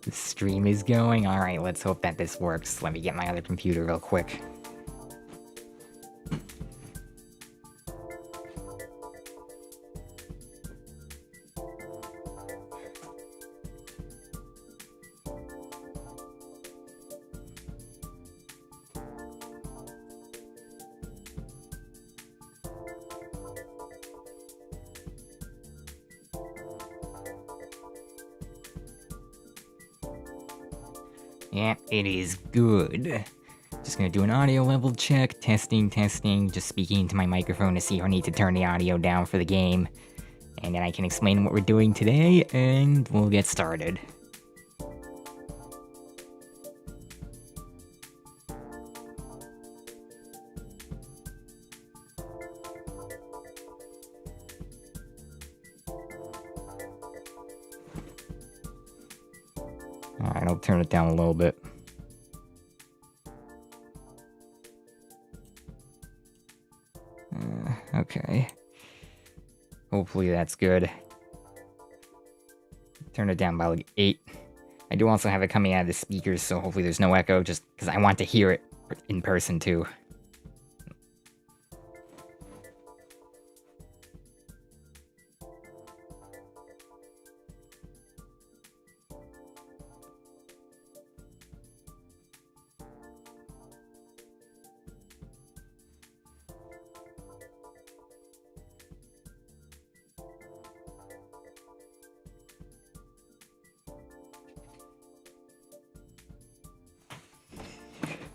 The stream is going. Alright, let's hope that this works. Let me get my other computer real quick. Yeah, it is good. Just gonna do an audio level check, testing, just speaking into my microphone to see if I need to turn the audio down for the game. And then I can explain what we're doing today, and we'll get started. Alright, I'll turn it down a little bit. Okay. Hopefully that's good. Turn it down by like 8. I do also have it coming out of the speakers, so hopefully there's no echo, just because I want to hear it in person too.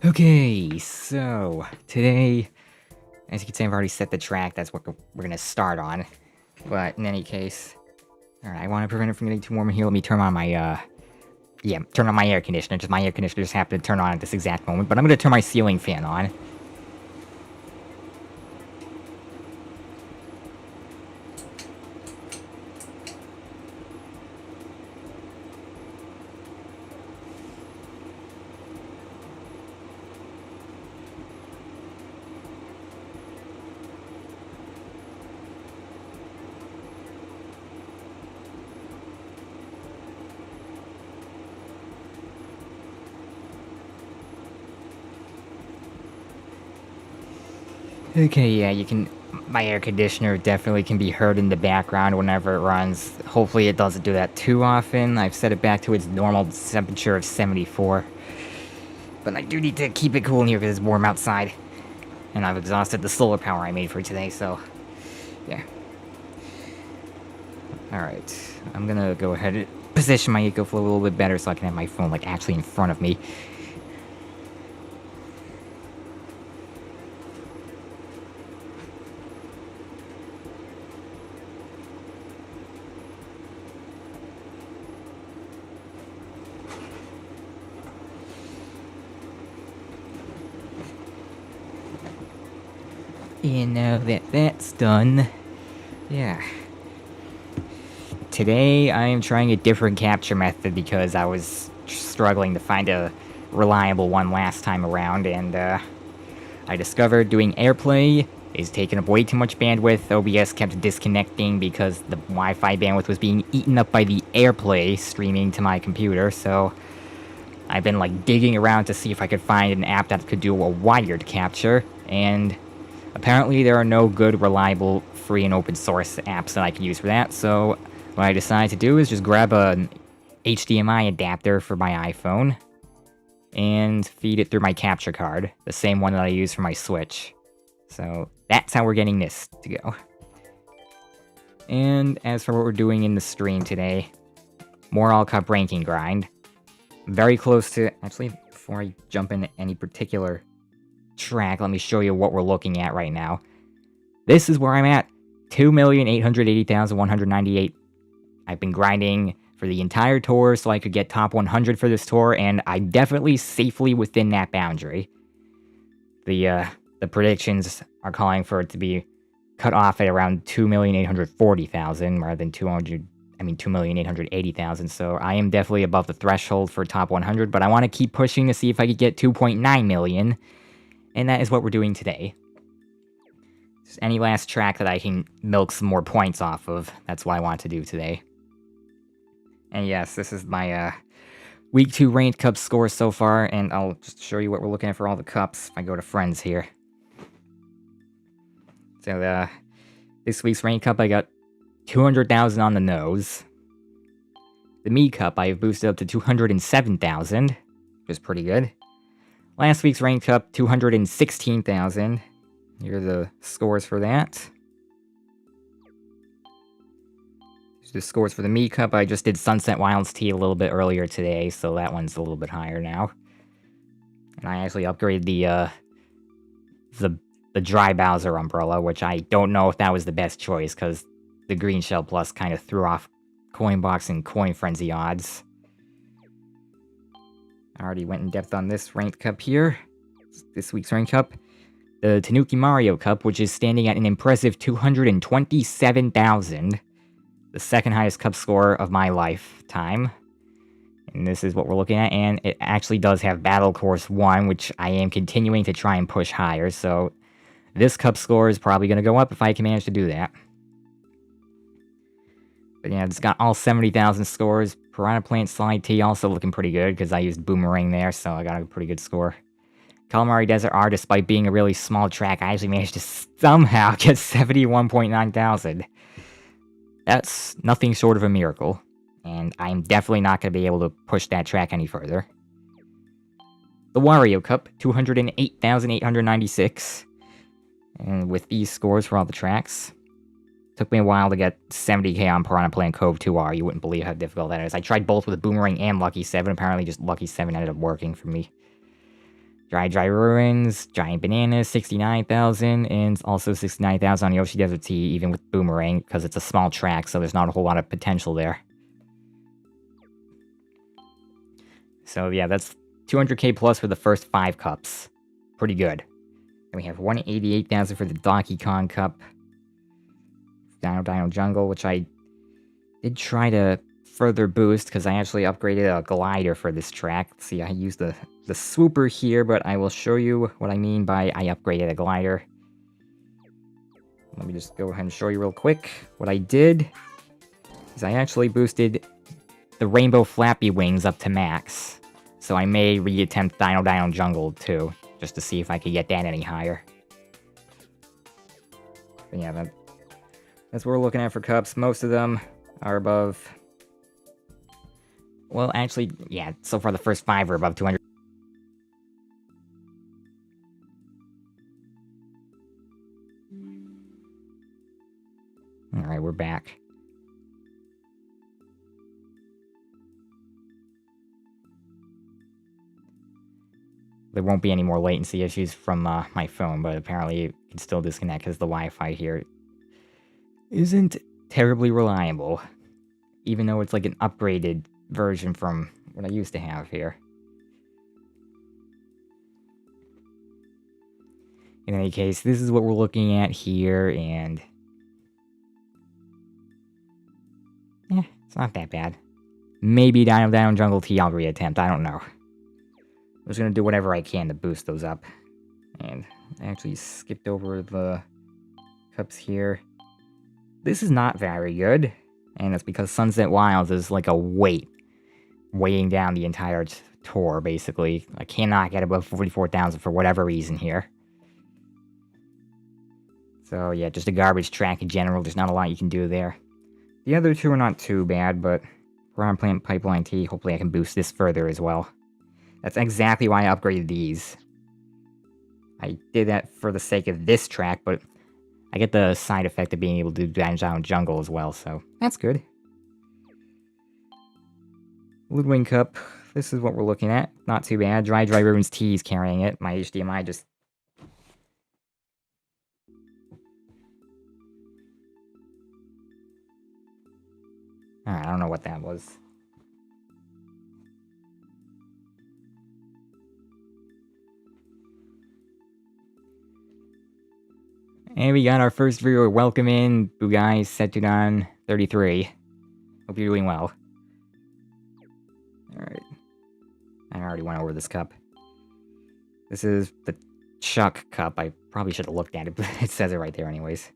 Okay, so today, as you can see, I've already set the track. That's what we're gonna start on. But in any case, alright, I want to prevent it from getting too warm in here. Let me turn on my, turn on my air conditioner. Just my air conditioner just happened to turn on at this exact moment. But I'm gonna turn my ceiling fan on. Okay, yeah, you can... My air conditioner definitely can be heard in the background whenever it runs. Hopefully it doesn't do that too often. I've set it back to its normal temperature of 74. But I do need to keep it cool in here because it's warm outside. And I've exhausted the solar power I made for today, so... yeah. Alright, I'm gonna go ahead and position my EcoFlow a little bit better so I can have my phone, like, actually in front of me. And now that that's done, yeah. Today I am trying a different capture method because I was struggling to find a reliable one last time around, and I discovered doing AirPlay is taking up way too much bandwidth. OBS kept disconnecting because the Wi-Fi bandwidth was being eaten up by the AirPlay streaming to my computer, so I've been like digging around to see if I could find an app that could do a wired capture, and apparently there are no good, reliable, free and open source apps that I can use for that, so what I decided to do is just grab an HDMI adapter for my iPhone and feed it through my capture card, the same one that I use for my Switch. So that's how we're getting this to go. And as for what we're doing in the stream today, more All Cup ranking grind. Very close to... Actually, before I jump into any particular track, let me show you what we're looking at right now. This is where I'm at. 2,880,198. I've been grinding for the entire tour so I could get top 100 for this tour, and I'm definitely safely within that boundary. The predictions are calling for it to be cut off at around 2,840,000 rather than 2,880,000, so I am definitely above the threshold for top 100, but I want to keep pushing to see if I could get 2.9 million, and that is what we're doing today. Just any last track that I can milk some more points off of, that's what I want to do today. And yes, this is my Week 2 ranked cup scores so far, and I'll just show you what we're looking at for all the cups if I go to friends here. So, this week's ranked cup, I got 200,000 on the nose. The me cup, I have boosted up to 207,000, which is pretty good. Last week's ranked cup, 216,000. Here are the scores for that. Here's the scores for the me cup. I just did Sunset Wilds tea a little bit earlier today, so that one's a little bit higher now. And I actually upgraded the dry Bowser umbrella, which I don't know if that was the best choice, because the Green Shell Plus kind of threw off Coin Box and Coin Frenzy odds. I already went in depth on this ranked cup here. This week's ranked cup. The Tanuki Mario Cup, which is standing at an impressive 227,000. The second highest cup score of my lifetime. And this is what we're looking at, and it actually does have Battle Course 1, which I am continuing to try and push higher, so this cup score is probably going to go up if I can manage to do that. But yeah, it's got all 70,000 scores. Piranha Plant Slide T also looking pretty good, because I used Boomerang there, so I got a pretty good score. Calamari Desert R, despite being a really small track, I actually managed to somehow get 71.9 thousand. That's nothing short of a miracle, and I'm definitely not going to be able to push that track any further. The Wario Cup, 208,896. And with these scores for all the tracks, took me a while to get 70k on Piranha Plant Cove 2R. You wouldn't believe how difficult that is. I tried both with Boomerang and Lucky 7. Apparently just Lucky 7 ended up working for me. Dry Ruins, Giant Bananas, 69,000, and also 69,000 on Yoshi Desert Tea, even with Boomerang, because it's a small track, so there's not a whole lot of potential there. So yeah, that's 200k plus for the first 5 cups. Pretty good. Then we have 188,000 for the Donkey Kong Cup. Dino Jungle, which I did try to further boost, because I actually upgraded a glider for this track. See, I used the swooper here, but I will show you what I mean by I upgraded a glider. Let me just go ahead and show you real quick. What I did is I actually boosted the Rainbow Flappy Wings up to max. So I may reattempt Dino Jungle too, just to see if I could get that any higher. But yeah, that's what we're looking at for cups. Most of them are above... Well, actually, yeah, so far the first 5 are above 200. Alright, we're back. There won't be any more latency issues from my phone, but apparently it can still disconnect because the Wi-Fi here isn't terribly reliable, even though it's like an upgraded version from what I used to have here. In any case, this is what we're looking at here, and yeah, it's not that bad. Maybe Dino Jungle Tea I'll reattempt, I don't know. I'm just gonna do whatever I can to boost those up. And I actually skipped over the cups here. This is not very good, and it's because Sunset Wilds is like a weighing down the entire tour, basically. I cannot get above 44,000 for whatever reason here. So yeah, just a garbage track in general, there's not a lot you can do there. The other two are not too bad, but Piranha Plant Pipeline Tea, hopefully I can boost this further as well. That's exactly why I upgraded these. I did that for the sake of this track, but I get the side effect of being able to do Dino Jungle as well, so that's good. Woodwind Cup, this is what we're looking at. Not too bad. Dry Ruins Tea is carrying it. My HDMI just... Alright, I don't know what that was. And we got our first viewer. Welcome in, Bugai Setudan 33. Hope you're doing well. Alright. I already went over this cup. This is the Chuck Cup. I probably should have looked at it, but it says it right there anyways.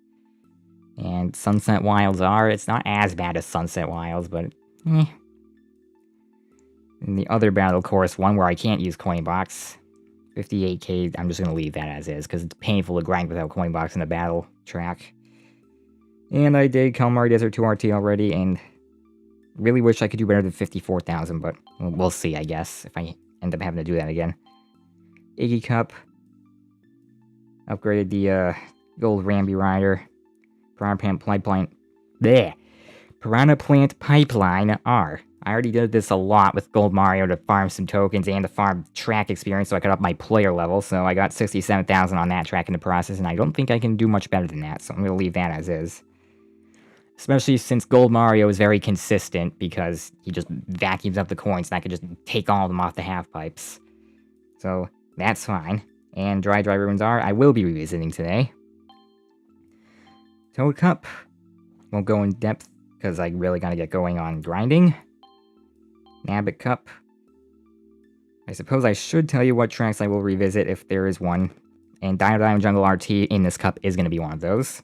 And Sunset Wilds are. It's not as bad as Sunset Wilds, but... And the other battle course, one where I can't use coin box, 58k, I'm just going to leave that as is, because it's painful to grind without coin box in a battle track. And I did Calamari Desert 2 RT already, and really wish I could do better than 54,000, but we'll see, I guess, if I end up having to do that again. Iggy Cup. Upgraded the Gold Ramby Rider. Piranha Plant Pipeline. Bleh! Piranha Plant Pipeline R. I already did this a lot with Gold Mario to farm some tokens and to farm track experience so I could up my player level, so I got 67,000 on that track in the process, and I don't think I can do much better than that, so I'm going to leave that as is. Especially since Gold Mario is very consistent, because he just vacuums up the coins, and I could just take all of them off the half-pipes. So, that's fine. And Dry Ruins R, I will be revisiting today. Toad Cup. Won't go in depth, because I really gotta get going on grinding. Nabbit Cup. I suppose I should tell you what tracks I will revisit if there is one. And Dino Jungle RT in this cup is gonna be one of those.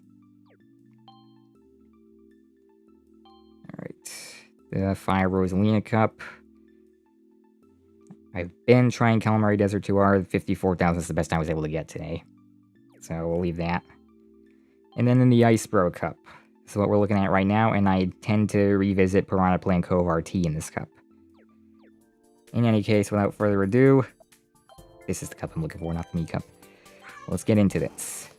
Alright. The Fire Rosalina Cup. I've been trying Calamari Desert 2R. 54,000 is the best I was able to get today. So we'll leave that. And then in the Ice Bro Cup. This is what we're looking at right now, and I tend to revisit Piranha Plant Cove RT in this cup. In any case, without further ado, this is the cup I'm looking for, not the meat cup. Let's get into this.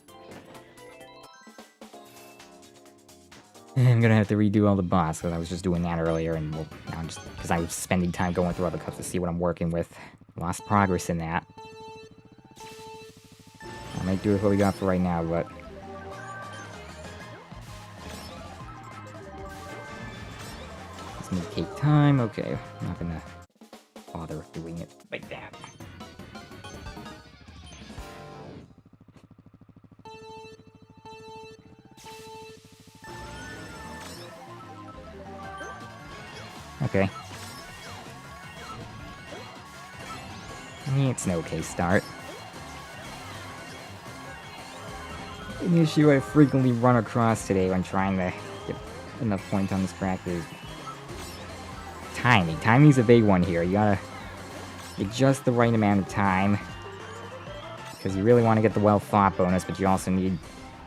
I'm gonna have to redo all the boss, because I was just doing that earlier, and now I'm just, because I was spending time going through other cups to see what I'm working with. Lost progress in that. I might do with what we got for right now, but... It's gonna take time, okay. I'm not gonna bother doing it like that. Okay. It's an okay start. An issue I frequently run across today when trying to get enough points on this track is timing. Timing's a big one here. You gotta get just the right amount of time, because you really want to get the well-thought bonus, but you also need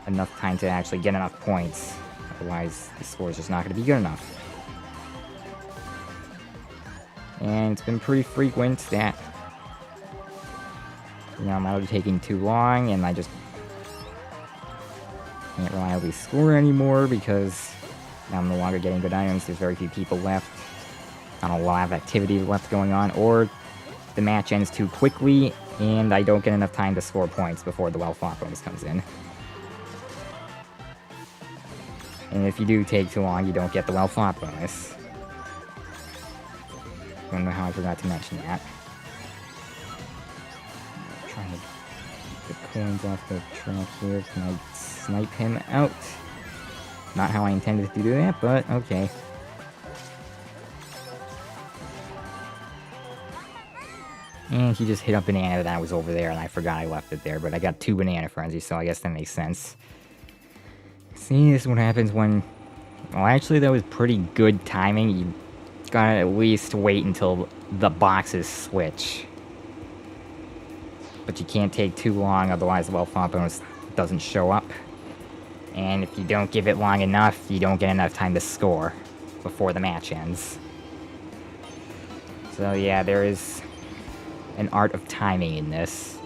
enough time to actually get enough points. Otherwise, the score is just not going to be good enough. And it's been pretty frequent that, you know, I'm either taking too long and I just can't reliably score anymore because now I'm no longer getting good items, there's very few people left, not a lot of activity left going on, or the match ends too quickly and I don't get enough time to score points before the well-fought bonus comes in. And if you do take too long, you don't get the well-fought bonus. Don't know how I forgot to mention that. I'm trying to get the coins off the track here. Can I snipe him out? Not how I intended to do that, but okay. And he just hit a banana that was over there, and I forgot I left it there, but I got 2 banana frenzies, so I guess that makes sense. See, this is what happens when... Well, actually, that was pretty good timing. You gotta at least wait until the boxes switch. But you can't take too long, otherwise the well-fought bonus doesn't show up. And if you don't give it long enough, you don't get enough time to score before the match ends. So yeah, there is an art of timing in this.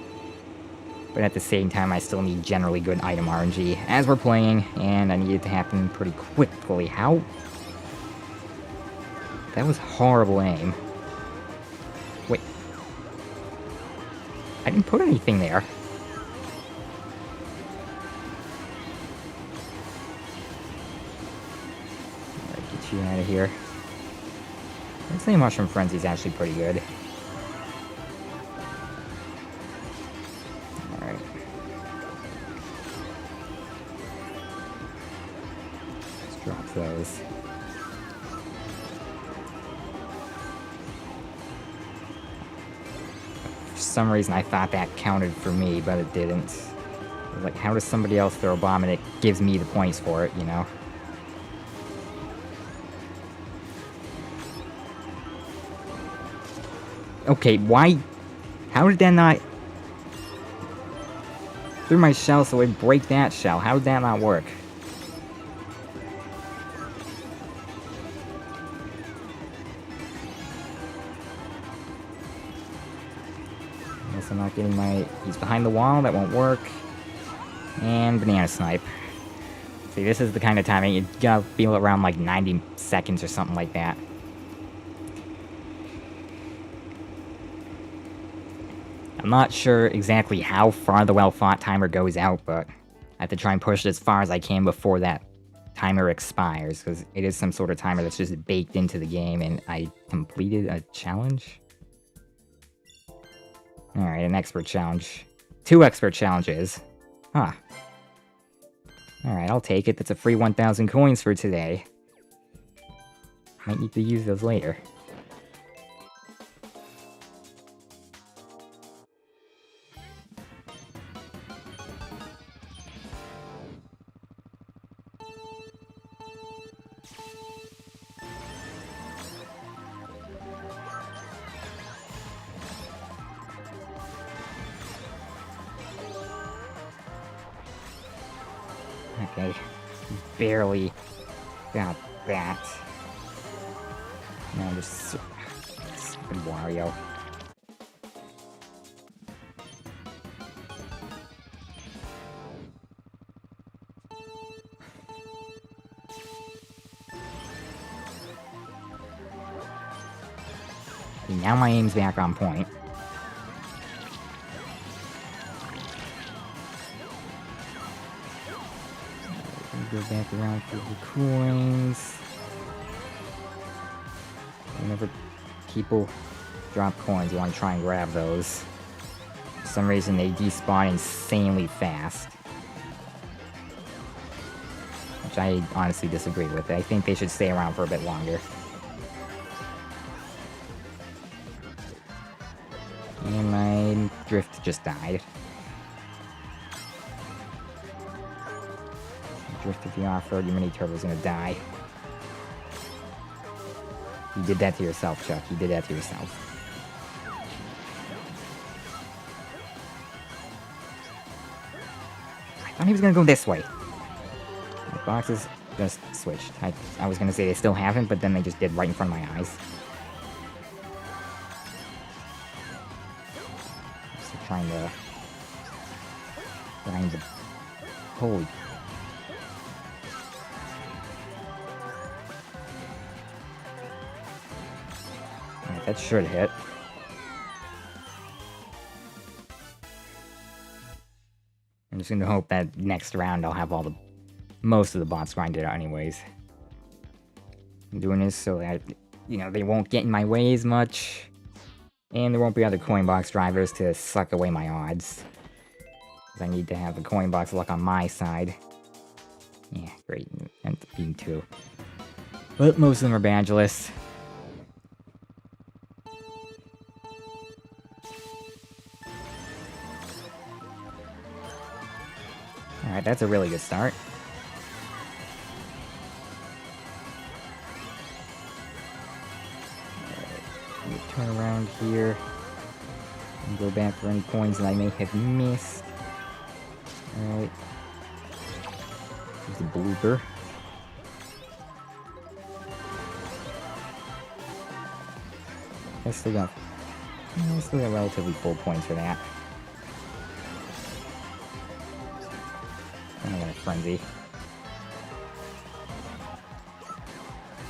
But at the same time, I still need generally good item RNG as we're playing, and I need it to happen pretty quickly. How? That was horrible aim. Wait. I didn't put anything there. Alright, get you out of here. I'd say Mushroom Frenzy's actually pretty good. Alright. Let's drop those. For some reason I thought that counted for me, but it didn't. Like, how does somebody else throw a bomb and it gives me the points for it, you know? Okay, why? How did that not... Through my shell so it break that shell. How did that not work? Guess I'm not getting my... He's behind the wall, that won't work. And banana snipe. See, this is the kind of timing, you gotta feel around like 90 seconds or something like that. I'm not sure exactly how far the well-fought timer goes out, but I have to try and push it as far as I can before that timer expires, because it is some sort of timer that's just baked into the game, and I completed a challenge? Alright, an expert challenge. 2 expert challenges. Huh. Alright, I'll take it. That's a free 1,000 coins for today. Might need to use those later. Okay, barely got that. Now just stupid Wario. Okay, now my aim's back on point. Go back around for the coins. Whenever people drop coins, you want to try and grab those. For some reason, they despawn insanely fast. Which I honestly disagree with. I think they should stay around for a bit longer. And my drift just died. Drift if you off-road, your mini-turbo's gonna die. You did that to yourself, Chuck. You did that to yourself. I thought he was gonna go this way. The boxes just switched. I was gonna say they still haven't, but then they just did right in front of my eyes. Just trying to... Holy... That should hit. I'm just gonna hope that next round I'll have most of the bots grinded out anyways. I'm doing this so that, you know, they won't get in my way as much. And there won't be other coin box drivers to suck away my odds. Because I need to have the coin box luck on my side. Yeah, great. Ends up being 2. But most of them are badgeless. Alright, that's a really good start. Right, turn around here and go back for any coins that I may have missed. Alright. Here's the blooper. I still got relatively full points for that. I'm gonna frenzy.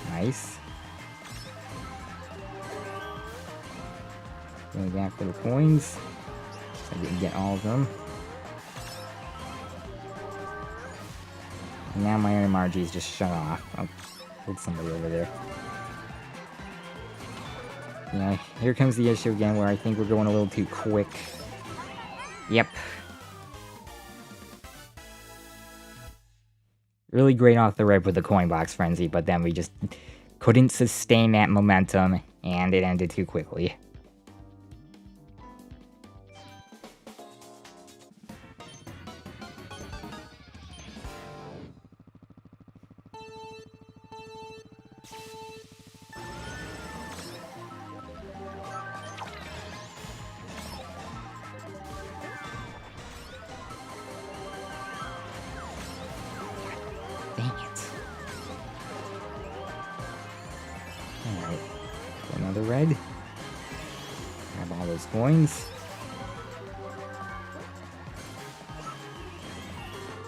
Nice. Going back for the coins. I didn't get all of them. And now my MRG's just shut off. Oh, killed somebody over there. Yeah, here comes the issue again where I think we're going a little too quick. Yep. Really great off the rip with the coin box frenzy, but then we just couldn't sustain that momentum, and it ended too quickly. Alright. Another red. Grab all those coins.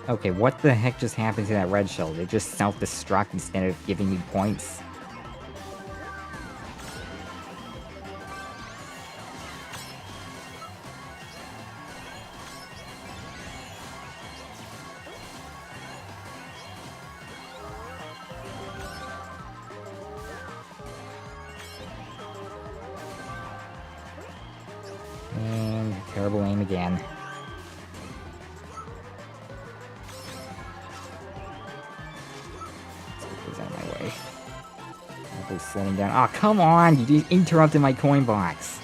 Okay, what the heck just happened to that red shell? It just self-destruct instead of giving me points? And terrible aim again. Let's get those out of my way. Hopefully slowing down. Oh, come on! You just interrupted my coin box.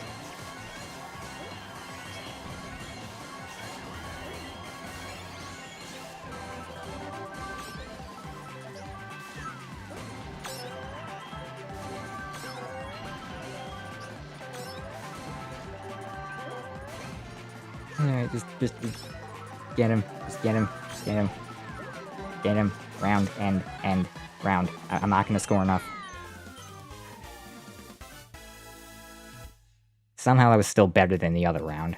Alright, just get him. Just get him. Just get him. Get him. Round, end, round. I'm not gonna score enough. Somehow that was still better than the other round.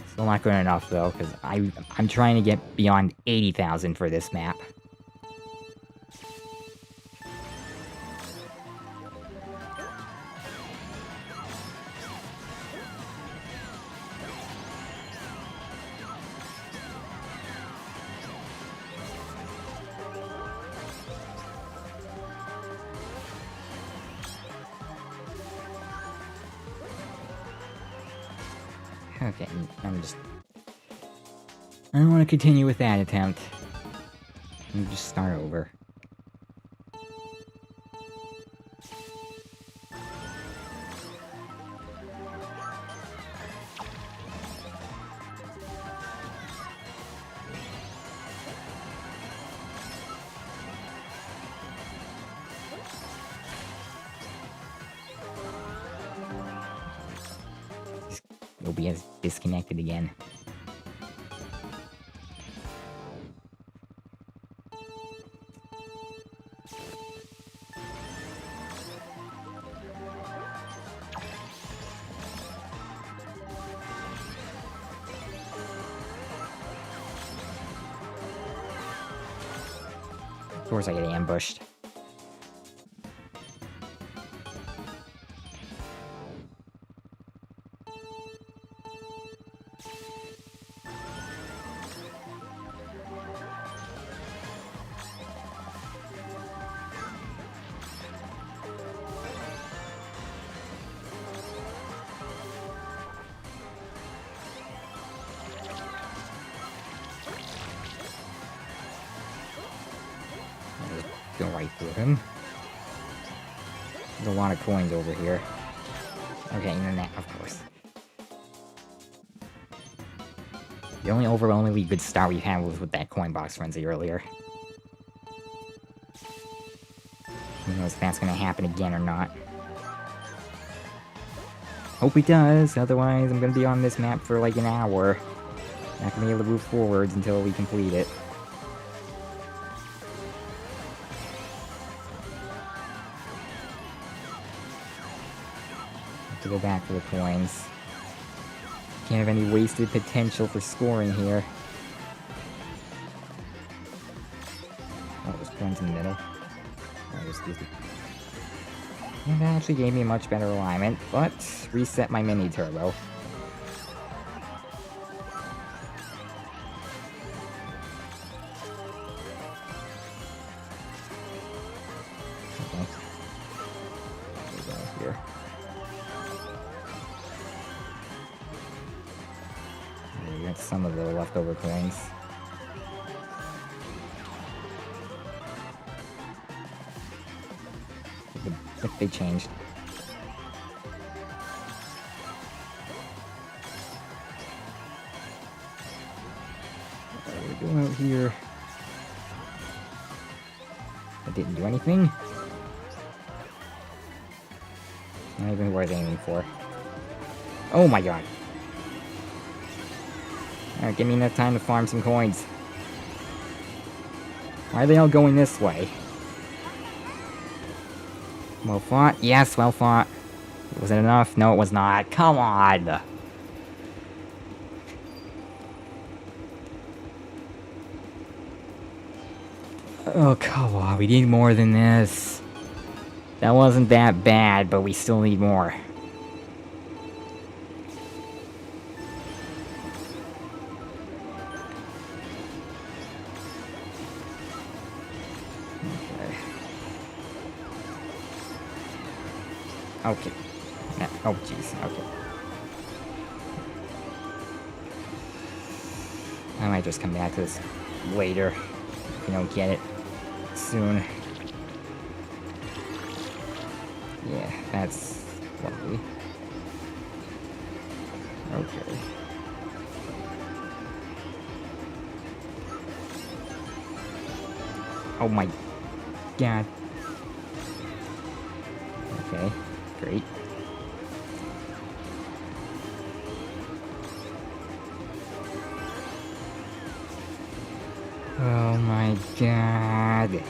Still not good enough though, because I'm trying to get beyond 80,000 for this map. Okay, I don't want to continue with that attempt. Let me just start over. OBS disconnected again. Of course I get ambushed. Go right through him. There's a lot of coins over here. Okay, internet, of course. The only overwhelmingly good start we had was with that coin box frenzy earlier. Who knows if that's gonna happen again or not. Hope it does, otherwise I'm gonna be on this map for like an hour. Not gonna be able to move forwards until we complete it. To go back for the coins. Can't have any wasted potential for scoring here. Oh, there's coins in the middle. Oh, and that actually gave me a much better alignment, but reset my mini turbo. Okay. There we go here. We got some of the leftover coins. If they changed. We go out here. That didn't do anything. Not even worth aiming for. Oh my god. Alright, give me enough time to farm some coins. Why are they all going this way? Well fought? Yes, well fought. Was it enough? No, it was not. Come on! Oh, come on. We need more than this. That wasn't that bad, but we still need more. Okay. No, oh, jeez. Okay. I might just come back to this later if we don't get it soon. Yeah, that's lovely. Okay. Oh my god. Okay, great. Oh my god.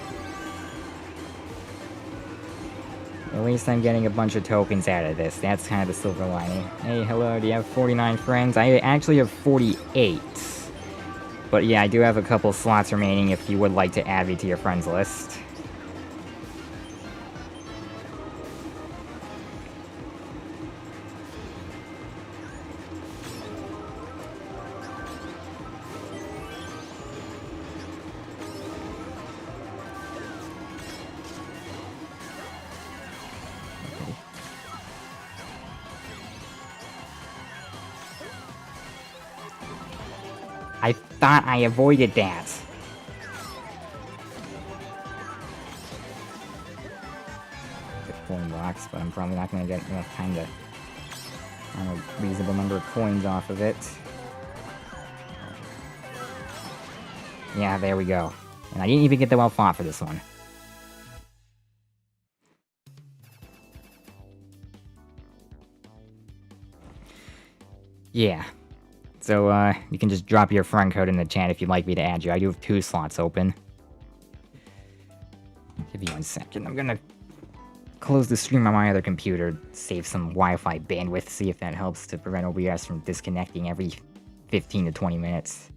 At least I'm getting a bunch of tokens out of this. That's kind of the silver lining. Hey, hello, do you have 49 friends? I actually have 48. But yeah, I do have a couple slots remaining if you would like to add me to your friends list. I thought I avoided that. Coin box, but I'm probably not going to get enough time to earn a reasonable number of coins off of it. Yeah, there we go. And I didn't even get the well fought for this one. Yeah. So, you can just drop your friend code in the chat if you'd like me to add you. I do have 2 slots open. Give me 1 second. I'm gonna close the stream on my other computer, save some Wi-Fi bandwidth, see if that helps to prevent OBS from disconnecting every 15 to 20 minutes.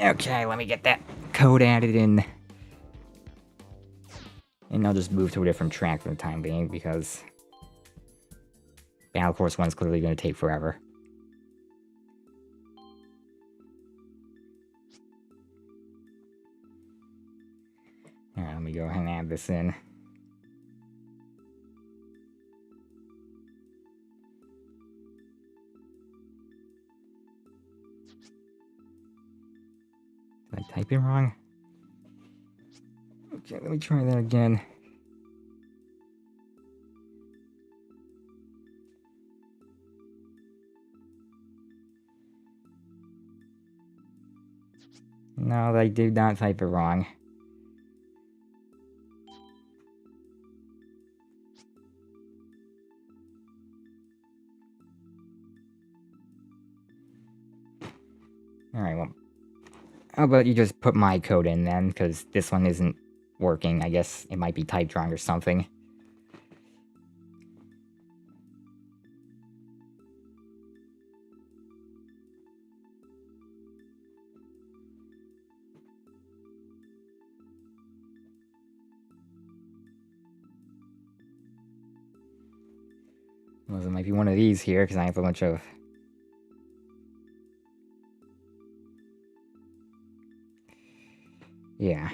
Okay, let me get that code added in. And I'll just move to a different track for the time being, because Battle Course 1's clearly going to take forever. Alright, let me go ahead and add this in. Did I type it wrong? Okay, let me try that again. No, I did not type it wrong. Alright, well, how about you just put my code in then, because this one isn't working. I guess it might be typed wrong or something. Well, it might be one of these here, because I have a bunch of... Yeah.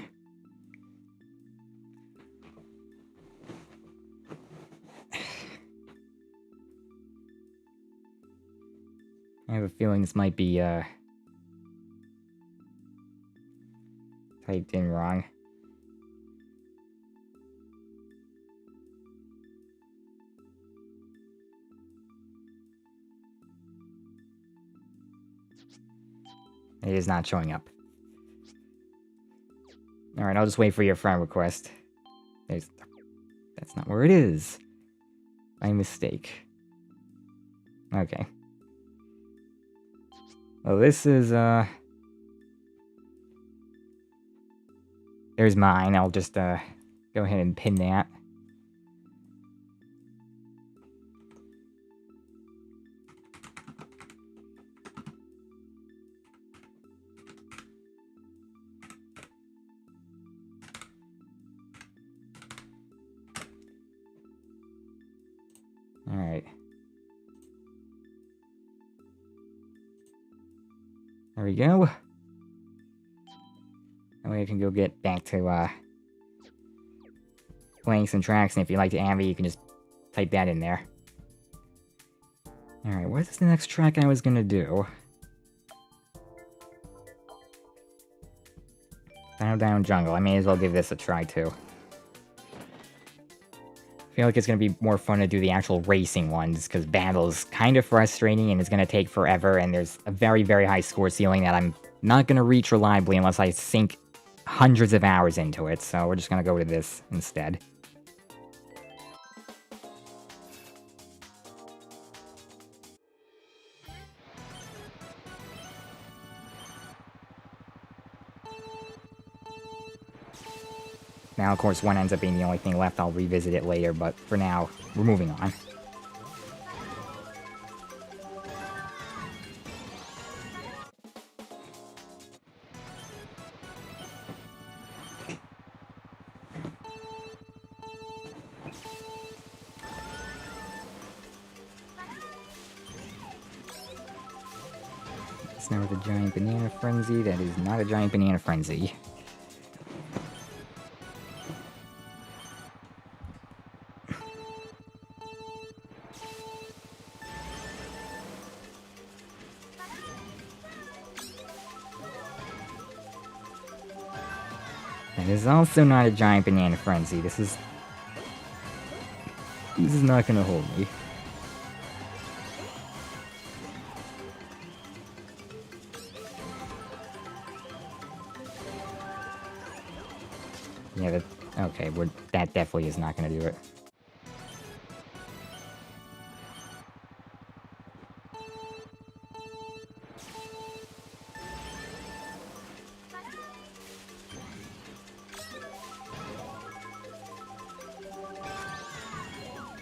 I have a feeling this might be, typed in wrong. It is not showing up. Alright, I'll just wait for your friend request. There's... That's not where it is. My mistake. Okay. Well, this is, There's mine. I'll just, go ahead and pin that. Alright. There we go. That way I can go get back to, playing some tracks, and if you like to Ambi, you can just type that in there. Alright, what is the next track I was gonna do? Down Jungle. I may as well give this a try, too. I feel like it's gonna be more fun to do the actual racing ones, because battle's kind of frustrating, and it's gonna take forever, and there's a very, very high score ceiling that I'm not gonna reach reliably unless I sink hundreds of hours into it, so we're just gonna go to this instead. Now, of course, one ends up being the only thing left. I'll revisit it later, but for now, we're moving on. It's now the giant banana frenzy. That is not a giant banana frenzy. That is also not a giant banana frenzy. This is not gonna hold me. Yeah, okay, that definitely is not gonna do it.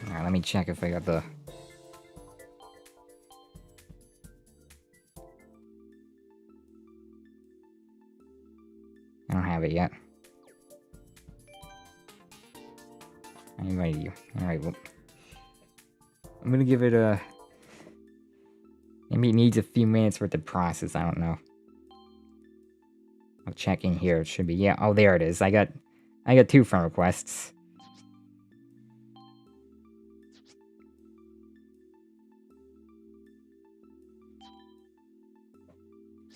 Alright, let me check if I got the... I don't have it yet. I invited you. Alright, well... I'm gonna give it a... Maybe it needs a few minutes for it to process, I don't know. I'll check in here, it should be... Yeah, oh, there it is. I got 2 friend requests.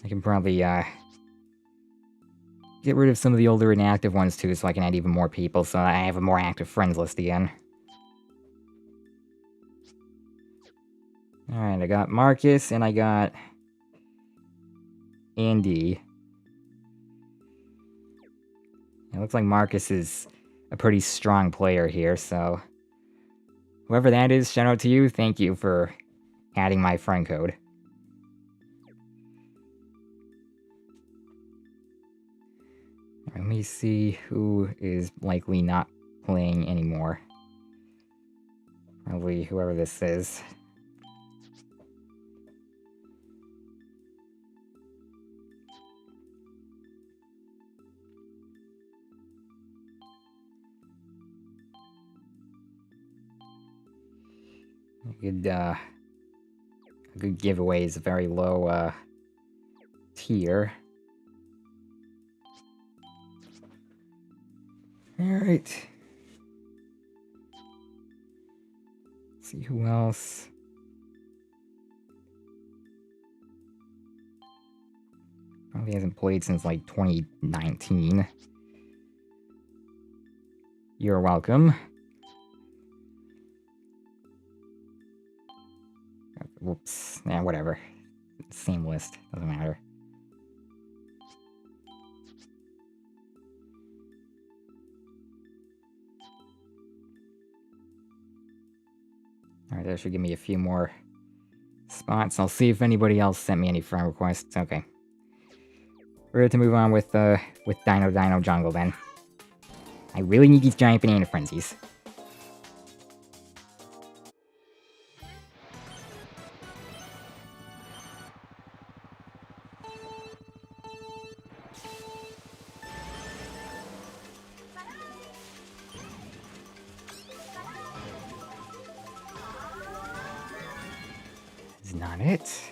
I can probably, get rid of some of the older inactive ones, too, so I can add even more people, so I have a more active friends list again. Alright, I got Marcus, and I got... Andy. It looks like Marcus is a pretty strong player here, so... Whoever that is, shout out to you, thank you for adding my friend code. Let me see who is likely not playing anymore. Probably whoever this is. A good giveaway is a very low, tier. Alright. See who else. Probably hasn't played since like 2019. You're welcome. Whoops. Yeah, whatever. Same list. Doesn't matter. Alright, that should give me a few more spots. I'll see if anybody else sent me any friend requests. Okay. We're ready to move on with Dino Jungle then. I really need these giant banana frenzies. Is not it.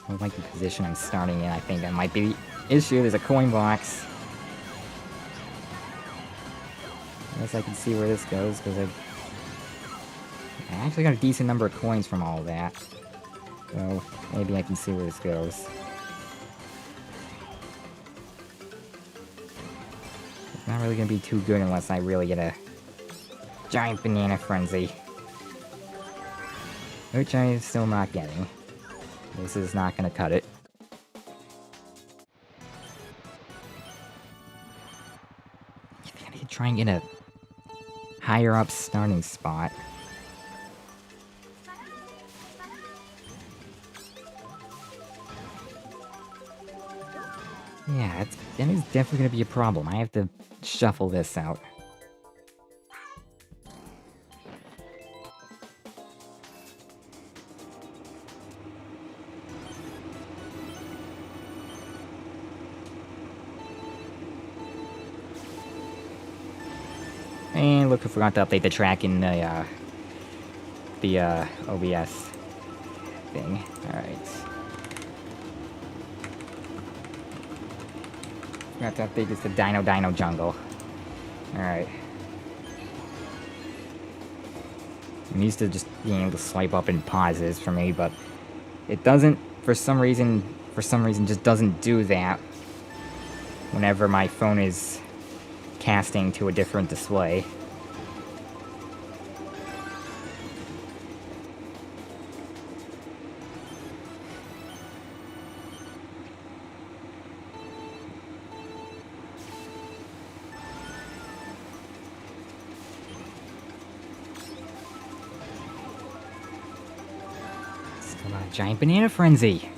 I don't like the position I'm starting in. I think that might be the issue. There's a coin box. I guess I can see where this goes, because I actually got a decent number of coins from all of that. So, maybe I can see where this goes. It's not really gonna be too good unless I really get a giant banana frenzy. Which I am still not getting. This is not gonna cut it. I think I need to try and get a higher up starting spot. Yeah, that is definitely gonna be a problem. I have to shuffle this out. And look, I forgot to update the track in the OBS thing. Alright. Forgot to update this to Dino Jungle. Alright. I'm used to just being able to swipe up in pauses for me, but it doesn't, for some reason, just doesn't do that whenever my phone is casting to a different display. Come on, giant banana frenzy.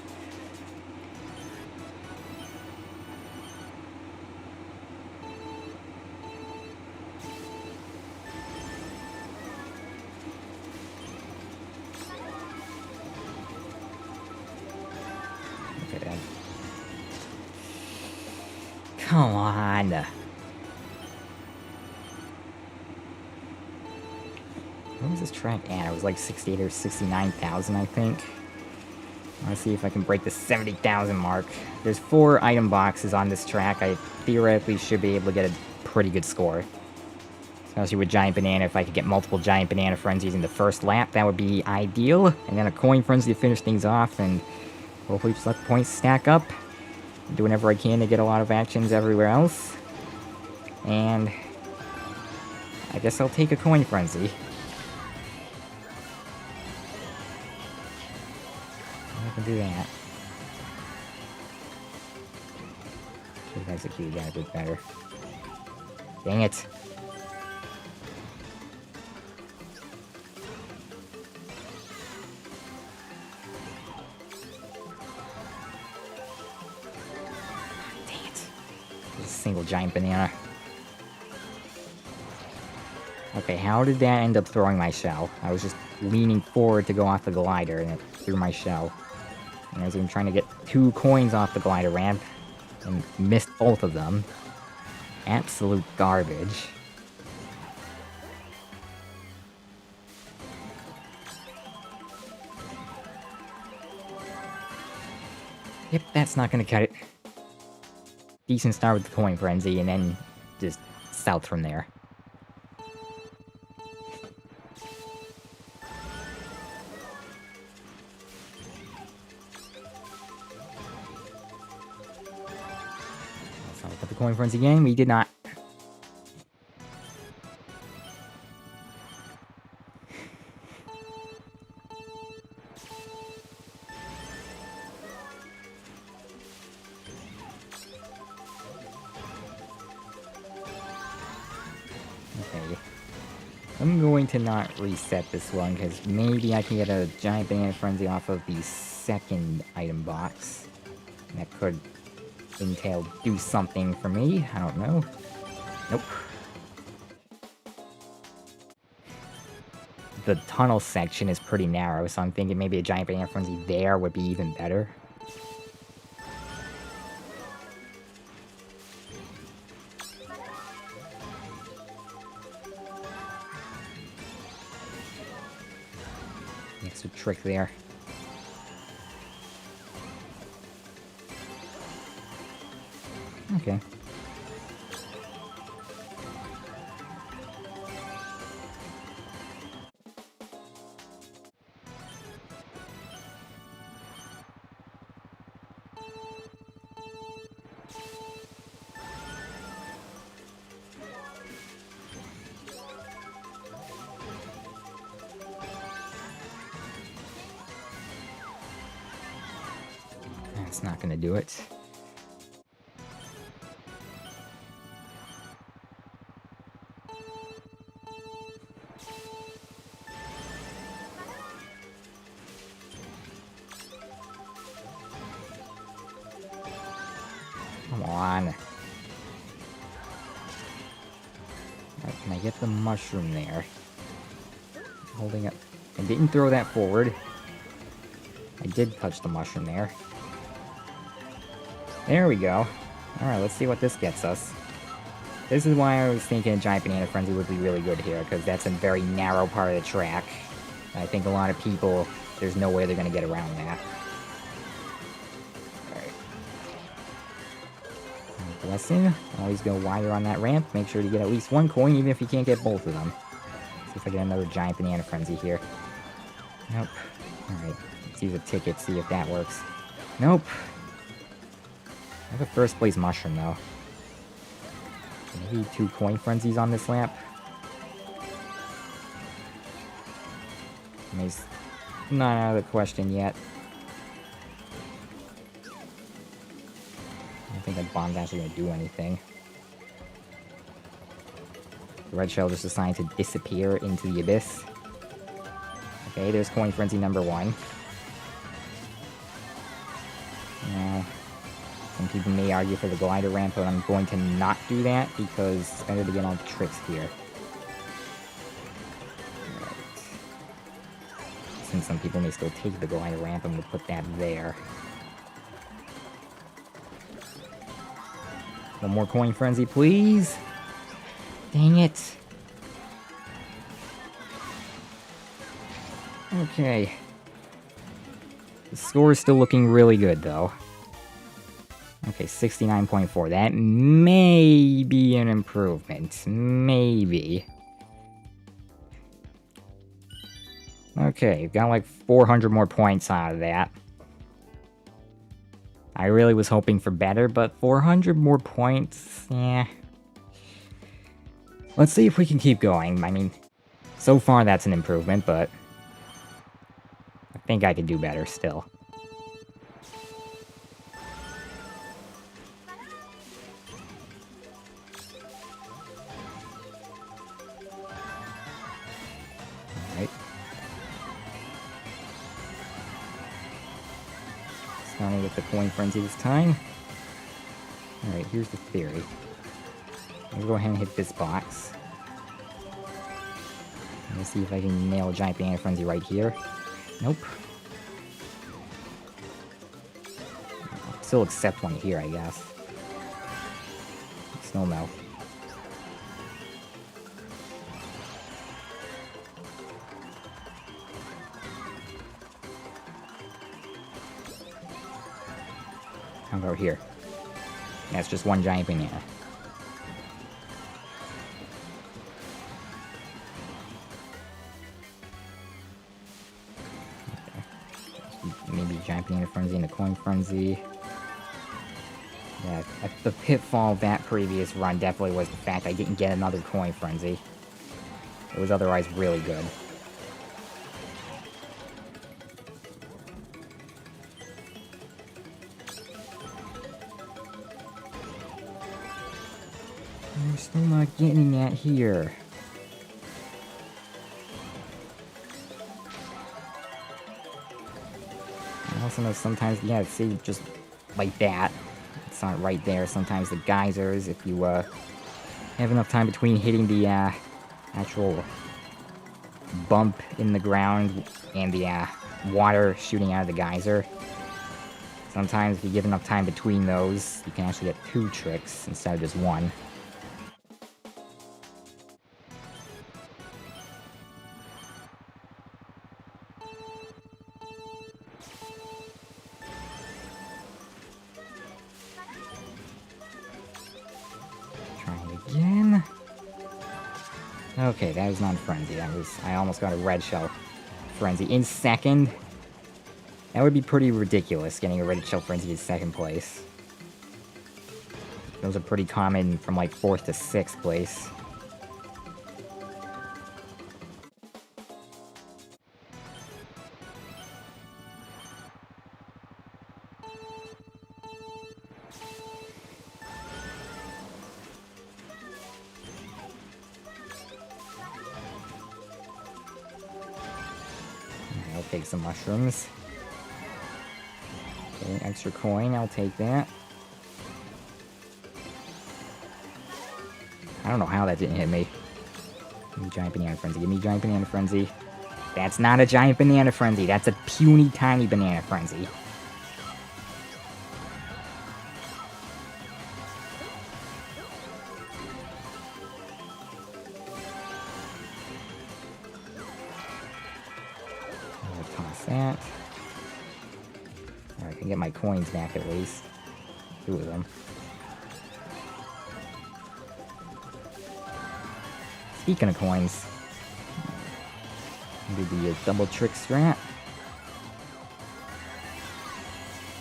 Come on. What was this track at? It was like 68 or 69,000, I think. Let's see if I can break the 70,000 mark. There's 4 item boxes on this track. I theoretically should be able to get a pretty good score. Especially with Giant Banana. If I could get multiple Giant Banana Frenzies in the first lap, that would be ideal. And then a Coin Frenzy to finish things off, and hopefully just let the points stack up. Do whatever I can to get a lot of actions everywhere else. And I guess I'll take a Coin Frenzy. I can do that. Should have executed that a bit better. Dang it. Dang it. Just a single giant banana. Okay, how did that end up throwing my shell? I was just leaning forward to go off the glider and it threw my shell. And I was even trying to get 2 coins off the glider ramp and missed both of them. Absolute garbage. Yep, that's not gonna cut it. Decent start with the Coin Frenzy and then just south from there. Put the Coin Frenzy again, we did not. Okay. I'm going to not reset this one, because maybe I can get a giant banana frenzy off of the second item box. That could entail do something for me, I don't know. Nope. The tunnel section is pretty narrow, so I'm thinking maybe a giant banana frenzy there would be even better. Extra trick there. Okay. That's not gonna do it. Come on. Alright, can I get the mushroom there? Holding up. I didn't throw that forward. I did touch the mushroom there. There we go. Alright, let's see what this gets us. This is why I was thinking a giant banana frenzy would be really good here, because that's a very narrow part of the track. I think a lot of people, there's no way they're gonna get around that. Alright. Blessing. Always go wider on that ramp. Make sure to get at least one coin, even if you can't get both of them. See if I get another giant banana frenzy here. Nope. Alright. Let's use a ticket, see if that works. Nope. I have a first place mushroom, though. Maybe 2 coin frenzies on this lap. He's not out of the question yet. I don't think that bomb's actually going to do anything. The red shell just assigned to disappear into the abyss. Okay, there's coin frenzy number 1. Now, some people may argue for the glider ramp, but I'm going to not do that because it's better to get all the tricks here. Right. Since some people may still take the glider ramp, I'm going to put that there. One more coin frenzy, please! Dang it! Okay. The score is still looking really good, though. Okay, 69.4. That may be an improvement. Maybe. Okay, got like 400 more points out of that. I really was hoping for better, but 400 more points, yeah. Let's see if we can keep going. I mean, so far that's an improvement, but I think I could do better still. Alright. Starting with the coin frenzy this time. Alright, here's the theory. I'm gonna go ahead and hit this box. Let's see if I can nail a giant banana frenzy right here. Nope. I'll still accept one here, I guess. Still no. How about here? That's just one giant banana. Maybe giant banana frenzy and a coin frenzy. Yeah, the pitfall of that previous run definitely was the fact I didn't get another coin frenzy. It was otherwise really good. We're still not getting that here. also know sometimes, yeah, see, just like that. It's not right there. Sometimes the geysers, if you have enough time between hitting the actual bump in the ground and the water shooting out of the geyser. Sometimes if you give enough time between those, you can actually get 2 tricks instead of just 1. Trying again. Okay, that was non-frenzy. I almost got a red shell frenzy in second. That would be pretty ridiculous, getting a red shell frenzy in second place. Those are pretty common from like 4th to 6th place. I'll take some mushrooms. Okay, extra coin, I'll take that. I don't know how that didn't hit me. Give me giant banana frenzy, give me giant banana frenzy. That's not a giant banana frenzy, that's a puny tiny banana frenzy. I'll toss that. Alright, I can get my coins back at least. 2 of them. Speaking of coins, do the double trick strat.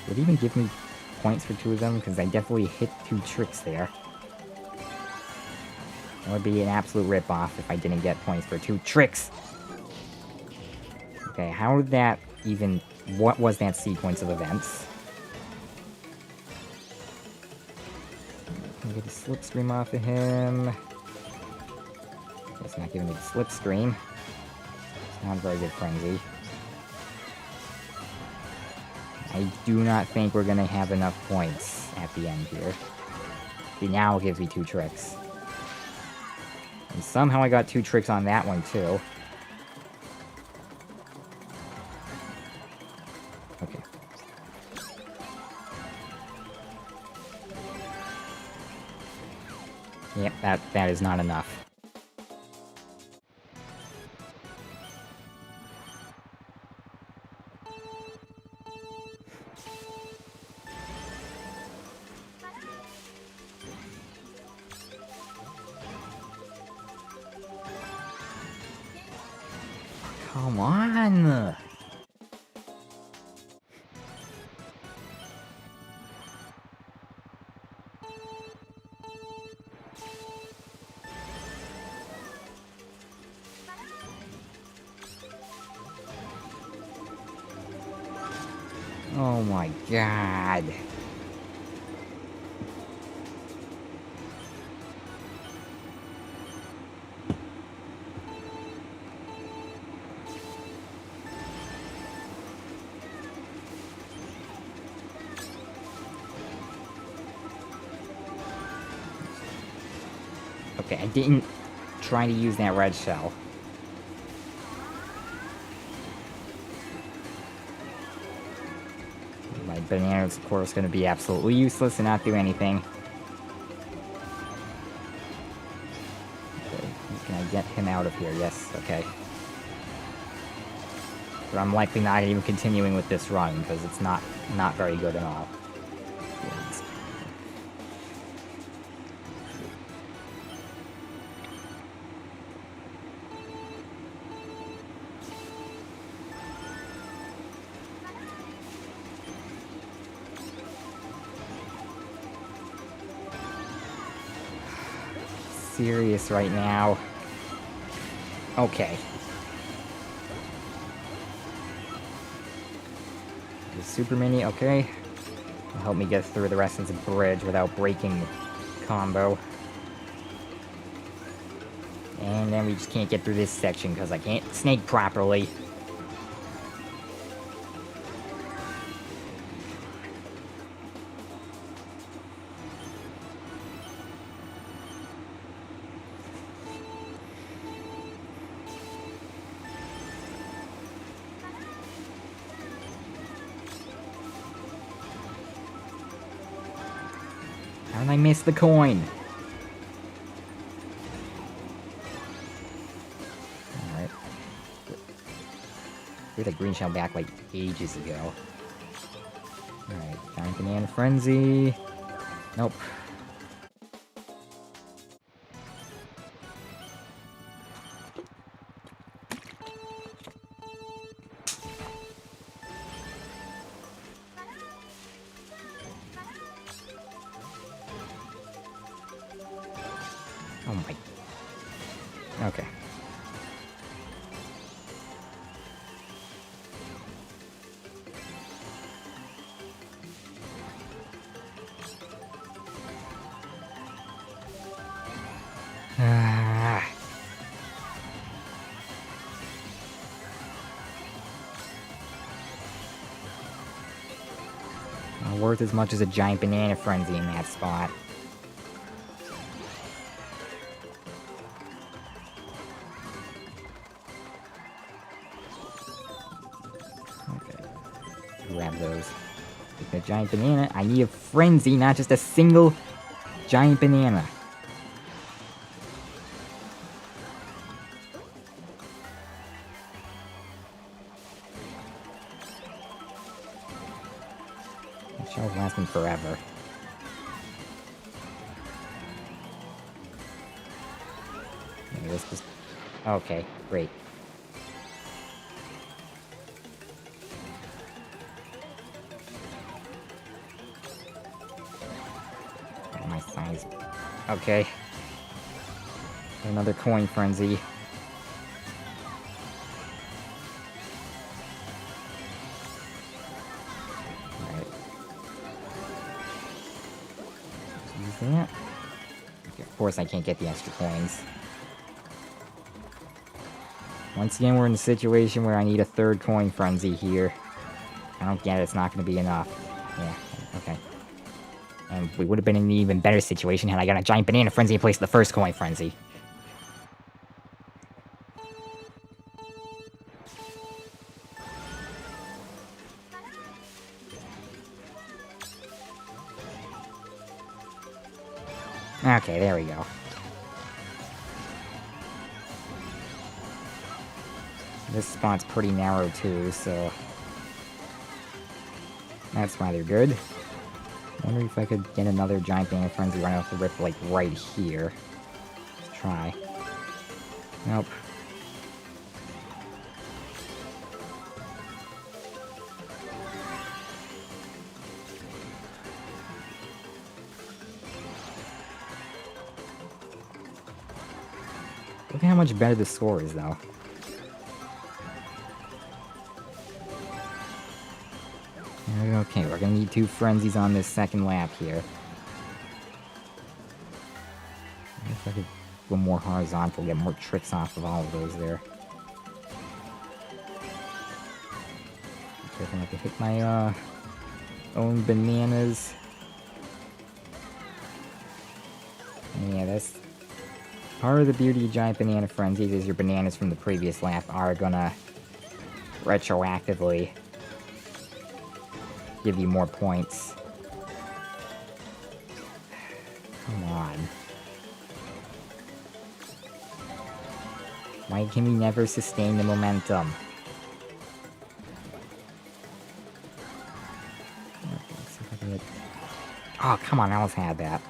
Would it even give me points for 2 of them? Because I definitely hit 2 tricks there. That would be an absolute rip-off if I didn't get points for 2 tricks! Okay, how did that even... What was that sequence of events? Get a slipstream off of him. It's not giving me the slipstream. It's not a very good frenzy. I do not think we're gonna have enough points at the end here. See, now it gives me 2 tricks. And somehow I got 2 tricks on that one, too. Okay. Yep, that is not enough. Come on! Oh my god. Okay, I didn't try to use that red shell. My banana is, of course, going to be absolutely useless and not do anything. Okay, can I get him out of here? Yes, okay. But I'm likely not even continuing with this run, because it's not very good at all. Serious right now. Okay. The super mini, okay. Will help me get through the rest of the bridge without breaking the combo. And then we just can't get through this section because I can't snake properly. And I missed the coin. Alright. Threw the green shell back like ages ago. Alright, giant banana frenzy. Nope. Oh my. Okay. Not worth as much as a giant banana frenzy in that spot. Okay. Grab those. Take the giant banana. I need a frenzy, not just a single giant banana. Shell's lasting forever. Maybe this just... Okay, great. Oh, my size. Okay. Another coin frenzy. That. Okay, of course I can't get the extra coins. Once again, we're in a situation where I need a third coin frenzy here. I don't get it, it's not going to be enough. Yeah, okay. And we would have been in an even better situation had I got a giant banana frenzy in place of the first coin frenzy. Okay, there we go. This spot's pretty narrow too, so... That's rather good. I wonder if I could get another giant banana frenzy right off the rip, like, right here. Let's try. Nope. Look at how much better the score is, though. Okay, we're gonna need 2 frenzies on this second lap here. If I could go more horizontal, get more tricks off of all of those there. Be careful not to hit my, own bananas. And yeah, that's... Part of the beauty of giant banana frenzies is your bananas from the previous lap are gonna retroactively give you more points. Come on. Why can we never sustain the momentum? Oh, come on, I almost had that.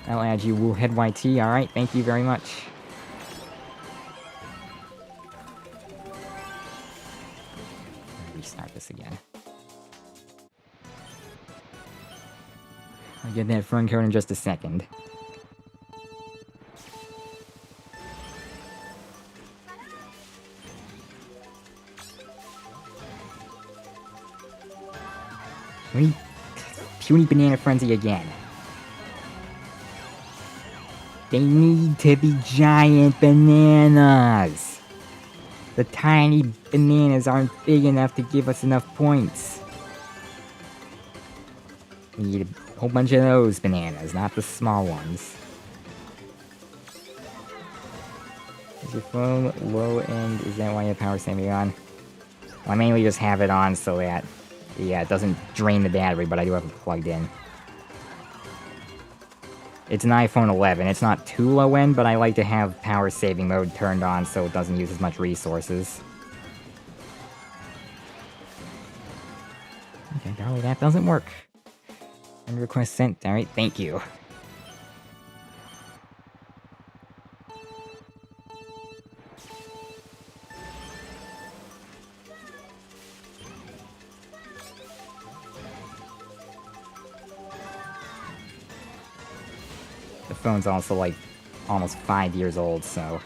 I'll add you, Woohead YT, alright, thank you very much. Restart this again. I'll get that front card in just a second. Puny Banana Frenzy again. They need to be giant bananas. The tiny bananas aren't big enough to give us enough points. We need a whole bunch of those bananas, not the small ones. Is your phone low end? Is that why you have power saving on? Well, I mainly just have it on so that, yeah, it doesn't drain the battery, but I do have it plugged in. It's an iPhone 11. It's not too low-end, but I like to have power saving mode turned on so it doesn't use as much resources. Okay, apparently that doesn't work. Friend request sent. Alright, thank you. The phone's also like almost 5 years old, so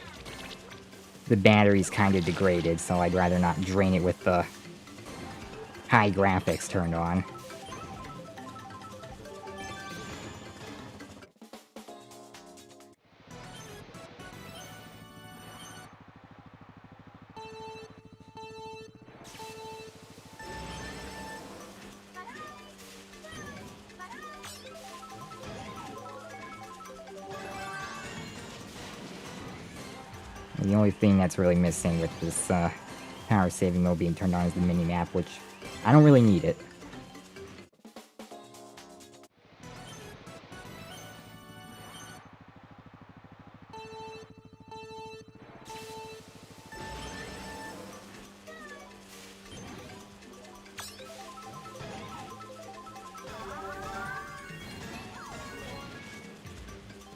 the battery's kind of degraded, so I'd rather not drain it with the high graphics turned on. The only thing that's really missing with this power saving mode being turned on is the mini-map, which I don't really need it.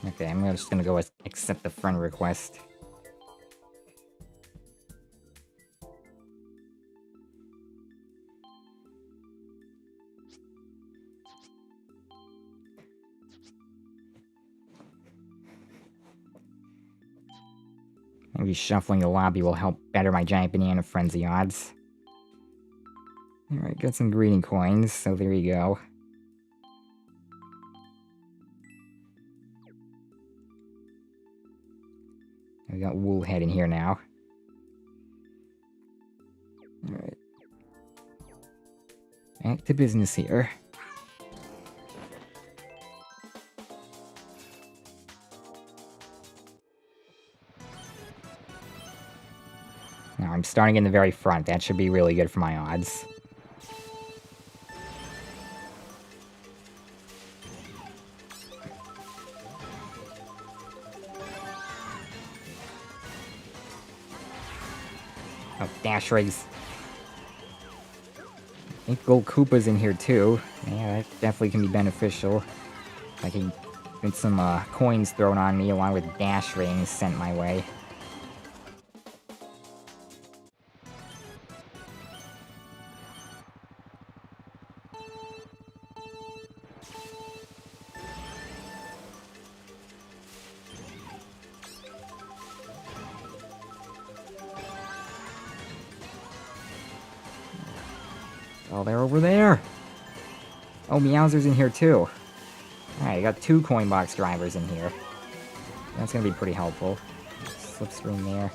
Okay, I'm just gonna go accept the friend request. Maybe shuffling the lobby will help better my giant banana frenzy odds. Alright, got some greeting coins, so there you go. We got Woolhead in here now. Alright. Back to business here. Now I'm starting in the very front. That should be really good for my odds. Oh, Dash Rigs. I think Gold Koopa's in here too. Yeah, that definitely can be beneficial. I can get some coins thrown on me along with Dash Rings sent my way. Oh, they're over there! Oh, Meowser's in here too. Alright, I got 2 coin box drivers in here. That's gonna be pretty helpful. Slipstream there.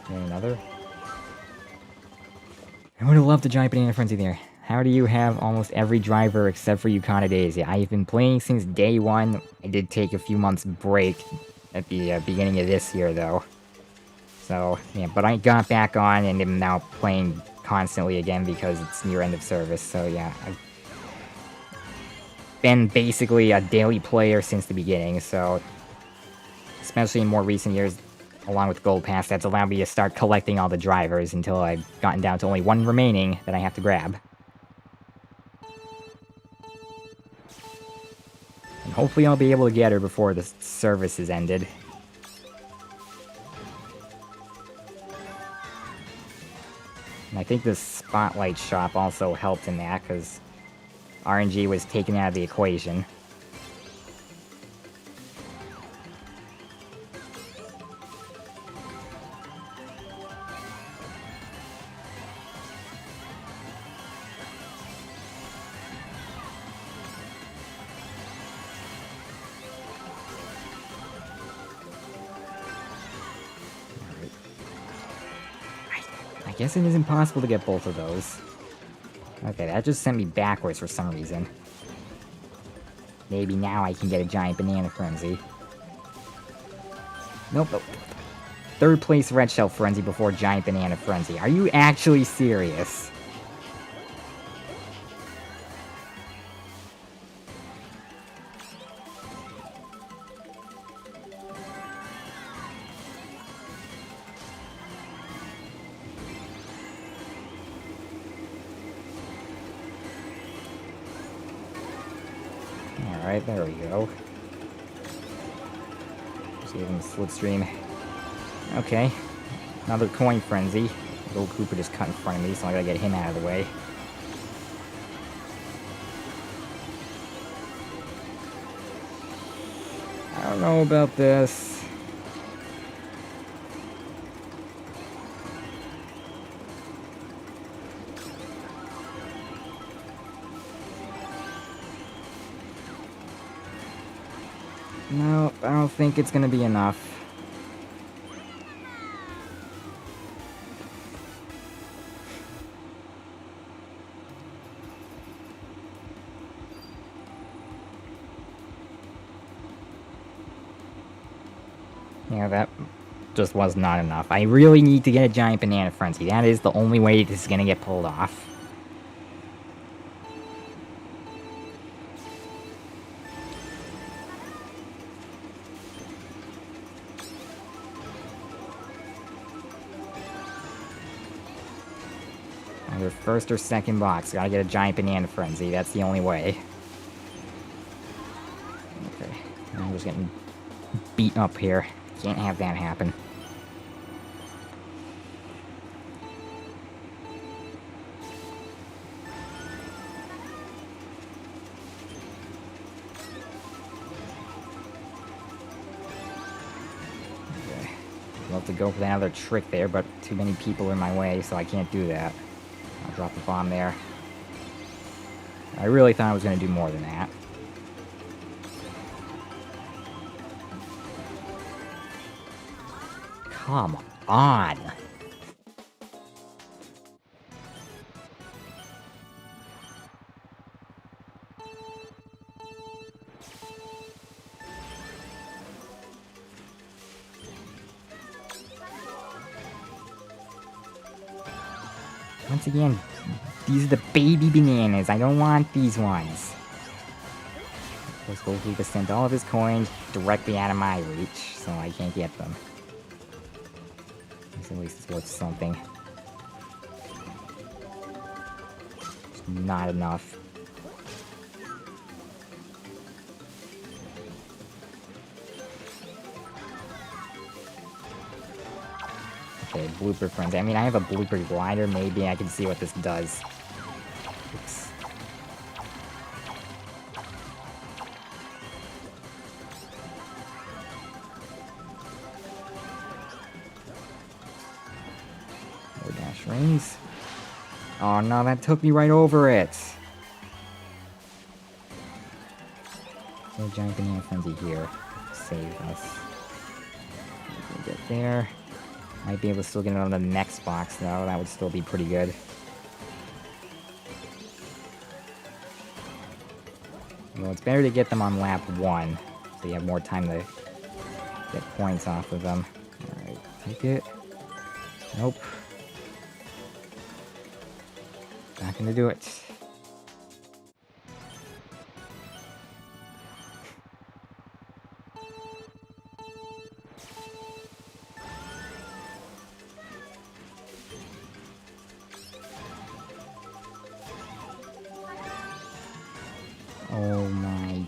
And another. I would have loved a giant banana frenzy there. How do you have almost every driver except for Yukana Daisy? I've been playing since day 1. I did take a few months break at the beginning of this year though. So, yeah, but I got back on and am now playing constantly again because it's near end of service, so yeah. I've been basically a daily player since the beginning, so especially in more recent years, along with Gold Pass, that's allowed me to start collecting all the drivers until I've gotten down to only 1 remaining that I have to grab. And hopefully I'll be able to get her before the service is ended. And I think the Spotlight shop also helped in that, because RNG was taken out of the equation. I guess it is impossible to get both of those. Okay, that just sent me backwards for some reason. Maybe now I can get a giant banana frenzy. Nope. 3rd place red shell frenzy before giant banana frenzy. Are you actually serious? Alright, there we go. Just gave him a slipstream. Okay. Another coin frenzy. Little Koopa just cut in front of me, so I gotta get him out of the way. I don't know about this. No, I don't think it's gonna be enough. Yeah, that just was not enough. I really need to get a giant banana frenzy. That is the only way this is gonna get pulled off. Either first or second box. Gotta get a giant banana frenzy. That's the only way. Okay. I'm just getting beat up here. Can't have that happen. Okay. I'd love to go for that other trick there, but too many people are in my way, so I can't do that. I'll drop the bomb there. I really thought I was going to do more than that. Come on! Once again, these are the baby bananas. I don't want these ones. Of course, Goku sent all of his coins directly out of my reach, so I can't get them. At least it's worth something. It's not enough. Okay, blooper friends. I mean, I have a blooper glider. Maybe I can see what this does. Oops. No dash rings. Oh no, that took me right over it. No giant banana frenzy here. Save us. Get there. Might be able to still get it on the next box, though. That would still be pretty good. Well, it's better to get them on lap 1, so you have more time to get points off of them. Alright, take it. Nope. Not gonna do it. Oh my.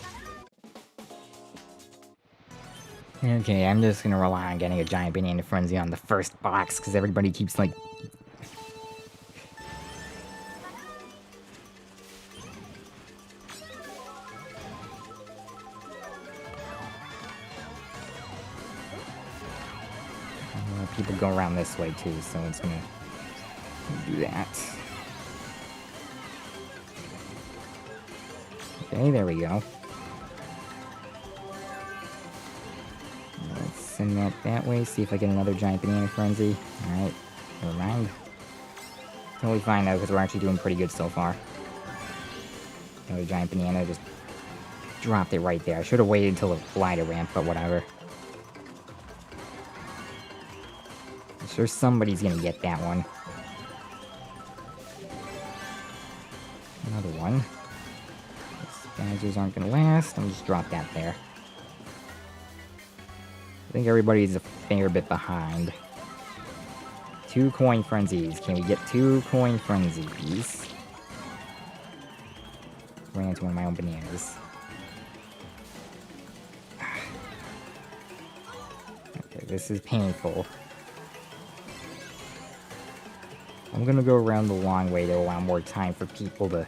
Okay, I'm just gonna rely on getting a giant banana frenzy on the first box, because everybody keeps, like... people go around this way too, so it's gonna do that. Okay, there we go. Let's send that way, see if I get another giant banana frenzy. Alright, never mind. Totally fine though, because we're actually doing pretty good so far. Another giant banana, just dropped it right there. I should have waited until the glider ramp, but whatever. I'm sure somebody's gonna get that one. Another one. Badges aren't gonna last. I'm just drop that there. I think everybody's a fair bit behind. 2 coin frenzies. Can we get 2 coin frenzies? Ran into one of my own bananas. this is painful. I'm gonna go around the long way to allow more time for people to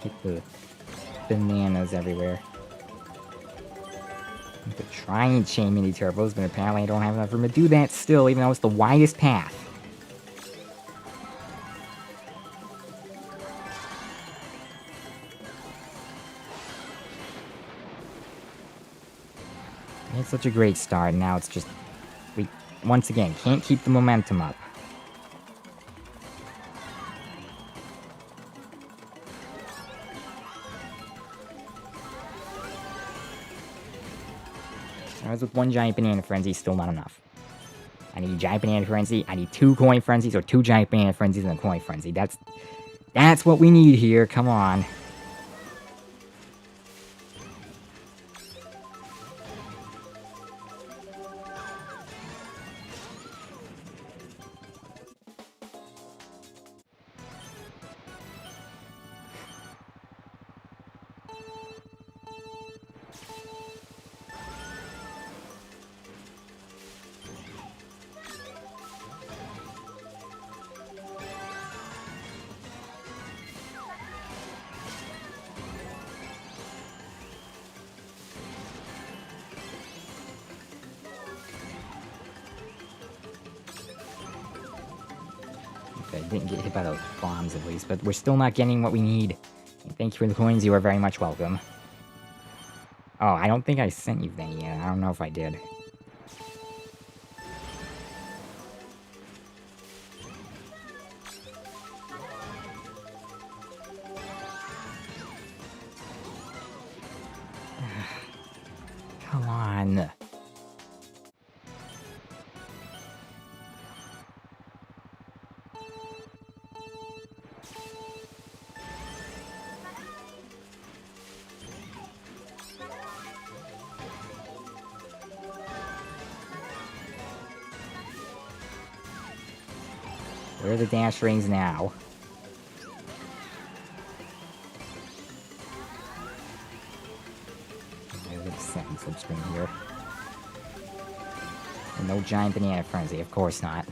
hit the bananas everywhere. I could try and chain mini turbos, but apparently I don't have enough room to do that still, even though it's the widest path. It's such a great start, now it's just... we, once again, can't keep the momentum up. I was with one giant banana frenzy, still not enough. I need a giant banana frenzy, I need 2 coin frenzies, or 2 giant banana frenzies and a coin frenzy. That's what we need here, come on. Okay, didn't get hit by those bombs at least, but we're still not getting what we need. And thank you for the coins, you are very much welcome. Oh, I don't think I sent you any yet. I don't know if I did. Come on. Where are the dash rings now? There's a second subscreen here. And no giant banana frenzy, of course not.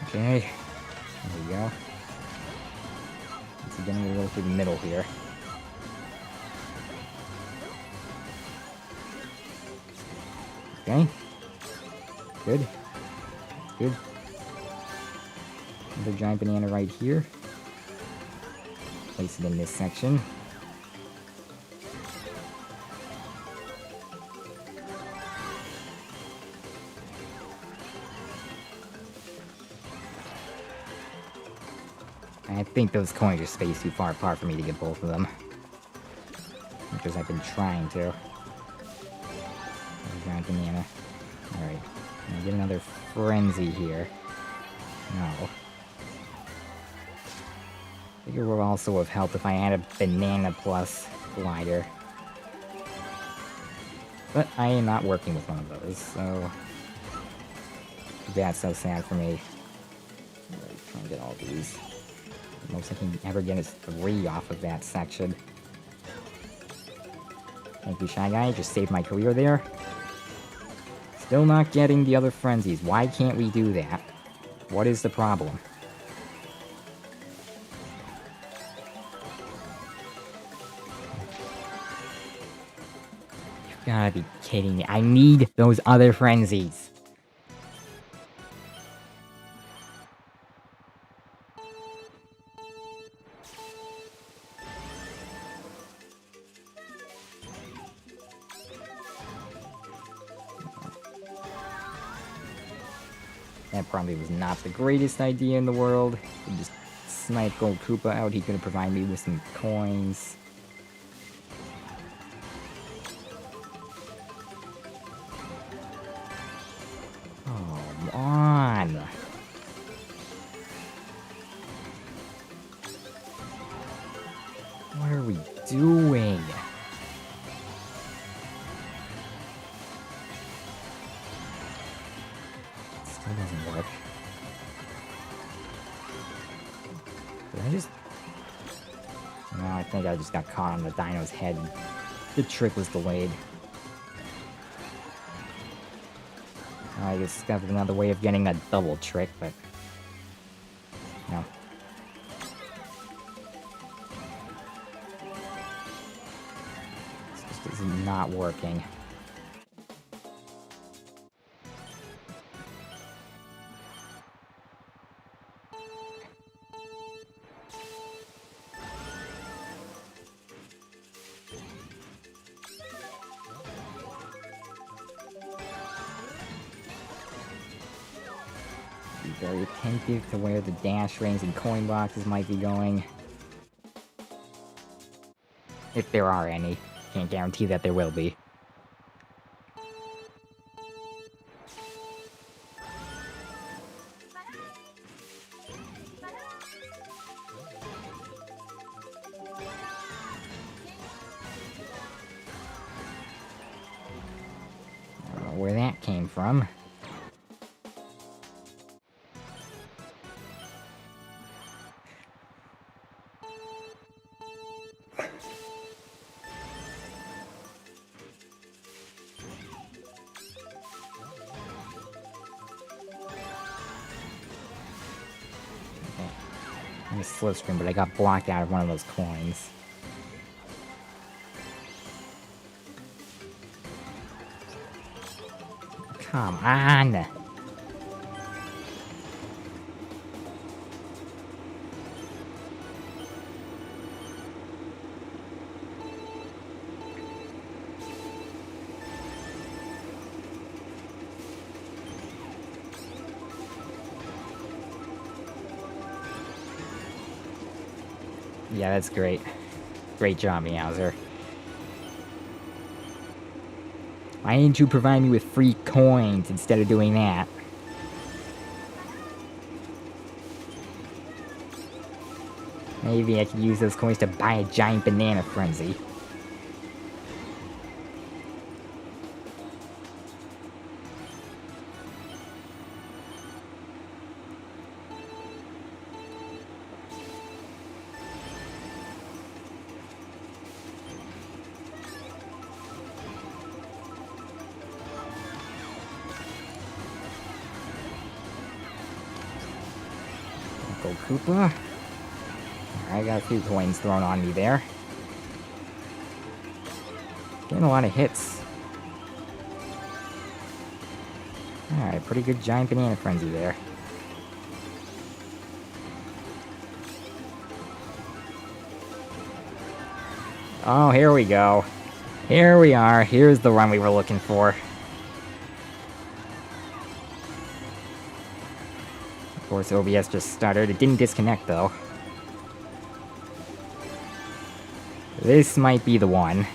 Okay, there we go. Once again, we'll go through the middle here. Okay. Good. Good. Another giant banana right here. Place it in this section. I think those coins are spaced too far apart for me to get both of them. Because I've been trying to. Giant banana. Alright. Gonna get another frenzy here. No. I figure would also have helped if I had a banana plus glider. But I am not working with one of those, so... that's so sad for me. Alright, try and get all these. The most I can ever get is 3 off of that section. Thank you, Shy Guy. Just saved my career there. Still not getting the other frenzies. Why can't we do that? What is the problem? You've gotta be kidding me. I need those other frenzies. That probably was not the greatest idea in the world. To just snipe Gold Koopa out, he could have provided me with some coins. Come on! What are we doing? Still doesn't work. Did I just... No, I think I just got caught on the dino's head. The trick was delayed. I discovered another way of getting a double trick, but... No. This is not working. Be very attentive to where the dash rings and coin boxes might be going. If there are any. Can't guarantee that there will be. I don't know where that came from. I'm a slow screen, but I got blocked out of one of those coins. Come on! Yeah, that's great. Great job, Meowser. I need to provide me with free coins instead of doing that. Maybe I could use those coins to buy a giant banana frenzy. Go Koopa. I got a few coins thrown on me there. Getting a lot of hits. Alright, pretty good giant banana frenzy there. Oh, here we go. Here we are. Here's the run we were looking for. Of course, OBS just stuttered. It didn't disconnect, though. This might be the one.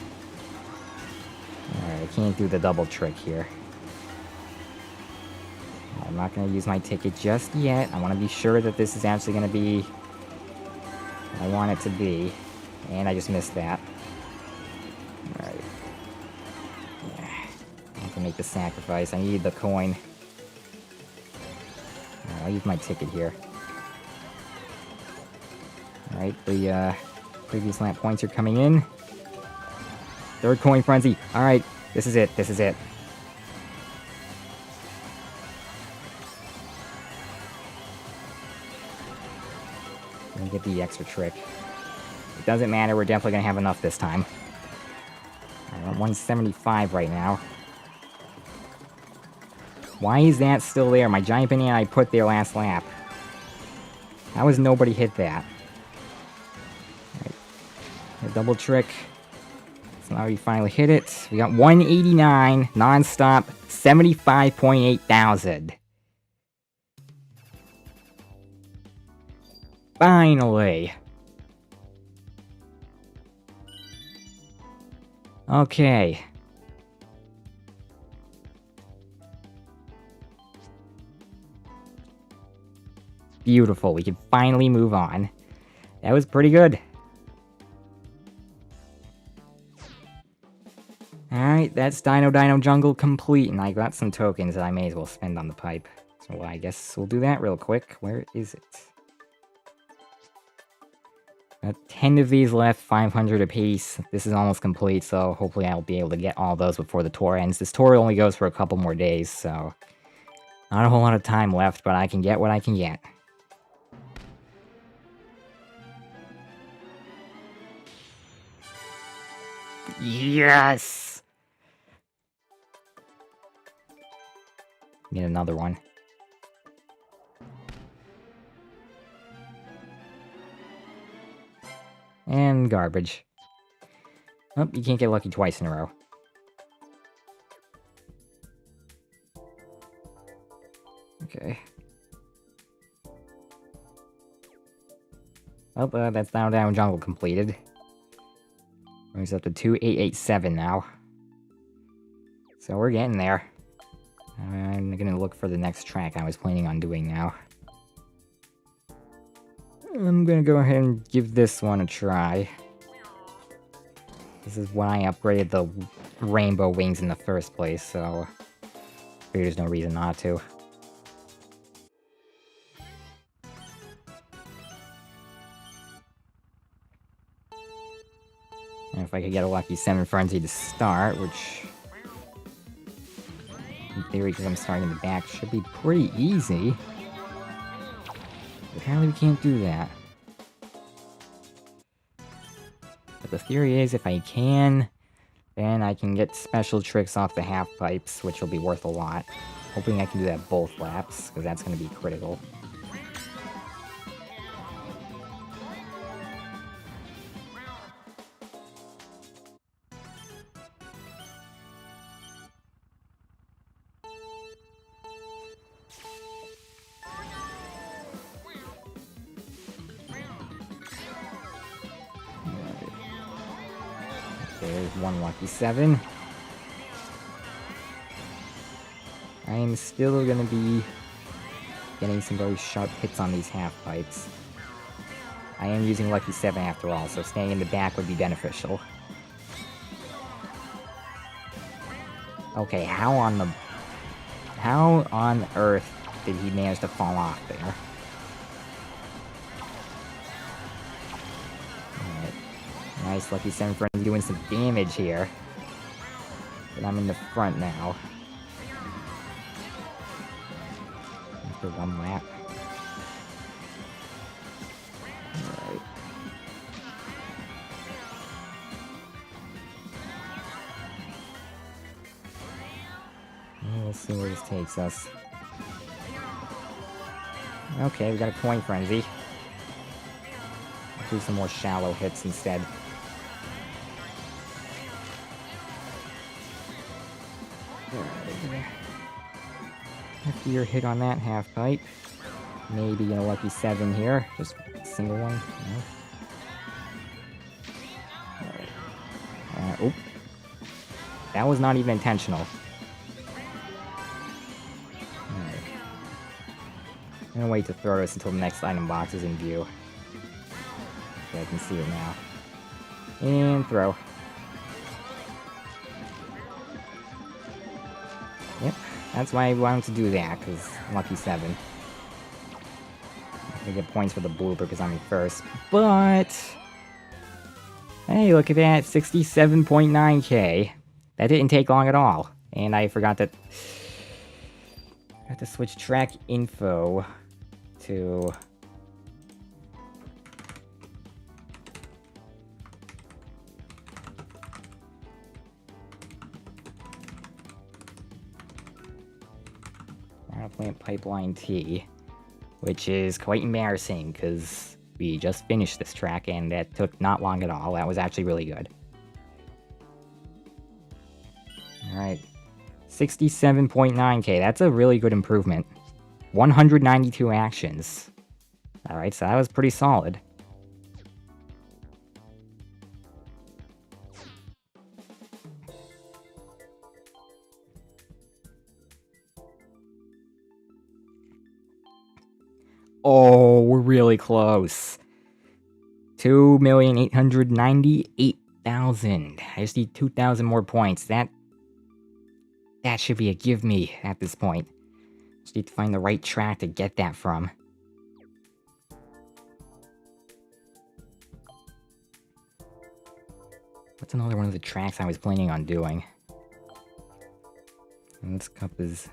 Alright, I can't do the double trick here. I'm not going to use my ticket just yet. I want to be sure that this is actually going to be what I want it to be. And I just missed that. Alright. Yeah. I have to make the sacrifice. I need the coin. I'll use my ticket here. Alright, the previous lap points are coming in. Third coin frenzy. Alright, this is it, this is it. I'm gonna get the extra trick. It doesn't matter, we're definitely gonna have enough this time. I'm at 175 right now. Why is that still there? My giant banana I put there last lap. How has nobody hit that? Right. A double trick. So now we finally hit it. We got 189 non-stop, 75.8 thousand. Finally. Okay. Beautiful. We can finally move on. That was pretty good. Alright, that's Dino Jungle complete, and I got some tokens that I may as well spend on the pipe. So I guess we'll do that real quick. Where is it? 10 of these left, 500 apiece. This is almost complete, so hopefully I'll be able to get all those before the tour ends. This tour only goes for a couple more days, so not a whole lot of time left, but I can get what I can get. Yes! Get another one. And garbage. Oh, you can't get lucky twice in a row. Okay. Oh, that's Down Jungle completed. Brings up to 2887 now. So we're getting there. I'm gonna look for the next track I was planning on doing now. I'm gonna go ahead and give this one a try. This is when I upgraded the rainbow wings in the first place, so there's no reason not to. And if I could get a lucky 7 frenzy to start, which in theory, because I'm starting in the back, should be pretty easy. Apparently we can't do that. But the theory is, if I can, then I can get special tricks off the half pipes, which will be worth a lot. Hoping I can do that both laps, because that's going to be critical. There's one lucky 7. I am still gonna be getting some very sharp hits on these half pipes. I am using lucky 7 after all, so staying in the back would be beneficial. Okay, how on earth did he manage to fall off there? Nice, lucky 7 friends doing some damage here. But I'm in the front now. After one lap. Alright. We'll see where this takes us. Okay, we got a coin frenzy. Let's do some more shallow hits instead. After your hit on that half pipe, maybe get a lucky 7 here. Just a single one. No. Oop. That was not even intentional. Alright. I'm gonna wait to throw this until the next item box is in view. Okay, I can see it now. And throw. Yep, that's why I wanted to do that, because lucky 7. I get points for the blooper because I'm in first, but... Hey, look at that, 67.9k. That didn't take long at all. And I forgot that... I have to switch track info to... Plant Pipeline T, which is quite embarrassing because we just finished this track and that took not long at all. That was actually really good. Alright, 67.9k, that's a really good improvement. 192 actions. Alright, so that was pretty solid. Oh, we're really close. 2,898,000. I just need 2,000 more points. That should be a give me at this point. Just need to find the right track to get that from. What's another one of the tracks I was planning on doing? And this cup is...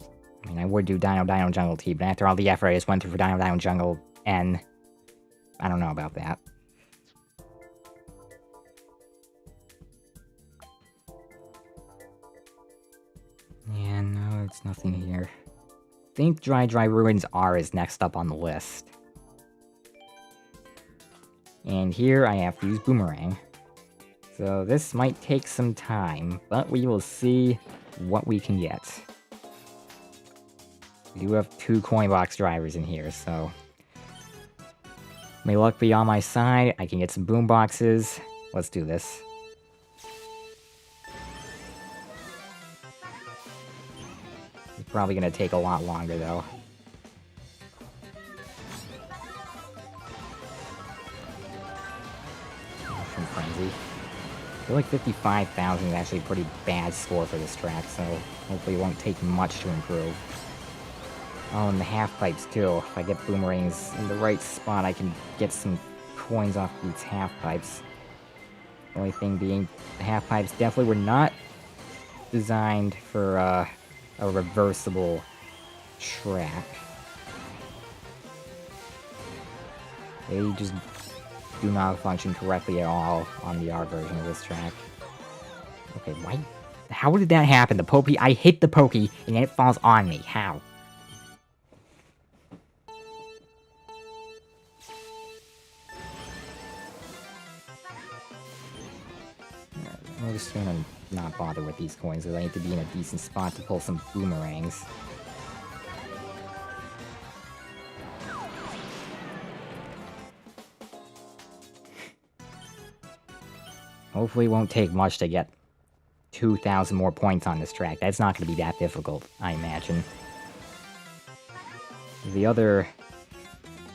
I mean, I would do Dino Dino Jungle T, but after all the effort I just went through for Dino Dino Jungle N, I don't know about that. Yeah, no, there's nothing here. I think Dry Ruins R is next up on the list. And here I have to use Boomerang. So this might take some time, but we will see what we can get. We do have 2 coin box drivers in here, so... May luck be on my side, I can get some boom boxes. Let's do this. It's probably gonna take a lot longer, though. From Frenzy. I feel like 55,000 is actually a pretty bad score for this track, so hopefully it won't take much to improve. Oh, and the half-pipes, too. If I get boomerangs in the right spot, I can get some coins off these half-pipes. The only thing being, the half-pipes definitely were not designed for a reversible track. They just do not function correctly at all on the R version of this track. Okay, why? How did that happen? The Pokey, I hit the Pokey, and then it falls on me. How? I'm just gonna not bother with these coins, because I need to be in a decent spot to pull some boomerangs. Hopefully it won't take much to get 2,000 more points on this track. That's not going to be that difficult, I imagine.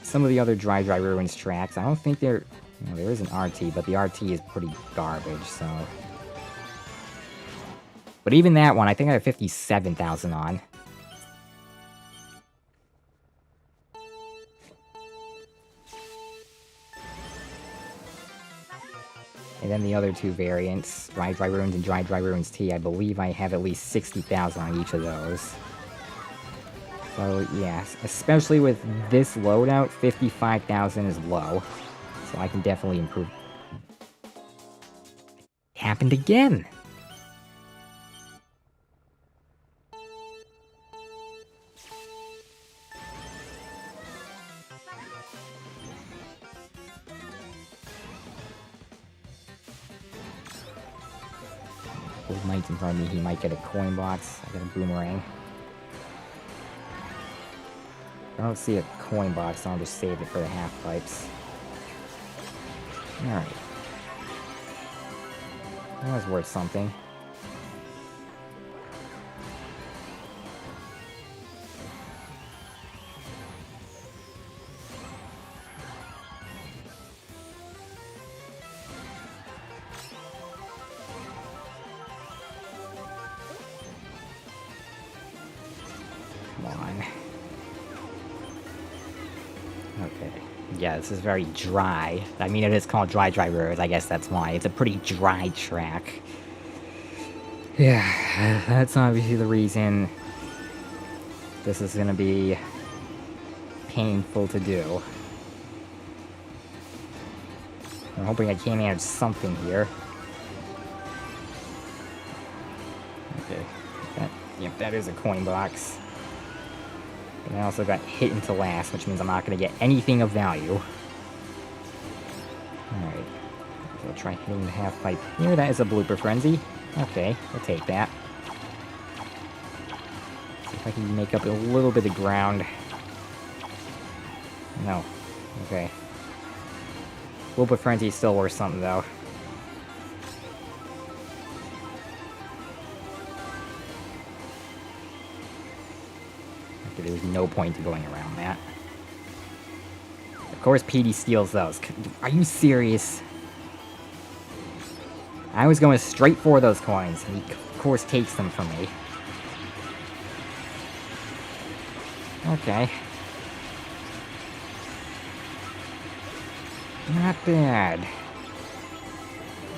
Some of the other Dry Ruins tracks, I don't think they're... Well, there is an RT, but the RT is pretty garbage, so... But even that one, I think I have 57,000 on. And then the other 2 variants, Dry Ruins and Dry Ruins T, I believe I have at least 60,000 on each of those. So, yeah, especially with this loadout, 55,000 is low. So I can definitely improve. Happened again! Old Knight's in front of me, he might get a coin box. I got a boomerang. I don't see a coin box, so I'll just save it for the half-pipes. Alright. That was worth something. Come on. Okay. Yeah, this is very dry. I mean, it is called Dry Ruins. I guess that's why. It's a pretty dry track. Yeah, that's obviously the reason this is gonna be painful to do. I'm hoping I can manage something here. Okay. Yep, that is a coin box. And I also got hit into last, which means I'm not going to get anything of value. Alright. So I'll try hitting the half-pipe here. That is a blooper frenzy. Okay, we'll take that. See if I can make up a little bit of ground. No. Okay. Blooper frenzy is still worth something, though. There's no point to going around that. Of course PD steals those. Are you serious? I was going straight for those coins, and he of course takes them from me. Okay. Not bad.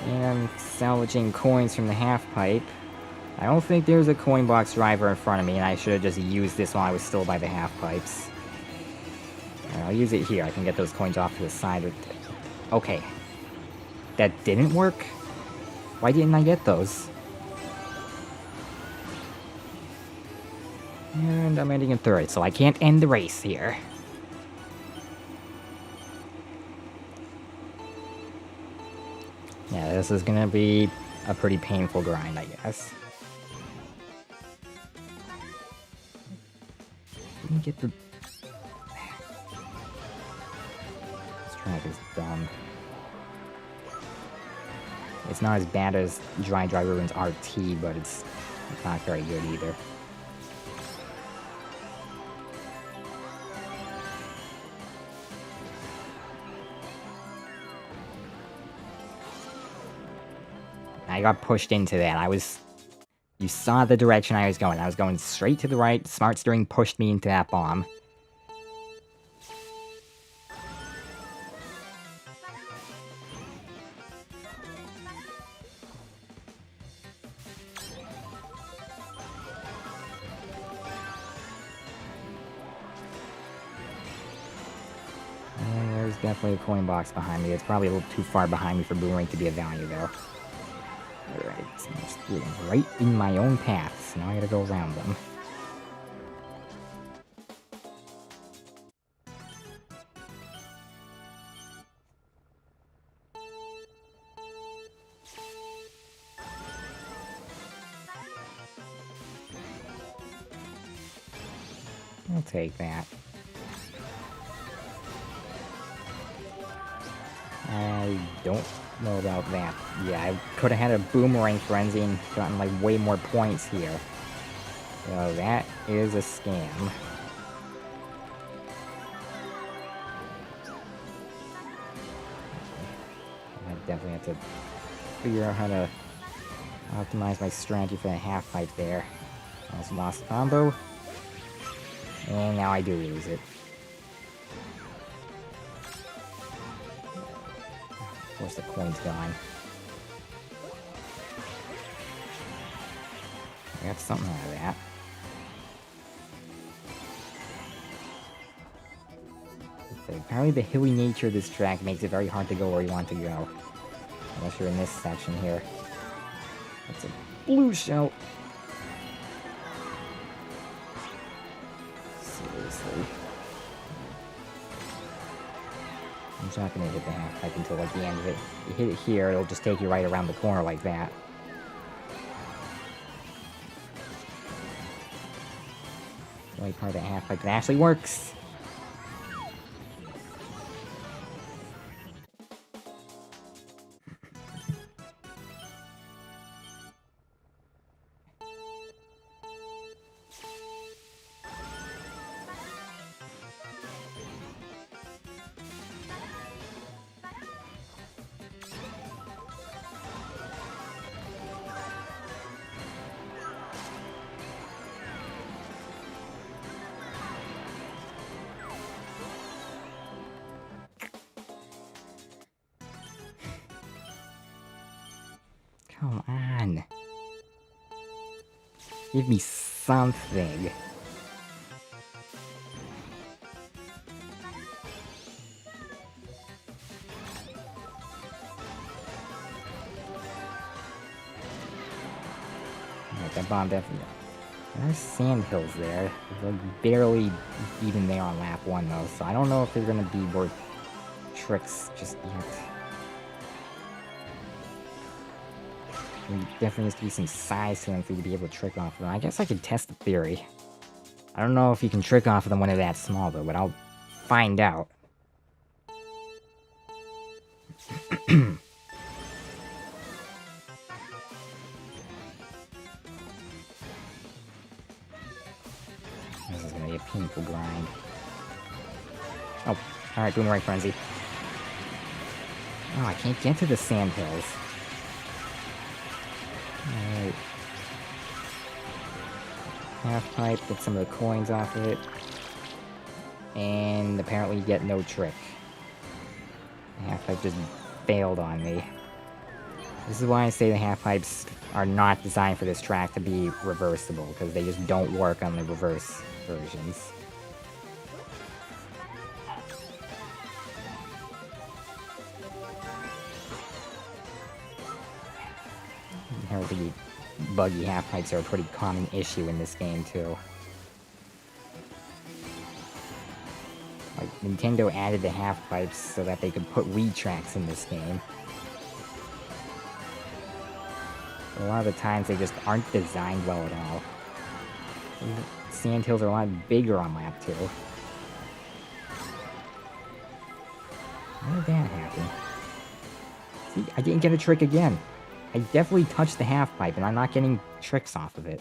And I'm salvaging coins from the half-pipe. I don't think there's a coin box driver in front of me, and I should have just used this while I was still by the half-pipes. Alright, I'll use it here. I can get those coins off to the side. Okay. That didn't work? Why didn't I get those? And I'm ending in third, so I can't end the race here. Yeah, this is gonna be a pretty painful grind, I guess. Didn't get the... This track is dumb. It's not as bad as Dry Ruins RT, but it's not very good either. I got pushed into that. You saw the direction I was going. I was going straight to the right. Smart steering pushed me into that bomb. And there's definitely a coin box behind me. It's probably a little too far behind me for Boomerang to be a value, though. Alright, so I'm just getting right in my own path, so now I gotta go around them. I'll take that. I don't know about that. Yeah, I could have had a Boomerang Frenzy and gotten, like, way more points here. So that is a scam. I definitely have to figure out how to optimize my strategy for the half-pipe there. I also lost combo. And now I do lose it. Of course the coin's gone. I got something out of that. Apparently the hilly nature of this track makes it very hard to go where you want to go. Unless you're in this section here. That's a blue shell. Seriously. I'm just not gonna hit the half-pipe until like the end of it. You hit it here, it'll just take you right around the corner like that. The only part of the half-pipe that actually works. Come on. Give me something. Alright, that bomb definitely... There's sand hills there. They're barely even there on lap 1 though, so I don't know if they're gonna be worth tricks just yet. There definitely needs to be some size to them for you to be able to trick off of them. I guess I could test the theory. I don't know if you can trick off of them when they're that small though, but I'll find out. This is gonna be a painful grind. Oh, alright, Boomerang Frenzy. Oh, I can't get to the sand hills. Alright. Half-pipe, get some of the coins off of it. And apparently you get no trick. The half-pipe just failed on me. This is why I say the half-pipes are not designed for this track to be reversible, because they just don't work on the reverse versions. Apparently, buggy half-pipes are a pretty common issue in this game, too. Like, Nintendo added the half-pipes so that they could put Wii tracks in this game. A lot of the times they just aren't designed well at all. Sandhills are a lot bigger on lap 2. How did that happen? See, I didn't get a trick again. I definitely touched the half-pipe, and I'm not getting tricks off of it.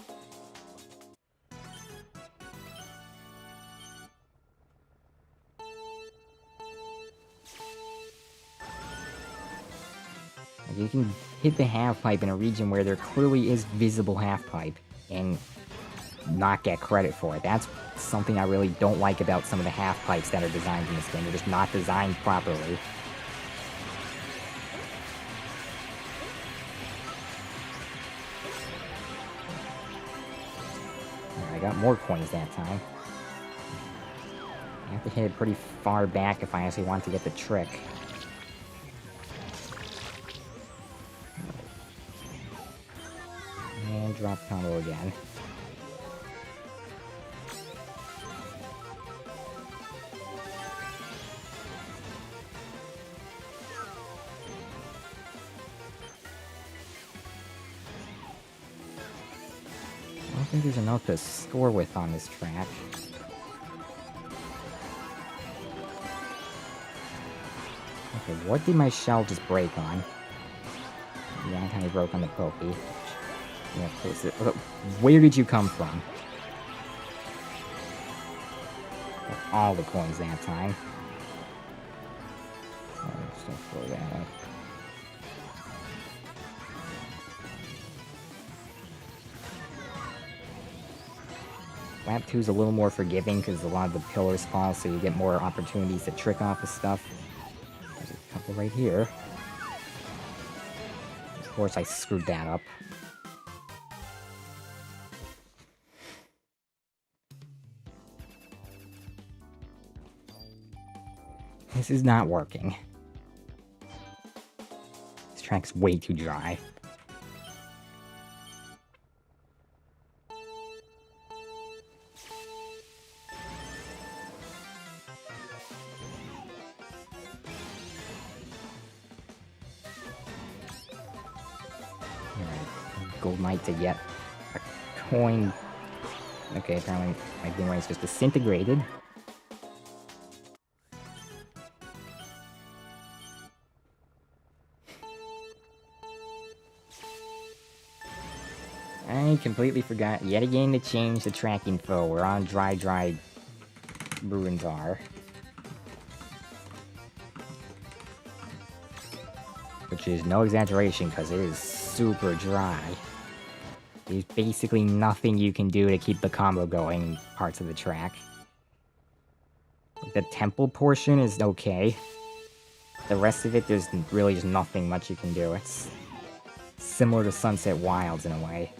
Like, you can hit the half-pipe in a region where there clearly is visible half-pipe, and not get credit for it. That's something I really don't like about some of the half-pipes that are designed in this game. They're just not designed properly. I got more coins that time. I have to hit it pretty far back if I actually want to get the trick. And drop combo again. I don't think there's enough to score with on this track. Okay, what did my shell just break on? Yeah, I kind of broke on the Pokey. Yeah, where did you come from? Got all the coins that time. Oh, just don't throw that up. Lap 2 is a little more forgiving because a lot of the pillars fall, so you get more opportunities to trick off the stuff. There's a couple right here. Of course, I screwed that up. This is not working. This track's way too dry. Gold Knight to get a coin. Okay, apparently my boomerang's just disintegrated. I completely forgot yet again to change the track info. We're on dry ruins are. Which is no exaggeration, because it is super dry. There's basically nothing you can do to keep the combo going in parts of the track. The temple portion is okay. The rest of it, there's really just nothing much you can do. It's similar to Sunset Wilds in a way.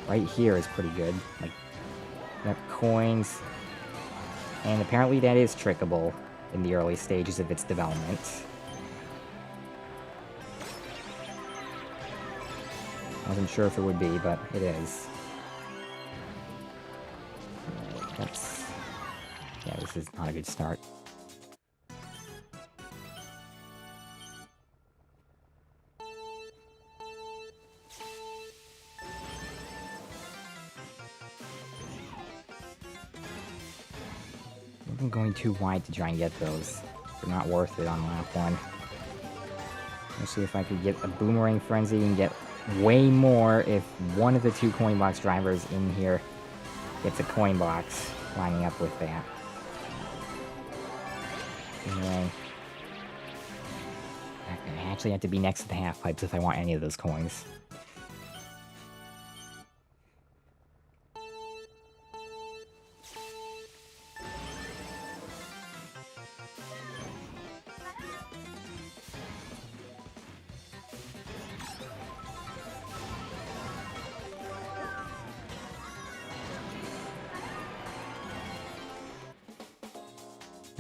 Right here is pretty good. Like, you have coins. And apparently that is trickable in the early stages of its development. I wasn't sure if it would be, but it is. That's... yeah, this is not a good start. I'm going too wide to try and get those. They're not worth it on lap 1. Let's see if I could get a Boomerang Frenzy and get way more if one of the 2 coin box drivers in here gets a coin box lining up with that. Anyway, I actually have to be next to the half pipes if I want any of those coins.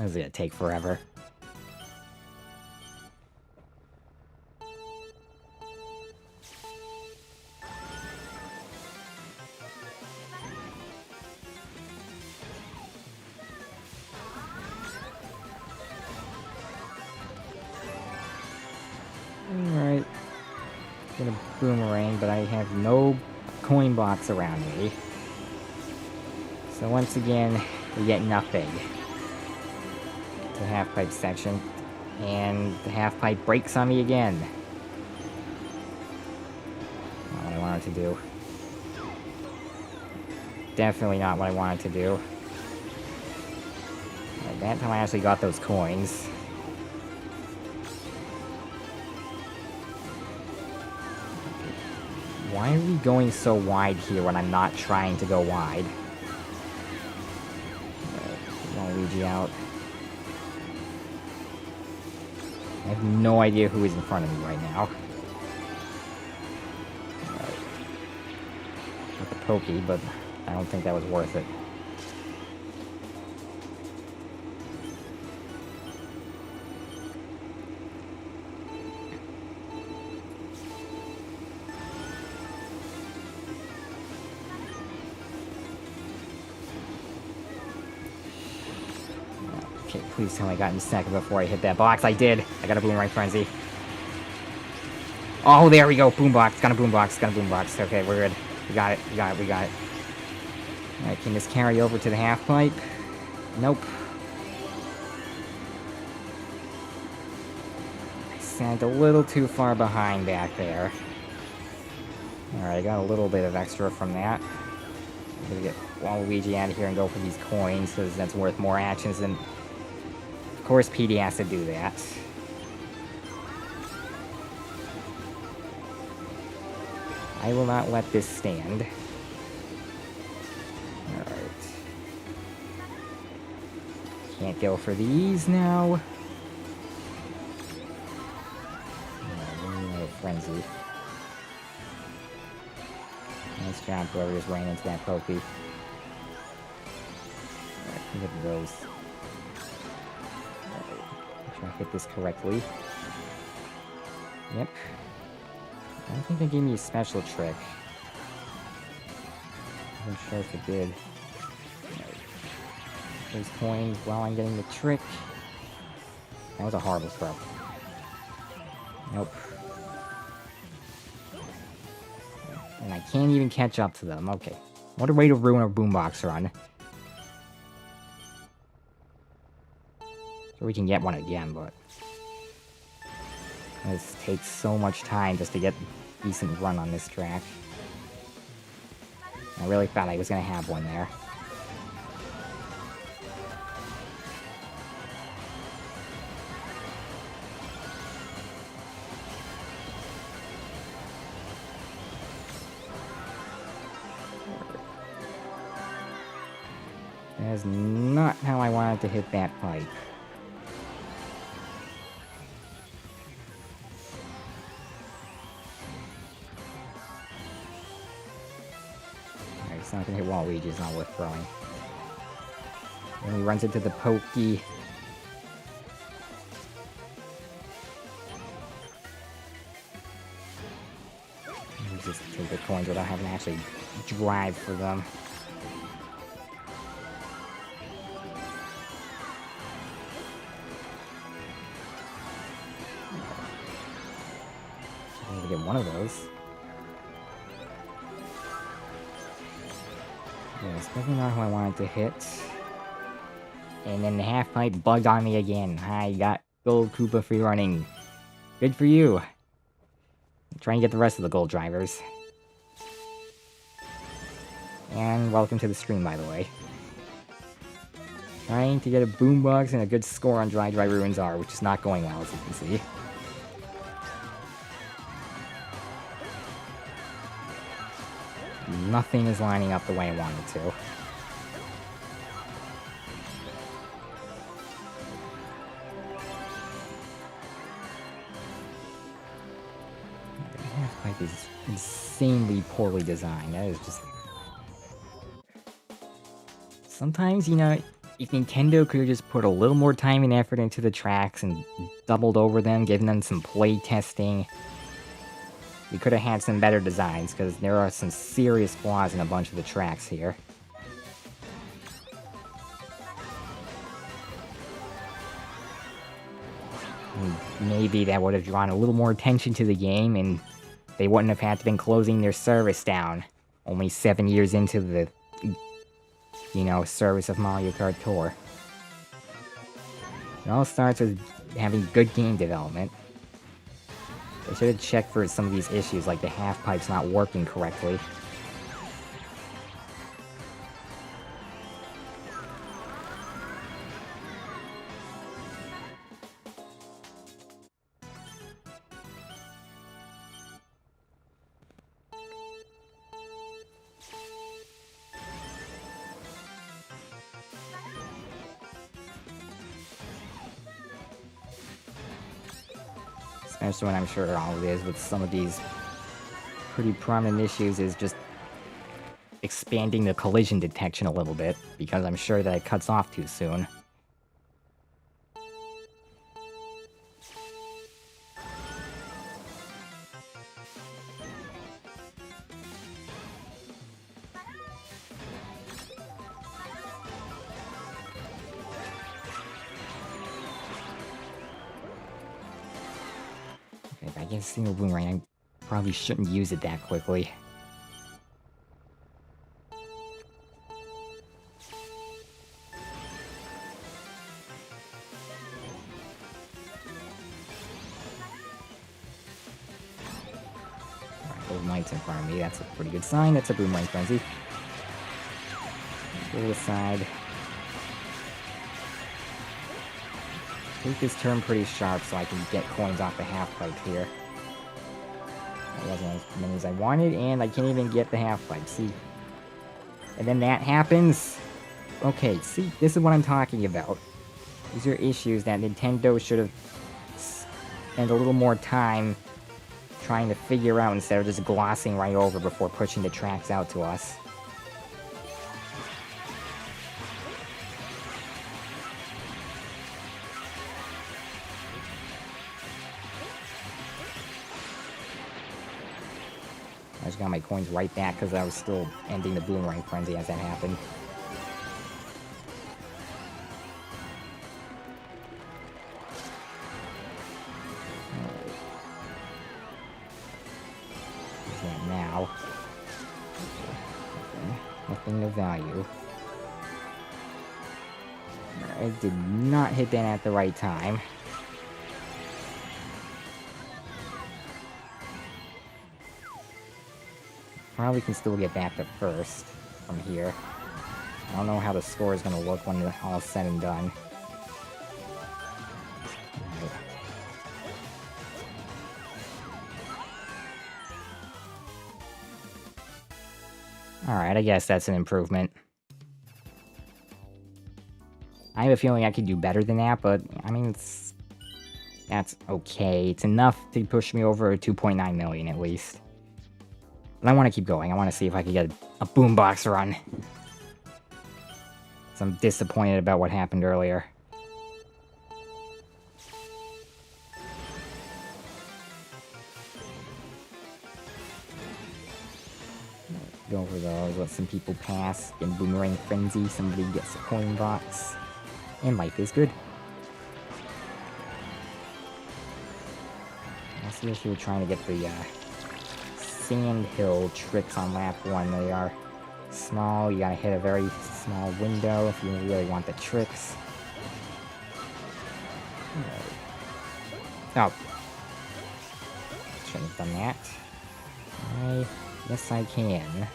This is gonna take forever. Alright. Gonna boomerang, but I have no coin box around me. So once again, we get nothing. The half-pipe section. And the half-pipe breaks on me again. Not what I wanted to do. Definitely not what I wanted to do. Right, that time I actually got those coins. Why are we going so wide here when I'm not trying to go wide? Waluigi out. I have no idea who is in front of me right now. With the pokey, but I don't think that was worth it. Okay, please tell me I got in second before I hit that box. I did! I got a Boomerang Frenzy. Oh, there we go! Boombox! Got a Boombox! Got a Boombox! Okay, we're good. We got it. We got it. We got it. Alright, can this carry over to the half-pipe? Nope. I sat a little too far behind back there. Alright, I got a little bit of extra from that. I'm gonna get Waluigi out of here and go for these coins, because that's worth more actions than... Of course, PD has to do that. I will not let this stand. Alright. Can't go for these now. Oh, frenzy. Nice job, whoever just ran into that pokey. Alright, look at those. Try to hit this correctly. Yep. I don't think they gave me a special trick. I'm not sure if it did. Those coins while I'm getting the trick. That was a horrible throw. Nope. And I can't even catch up to them. Okay. What a way to ruin a boombox run. So we can get one again, but... This takes so much time just to get a decent run on this track. I really thought I was gonna have one there. That is not how I wanted to hit that pipe. Alright, it's not gonna hit Waluigi, it's not worth throwing. Then he runs into the pokey. Let me just take the coins without having to actually drive for them. I'm gonna get one of those. Yeah, it's definitely not who I wanted to hit. And then the half-pipe bugged on me again. I got Gold Koopa free running. Good for you. Try and get the rest of the gold drivers. And welcome to the stream, by the way. Trying to get a boombox and a good score on Dry Ruins R, which is not going well, as you can see. Nothing is lining up the way I wanted to. The half-pipe is insanely poorly designed. That is just... Sometimes, you know, If Nintendo could have just put a little more time and effort into the tracks and doubled over them, given them some play testing, we could have had some better designs, because there are some serious flaws in a bunch of the tracks here. Maybe that would have drawn a little more attention to the game, and they wouldn't have had to been closing their service down, only 7 years into the, service of Mario Kart Tour. It all starts with having good game development. They should have checked for some of these issues, like the half-pipes not working correctly. Especially when I'm sure all it is with some of these pretty prominent issues is just expanding the collision detection a little bit, because I'm sure that it cuts off too soon. If I get a single boomerang, I probably shouldn't use it that quickly. Alright, those lights in front of me, that's a pretty good sign. That's a boomerang frenzy. Go aside. Take this turn pretty sharp so I can get coins off the half-pipe here. That wasn't as many as I wanted, and I can't even get the half-pipe, see? And then that happens. Okay, see, this is what I'm talking about. These are issues that Nintendo should have spent a little more time trying to figure out instead of just glossing right over before pushing the tracks out to us. I just got my coins right back because I was still ending the boomerang frenzy as that happened. What's that now? Nothing of value. I did not hit that at the right time. Probably can still get back to first from here. I don't know how the score is going to look when all said and done. Alright, I guess that's an improvement. I have a feeling I could do better than that, but, I mean, that's okay. It's enough to push me over 2.9 million at least. But I want to keep going. I want to see if I can get a boombox run. So I'm disappointed about what happened earlier. Go over those, let some people pass. In Boomerang Frenzy, somebody gets a coin box. And life is good. That's the issue with trying to get the sand hill tricks on lap 1. They are small, you gotta hit a very small window if you really want the tricks. Oh. Shouldn't have done that. Yes, I can.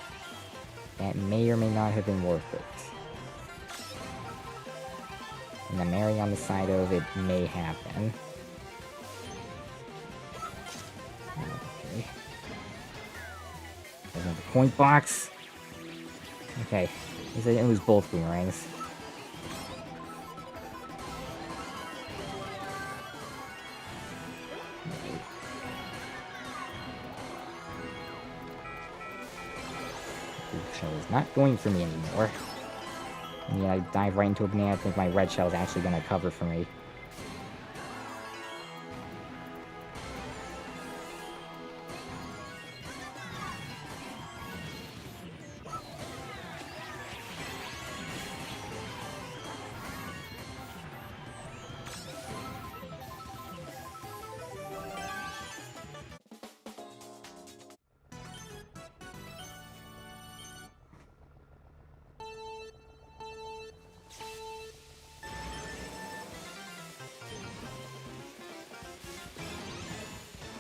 That may or may not have been worth it. And the Mary on the side of it may have been. Okay. There's another point box. Okay. I didn't lose both boomerangs. The show is not going for me anymore. And yeah, I dive right into a banana. I think my red shell is actually going to cover for me.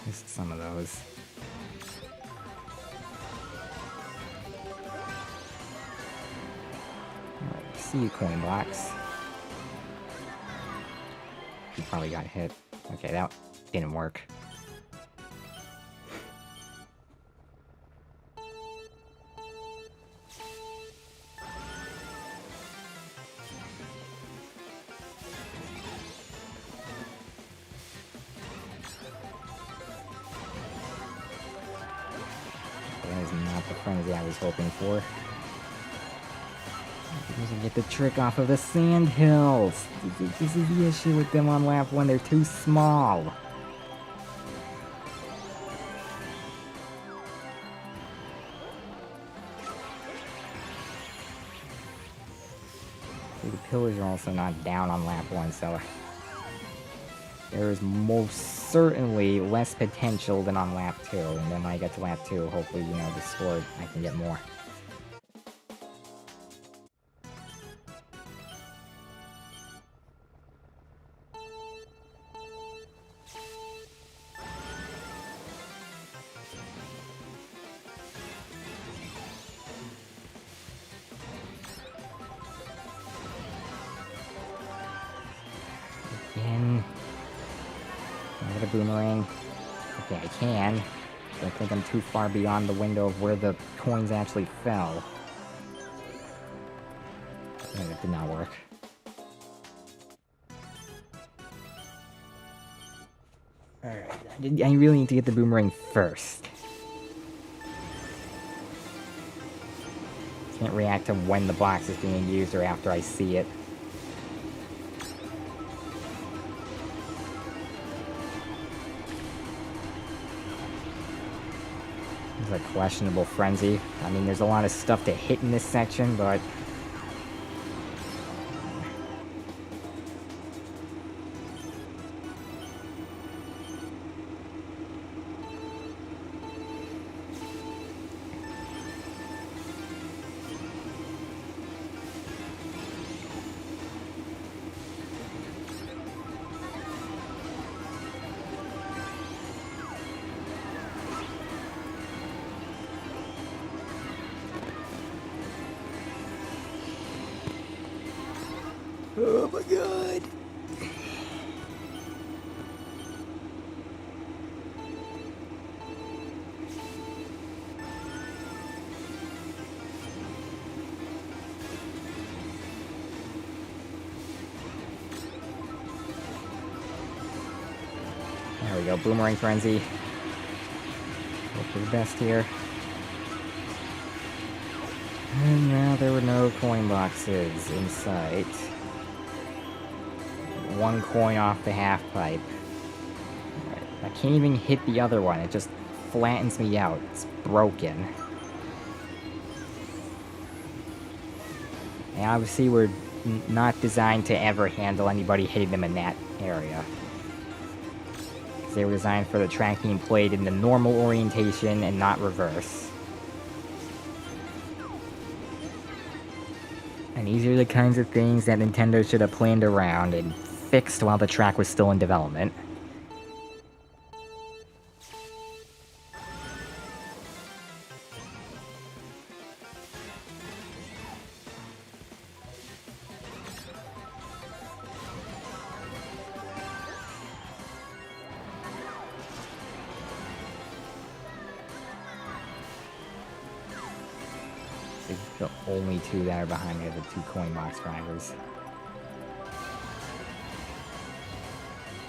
Just some of those. Alright, see you, coin box. He probably got hit. Okay, that didn't work. That is not the frenzy I was hoping for. He doesn't get the trick off of the sand hills. This is the issue with them on lap 1. They're too small. The pillars are also not down on lap 1, so there is most certainly less potential than on lap 2. And then when I get to lap 2, hopefully, you know, the score, I can get more. Again. Can I get a boomerang? Okay, I can. But I think I'm too far beyond the window of where the coins actually fell. And it did not work. Alright, I really need to get the boomerang first. Can't react to when the box is being used or after I see it. It's a questionable frenzy. I mean, there's a lot of stuff to hit in this section, but... oh my god! There we go, boomerang frenzy. Hope for the best here. And now there were no coin boxes in sight. One coin off the half pipe. Right. I can't even hit the other one, it just flattens me out. It's broken. And obviously we're not designed to ever handle anybody hitting them in that area. They were designed for the track being played in the normal orientation and not reverse. And these are the kinds of things that Nintendo should have planned around and fixed while the track was still in development. The only two that are behind me are the two coin box drivers.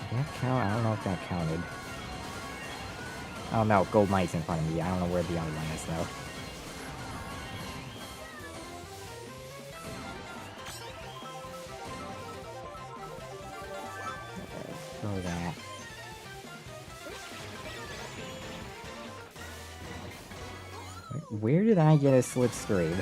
Did that count? I don't know if that counted. Oh no, gold might's in front of me. I don't know where the other one is though. Where did I get a slipstream?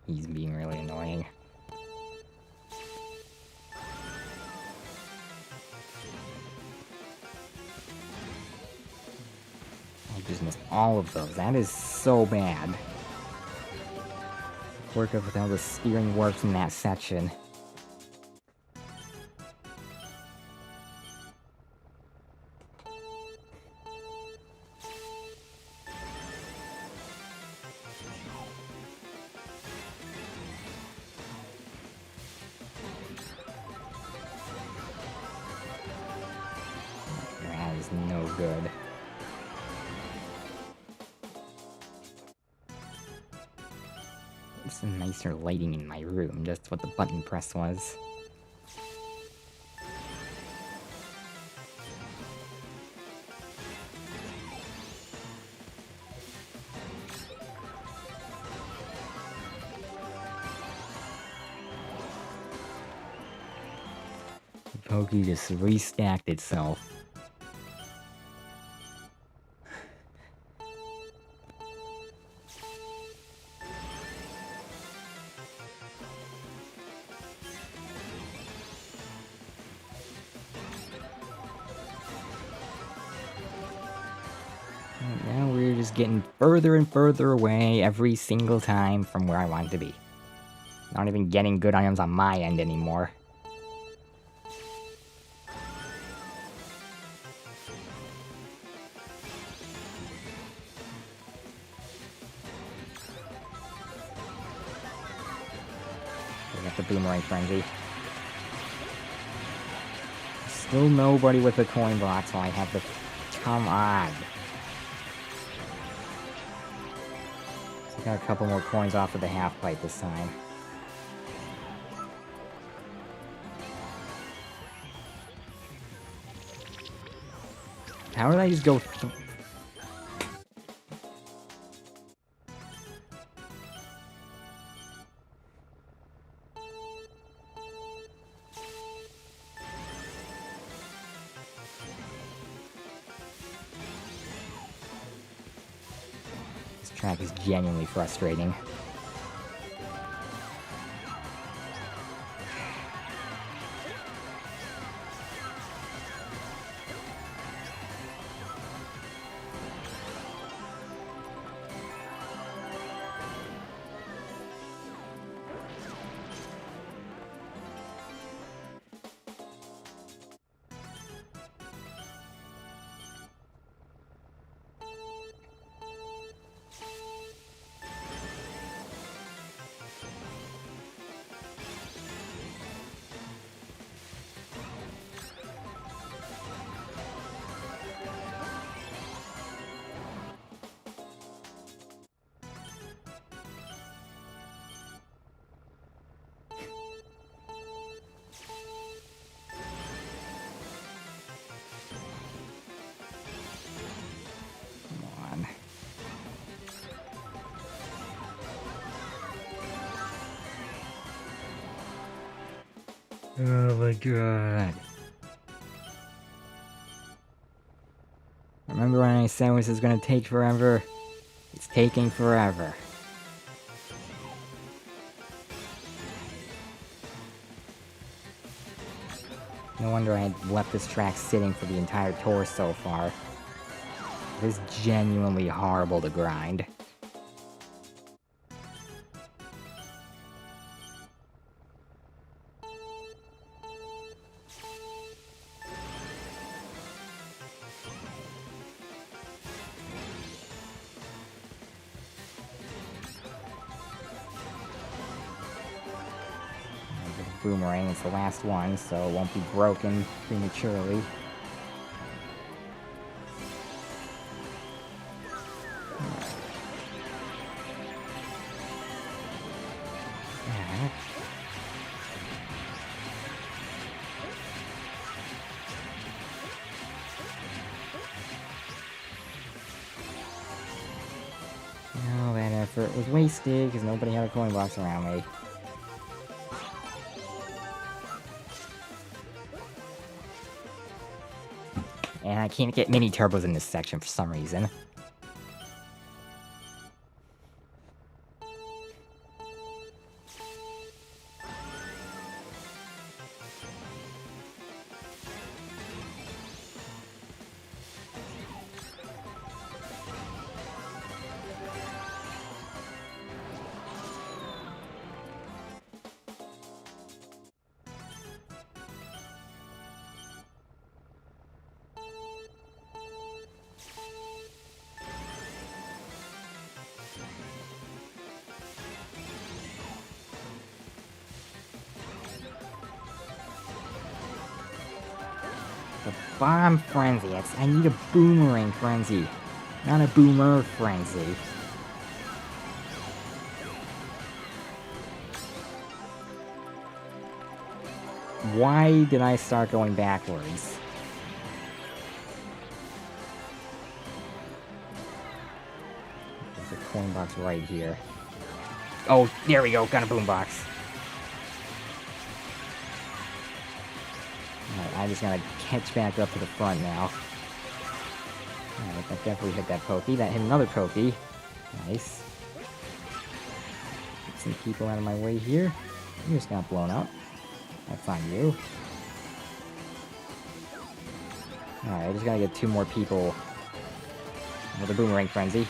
He's being really annoying. I just missed all of those. That is so bad. Work up with how the steering works in that section. That is no good. Some nicer lighting in my room, just what the button press was. Pokey just restacked itself. Now we're just getting further and further away every single time from where I want to be. Not even getting good items on my end anymore. We got the boomerang frenzy. Still nobody with a coin box while I have the... Come on. So I got a couple more coins off of the half pipe this time. How did I just go This track is genuinely frustrating. Oh my god. Remember when I said this is gonna take forever? It's taking forever. No wonder I had left this track sitting for the entire tour so far. It is genuinely horrible to grind. Boomerang is the last one, so it won't be broken prematurely. All that effort was wasted because nobody had a coin box around me. And I can't get mini turbos in this section for some reason. The bomb frenzy. I need a boomerang frenzy, not a boomer frenzy. Why did I start going backwards? There's a coin box right here. Oh, there we go. Got a boom box. Alright, I just gotta catch back up to the front now. Alright, that definitely hit that pokey. That hit another pokey. Nice. Get some people out of my way here. You just got blown up. That's on you. Alright, I just gotta get 2 more people with a boomerang frenzy.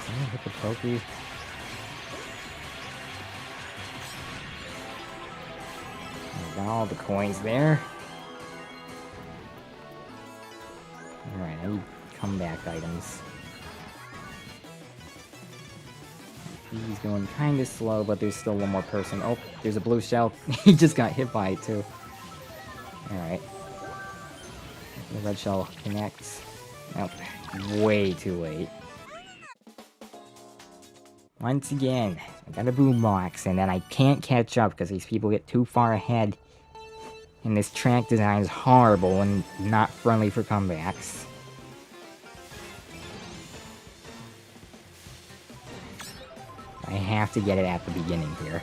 Someone hit the pokey. Got all the coins there. Alright, I need comeback items. He's going kinda slow, but there's still one more person. Oh, there's a blue shell. He just got hit by it too. Alright. The red shell connects. Nope. Way too late. Once again, I got a boombox, and then I can't catch up because these people get too far ahead. And this track design is horrible and not friendly for comebacks. I have to get it at the beginning here.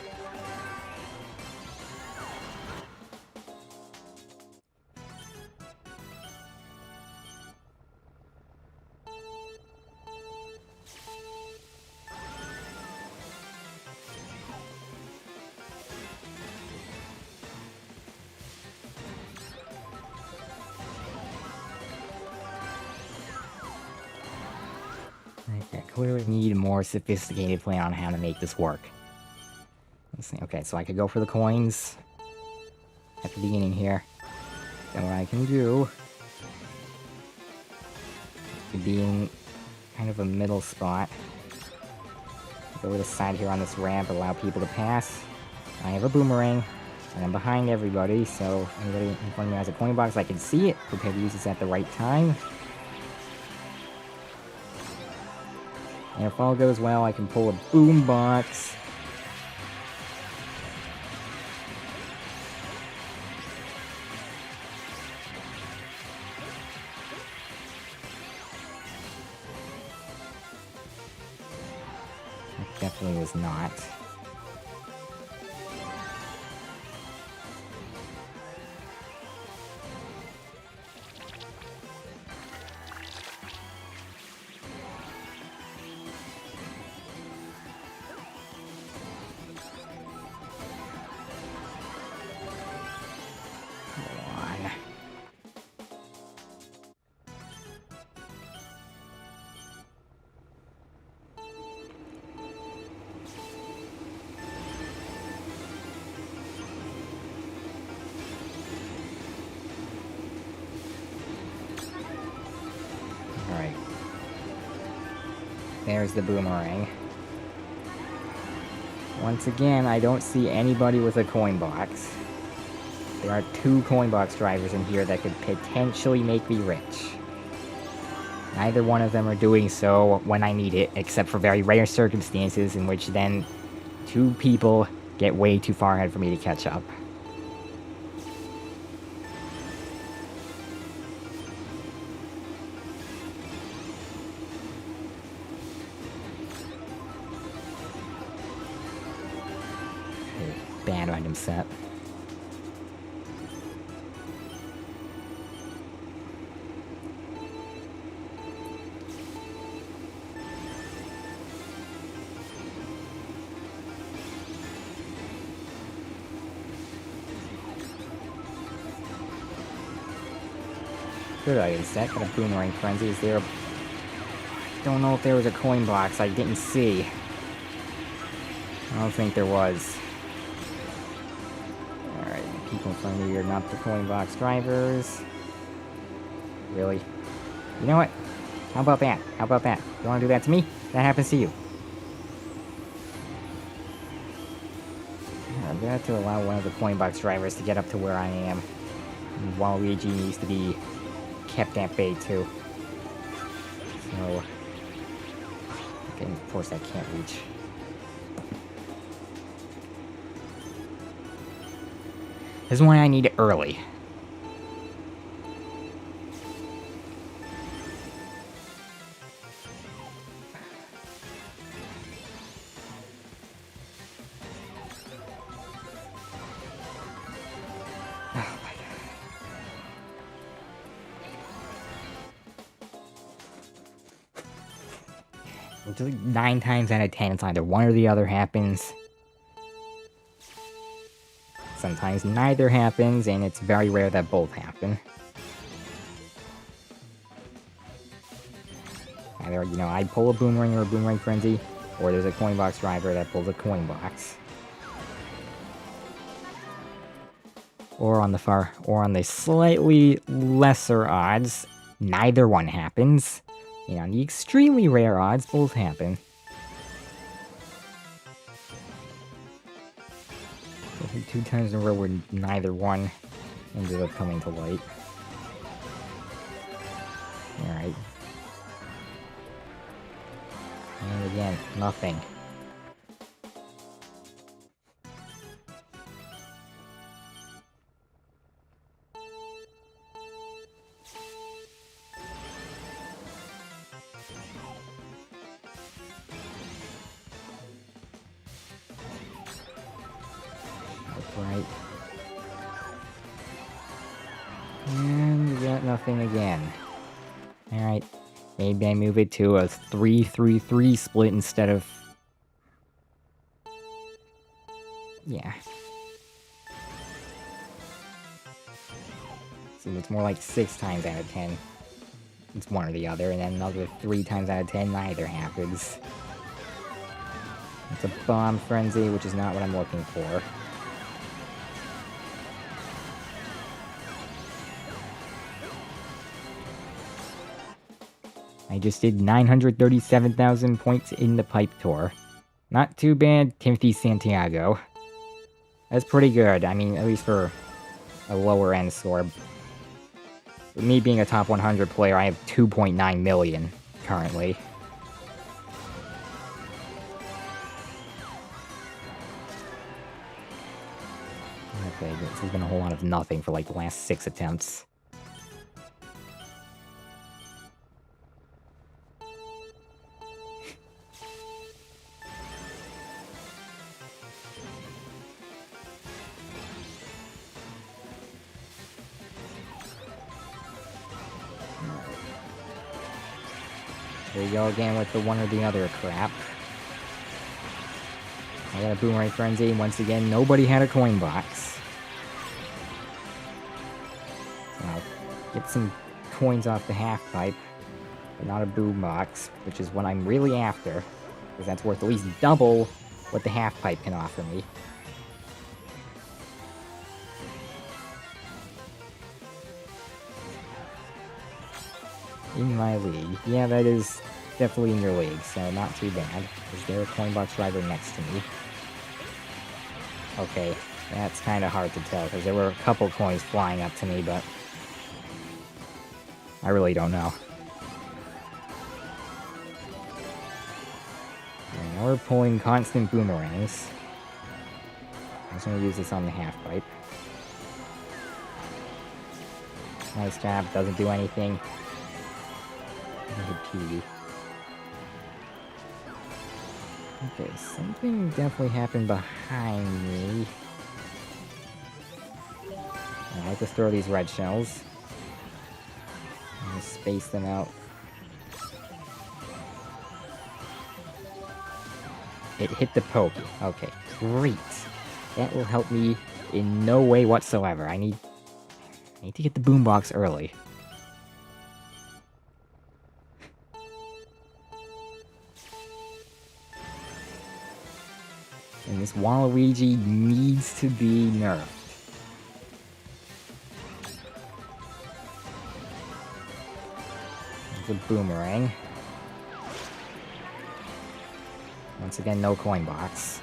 I clearly need a more sophisticated plan on how to make this work. Let's see. Okay, so I could go for the coins at the beginning here. Then what I can do, being kind of a middle spot, go to the side here on this ramp, allow people to pass. I have a boomerang, and I'm behind everybody, so anybody in front of me has a coin box, I can see it, prepare to use this at the right time. And if all goes well, I can pull a boom box. It definitely was not. Alright. There's the boomerang. Once again, I don't see anybody with a coin box. There are 2 coin box drivers in here that could potentially make me rich. Neither one of them are doing so when I need it, except for very rare circumstances in which then 2 people get way too far ahead for me to catch up. Bad item set. Good item set. Got a boomerang frenzy. Is there a... Don't know if there was a coin box. I didn't see. I don't think there was. Alright, people in front of you are not the coin box drivers. Really? You know what? How about that? How about that? You wanna do that to me? That happens to you. I'm gonna have to allow one of the coin box drivers to get up to where I am. And Waluigi needs to be kept at bay too. So... Okay, of course I can't reach. This is why I need it early. Oh my god. 9 times out of 10, it's either one or the other happens. Sometimes neither happens, and it's very rare that both happen. Either, you know, I pull a boomerang or a boomerang frenzy, or there's a coin box driver that pulls a coin box. Or on the slightly lesser odds, neither one happens. You know, on the extremely rare odds, both happen. 2 times in a row where neither one ended up coming to light. Alright. And again, nothing. Right. And we got nothing again. Alright. Maybe I move it to a 3-3-3 split instead of... Yeah. So it's more like 6 times out of 10. It's one or the other, and then another 3 times out of 10, neither happens. It's a bomb frenzy, which is not what I'm looking for. I just did 937,000 points in the pipe tour. Not too bad, Timothy Santiago. That's pretty good, I mean, at least for a lower end score. With me being a top 100 player, I have 2.9 million currently. Okay, this has been a whole lot of nothing for like the last 6 attempts. There you go again with the one or the other crap. I got a boomerang frenzy. Once again, nobody had a coin box. So I'll get some coins off the half pipe, but not a boom box, which is what I'm really after, because that's worth at least double what the half pipe can offer me. In my league. Yeah, that is definitely in your league, so not too bad. Is there a coin box driver next to me? Okay, that's kind of hard to tell, because there were a couple coins flying up to me, but... I really don't know. Okay, now we're pulling constant boomerangs. I'm just going to use this on the half pipe. Nice job, doesn't do anything. Okay, something definitely happened behind me. I like to throw these red shells. And space them out. It hit the poke. Okay, great. That will help me in no way whatsoever. I need to get the boombox early. And this Waluigi needs to be nerfed. There's a boomerang. Once again, no coin box.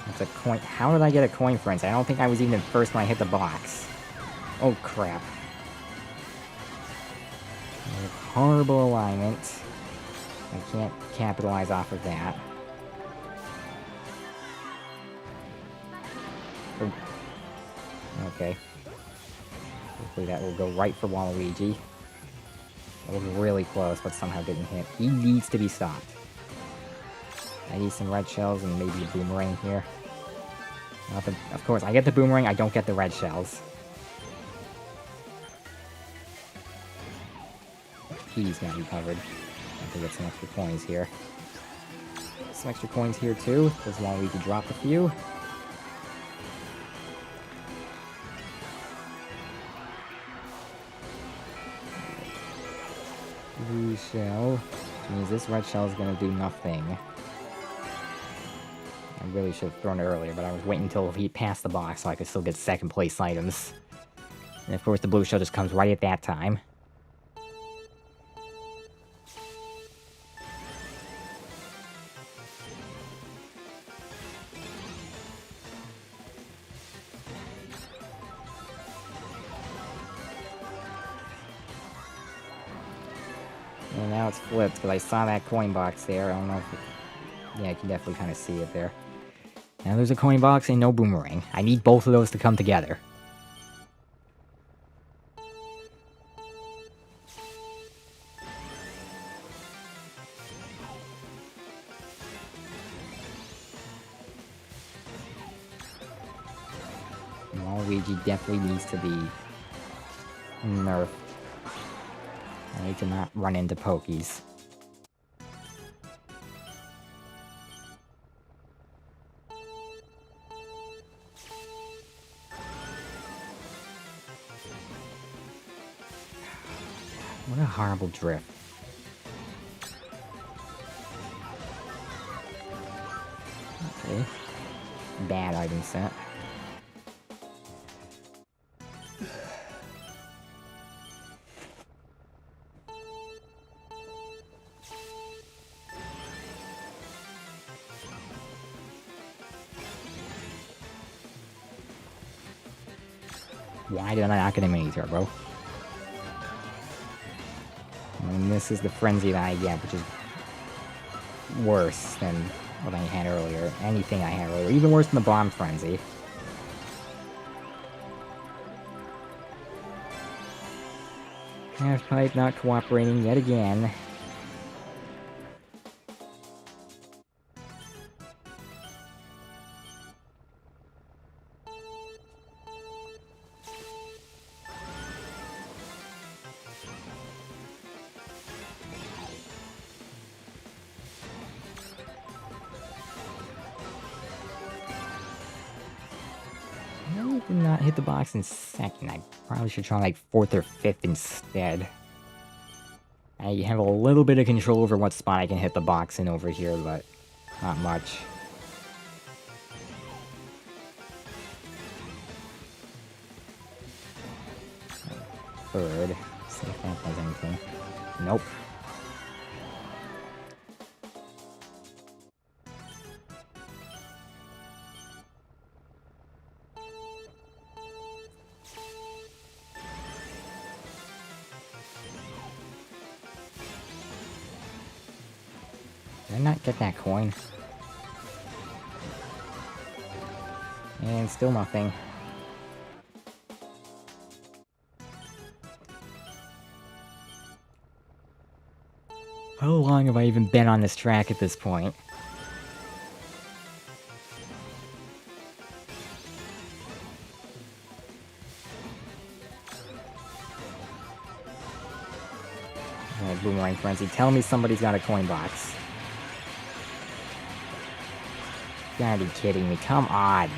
That's a coin. How did I get a coin, friends? I don't think I was even first when I hit the box. Oh, crap. Horrible alignment. I can't capitalize off of that. Oh. Okay. Hopefully that will go right for Waluigi. That was really close, but somehow didn't hit. He needs to be stopped. I need some red shells and maybe a boomerang here. Of course, I get the boomerang, I don't get the red shells. He's not recovered. I have to get some extra coins here. Some extra coins here too. Does Waluigi drop a few? Blue shell. Which means this red shell is gonna do nothing. I really should have thrown it earlier, but I was waiting until he passed the box so I could still get second place items. And of course the blue shell just comes right at that time. And now it's flipped, because I saw that coin box there. I don't know if it... Yeah, I can definitely kind of see it there. Now there's a coin box and no boomerang. I need both of those to come together. Waluigi definitely needs to be nerfed. I need to not run into Pokies. What a horrible drift. Okay. Bad item set. Why did I not get a mini turbo? And this is the frenzy that I get, which is worse than what I had earlier. Anything I had earlier. Even worse than the bomb frenzy. Half-pipe not cooperating yet again. I did not hit the box in second. I probably should try like 4th or 5th instead. I have a little bit of control over what spot I can hit the box in over here, but not much. Third. See if that does anything. Nope. Did I not get that coin? And still nothing. How long have I even been on this track at this point? Boomerang frenzy. Tell me somebody's got a coin box. You gotta be kidding me. Come on.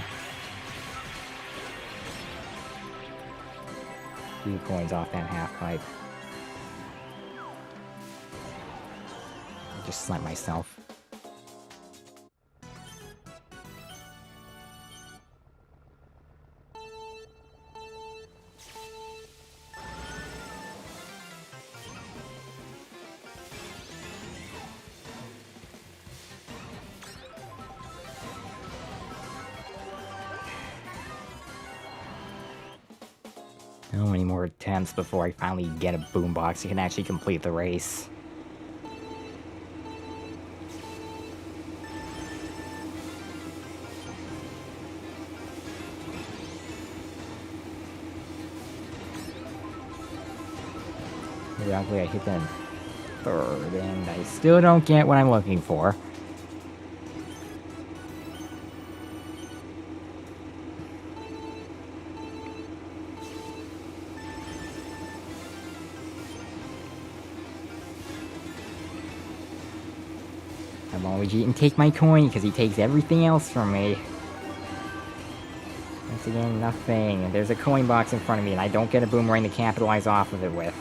2 coins off that half pipe. I just slapped myself. How many more attempts before I finally get a boombox that can actually complete the race? Luckily I hit them 3rd, and I still don't get what I'm looking for. I'm always eating take my coin, because he takes everything else from me. Once again, nothing. There's a coin box in front of me, and I don't get a boomerang to capitalize off of it with.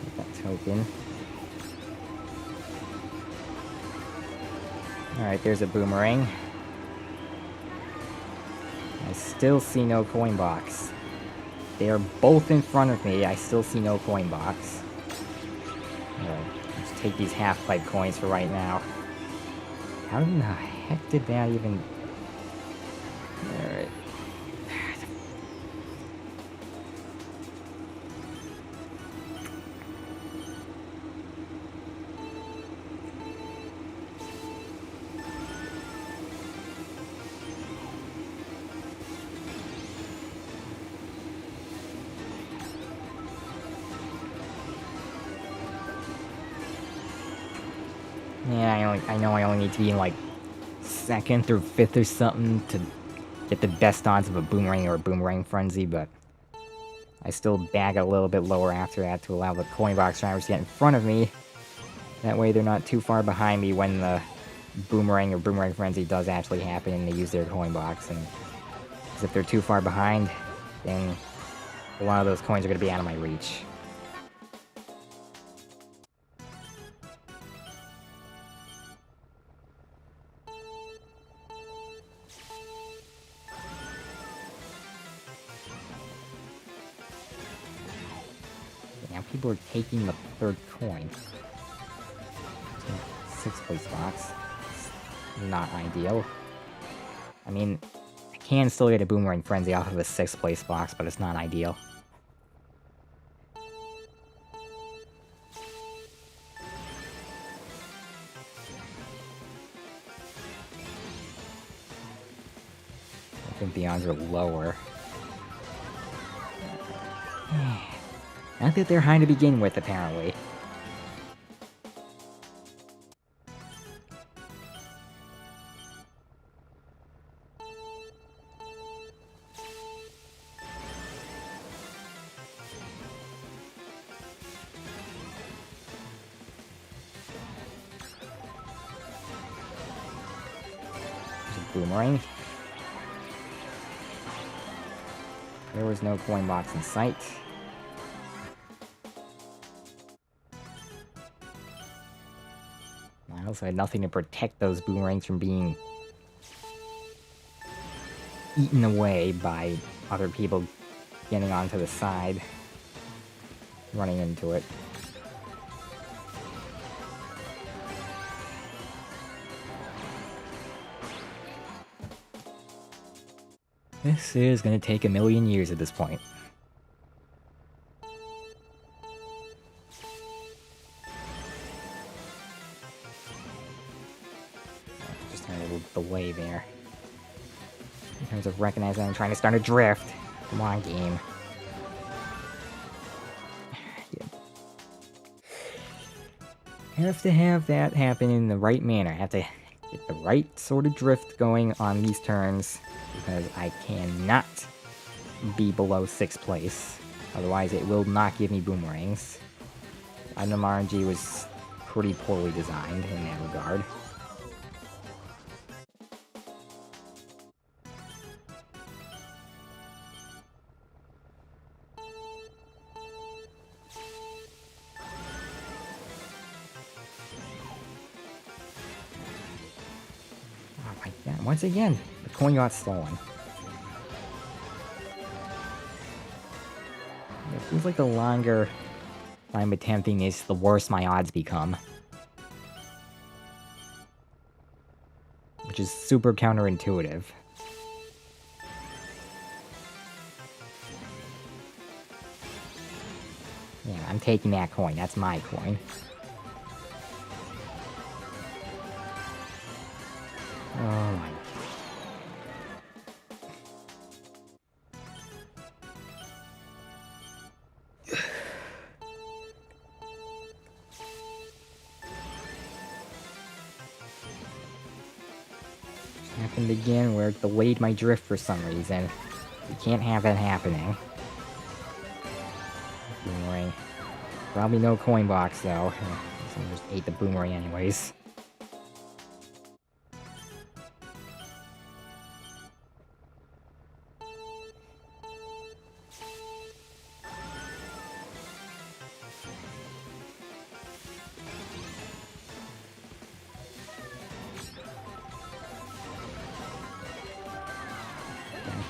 Get that token. Alright, there's a boomerang. I still see no coin box. They are both in front of me, I still see no coin box. Alright, let's take these half-pipe coins for right now. How in the heck did that even... Alright. Yeah, I know I only need to be in, like, 2nd or 5th or something to get the best odds of a boomerang or a boomerang frenzy, but I still bag a little bit lower after that to allow the coin box drivers to get in front of me. That way they're not too far behind me when the boomerang or boomerang frenzy does actually happen and they use their coin box. And because if they're too far behind, then a lot of those coins are going to be out of my reach. Now people are taking the 3rd coin. 6th place box. It's not ideal. I mean, I can still get a boomerang frenzy off of a 6th place box, but it's not ideal. I think the odds are lower. Not that they're high to begin with, apparently. There's a boomerang. There was no coin box in sight. I also had nothing to protect those boomerangs from being eaten away by other people getting onto the side, running into it. This is gonna take a million years at this point. Just had a little delay there. In terms of recognizing I'm trying to start a drift. Come on, game. Yeah. have to have that happen in the right manner. I have to get the right sort of drift going on these turns, because I cannot be below 6th place. Otherwise, it will not give me boomerangs. Item RNG was pretty poorly designed in that regard. Oh my god, once again, the coin got stolen. It seems like the longer I'm attempting this, the worse my odds become. Which is super counterintuitive. Yeah, I'm taking that coin. That's my coin. Oh my... Happened again where it delayed my drift for some reason. You can't have that happening. Boomerang. Probably no coin box though. Someone just ate the boomerang anyways.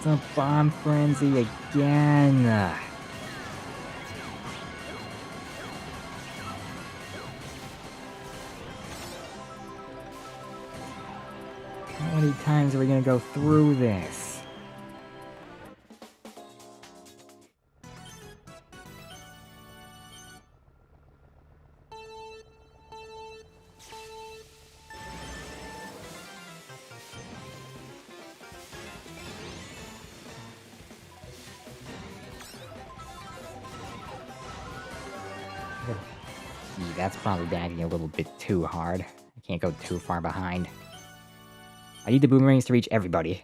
It's a bomb frenzy again. How many times are we gonna go through this? Gee, that's probably bagging a little bit too hard. I can't go too far behind. I need the boomerangs to reach everybody.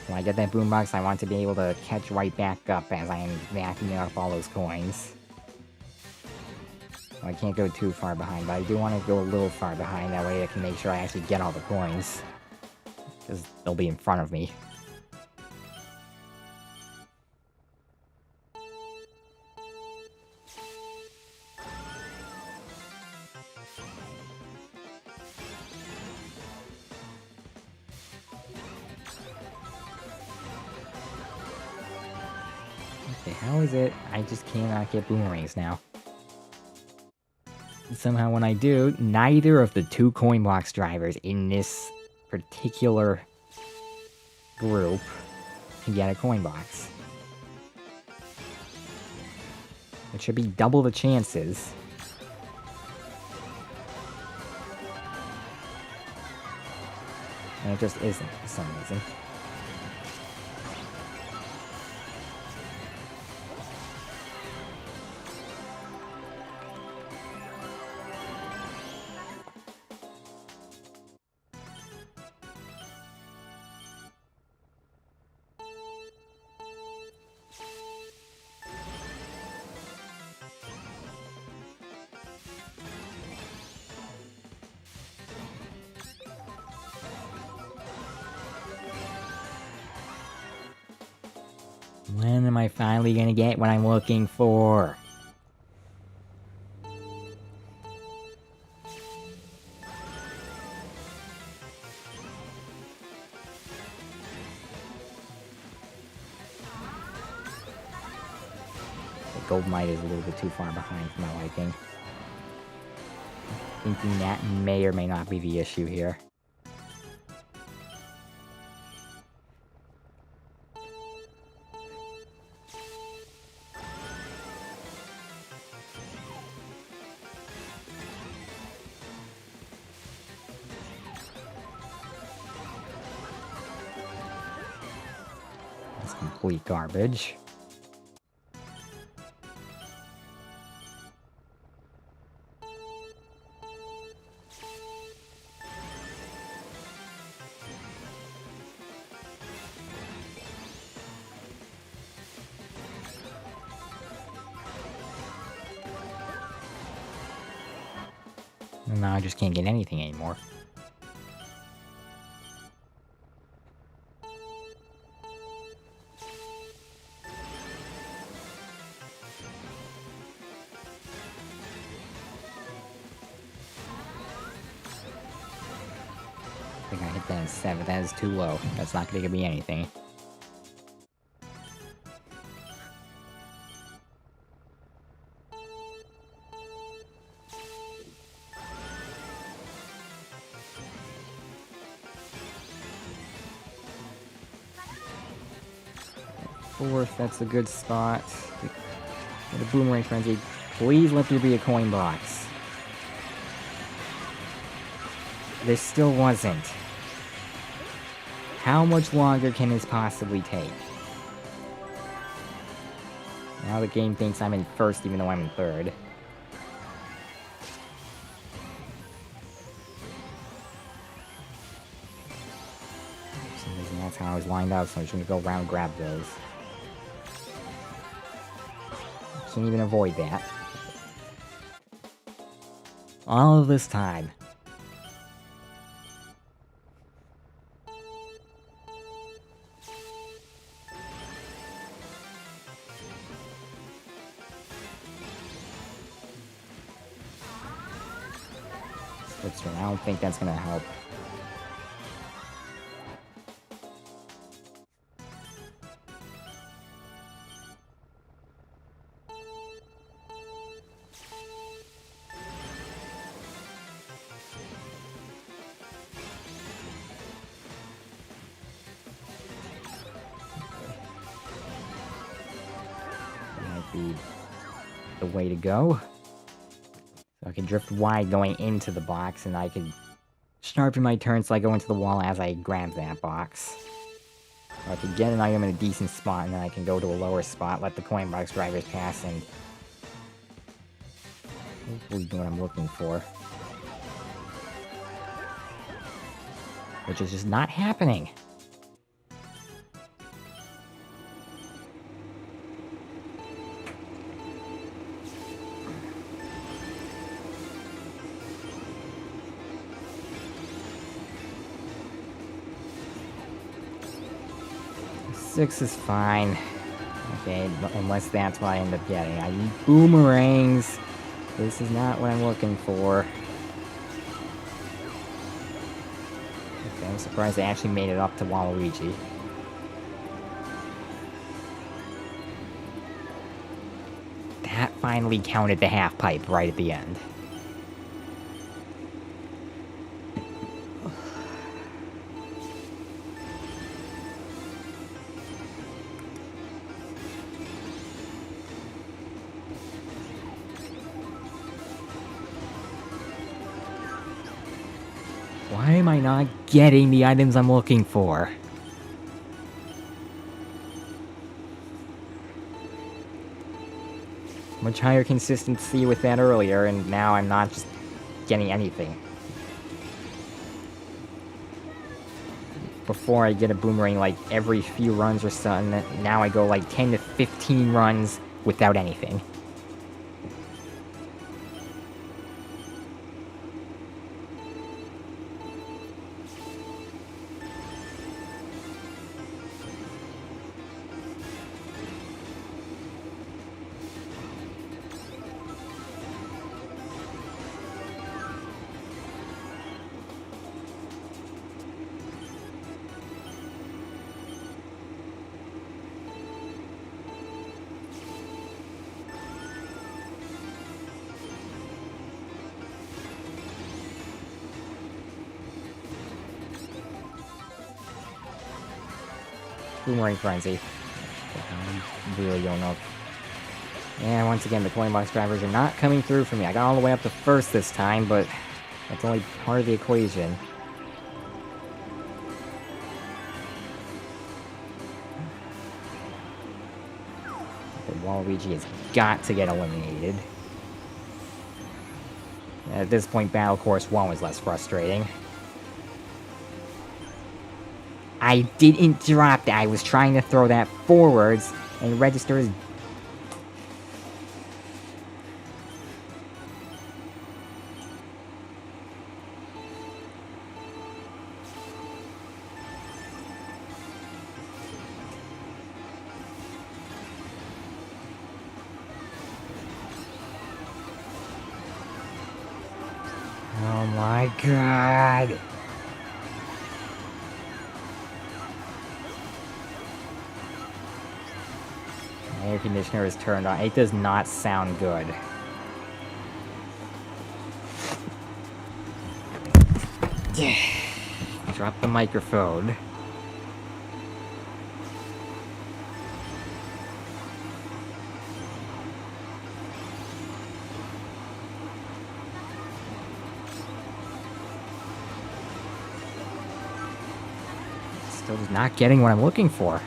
When I get that boombox, I want to be able to catch right back up as I am vacuuming up all those coins. Well, I can't go too far behind, but I do want to go a little far behind, that way I can make sure I actually get all the coins. Because they'll be in front of me. Okay, how is it I just cannot get boomerangs now? Somehow when I do, neither of the 2 coin box drivers in this particular group can get a coin box. It should be double the chances. And it just isn't for some reason. When am I finally gonna get what I'm looking for? The gold mite is a little bit too far behind for my liking. Thinking that may or may not be the issue here. That's complete garbage. Now I just can't get anything anymore. I think I hit that at 7. That is too low. That's not gonna give me anything. Fourth, that's a good spot. Get a boomerang frenzy. Please let there be a coin box. There still wasn't. How much longer can this possibly take? Now the game thinks I'm in first even though I'm in third. For some reason that's how I was lined up, so I'm just gonna go around and grab those. Shouldn't even avoid that. All of this time. I don't think that's gonna help. That might be the way to go. So I can drift wide going into the box, and I can sharpen my turn so I go into the wall as I grab that box. So I can get an item in a decent spot, and then I can go to a lower spot, let the coin box drivers pass, and hopefully do what I'm looking for. Which is just not happening. Six is fine. Okay, unless that's what I end up getting. I need boomerangs. This is not what I'm looking for. Okay, I'm surprised they actually made it up to Waluigi. That finally counted the half pipe right at the end. Why am I not getting the items I'm looking for? Much higher consistency with that earlier, and now I'm not just getting anything. Before I get a boomerang like every few runs or something, now I go like 10 to 15 runs without anything. Boomerang Frenzy. I really don't know. And once again, the coin box drivers are not coming through for me. I got all the way up to first this time, but that's only part of the equation. The Waluigi has got to get eliminated. At this point, Battle Course 1 was less frustrating. I didn't drop that. I was trying to throw that forwards, and register is... Oh my god. The air conditioner is turned on. It does not sound good. Drop the microphone. Still not getting what I'm looking for.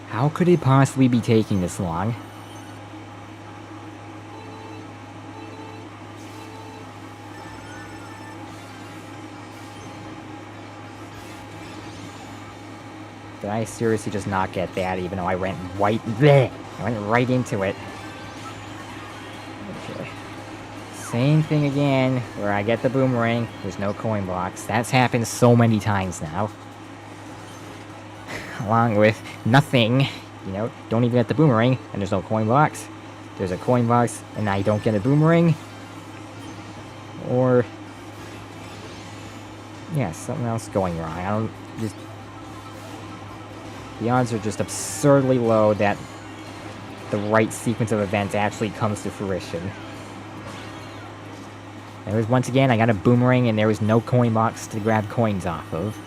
How could it possibly be taking this long? Did I seriously just not get that, even though I went right there? I went right into it. Okay. Same thing again, where I get the boomerang, there's no coin box. That's happened so many times now. Along with nothing, you know, don't even get the boomerang, and there's no coin box. There's a coin box, and I don't get a boomerang. Or... yeah, something else going wrong. I don't... just... the odds are just absurdly low that the right sequence of events actually comes to fruition. There was, once again, I got a boomerang and there was no coin box to grab coins off of.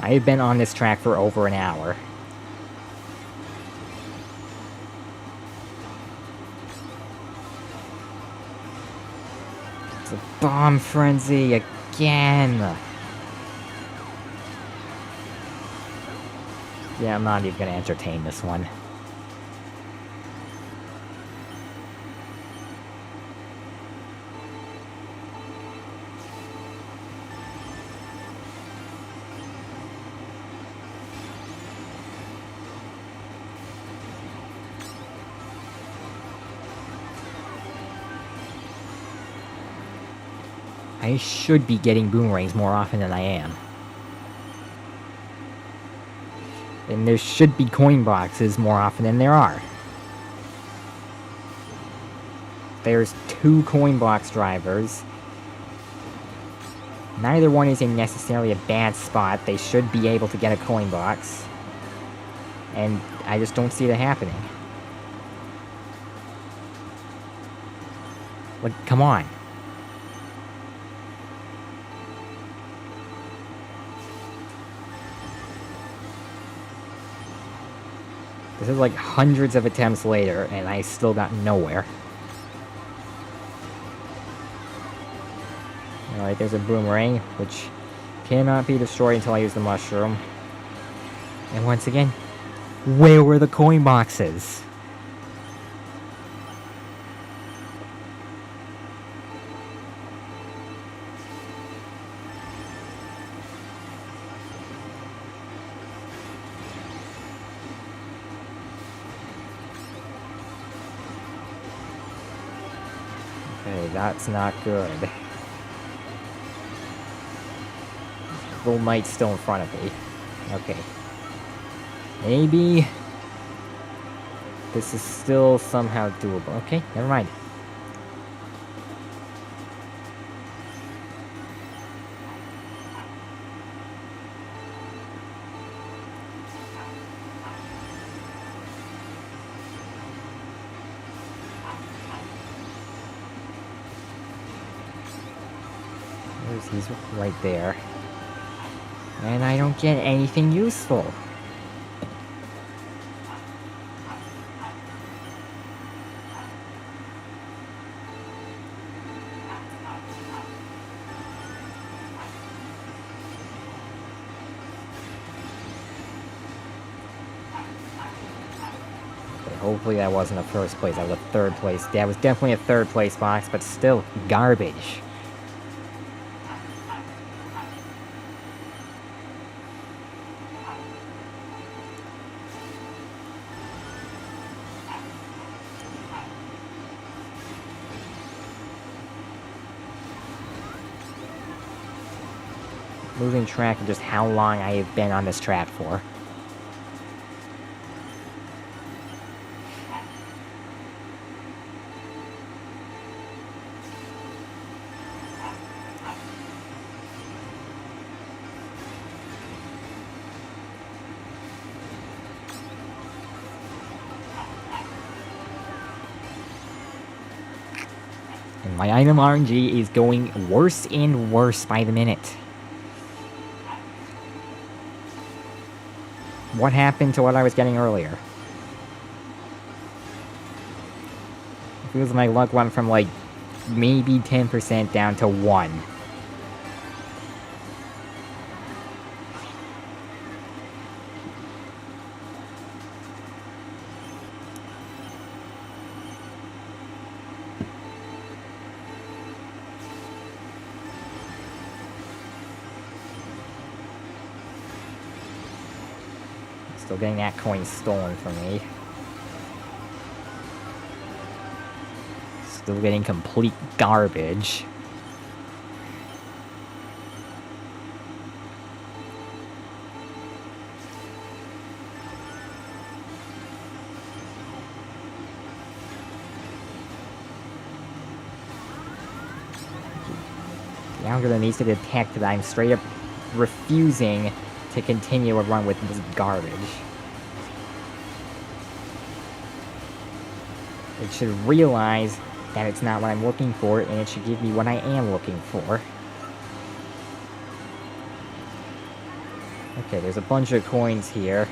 I have been on this track for over an hour. It's a bomb frenzy again! Yeah, I'm not even gonna entertain this one. I should be getting boomerangs more often than I am. And there should be coin boxes more often than there are. There's 2 coin box drivers. Neither one is in necessarily a bad spot. They should be able to get a coin box. And I just don't see that happening. Like, come on. This is like hundreds of attempts later, and I still got nowhere. Alright, there's a boomerang, which cannot be destroyed until I use the mushroom. And once again, where were the coin boxes? Okay, that's not good. Little knight's still in front of me. Okay. Maybe this is still somehow doable. Okay, never mind. He's right there. And I don't get anything useful. Okay, hopefully that wasn't a first place. That was a third place. That was definitely a third place box, but still garbage. losing track of just how long I have been on this track for. And my item RNG is going worse and worse by the minute. What happened to what I was getting earlier? It feels like my luck went from like maybe 10% down to 1. Still getting that coin stolen from me. Still getting complete garbage. The algorithm needs to detect that I'm straight up refusing to continue a run with this garbage. It should realize that it's not what I'm looking for, and it should give me what I am looking for. Okay, there's a bunch of coins here.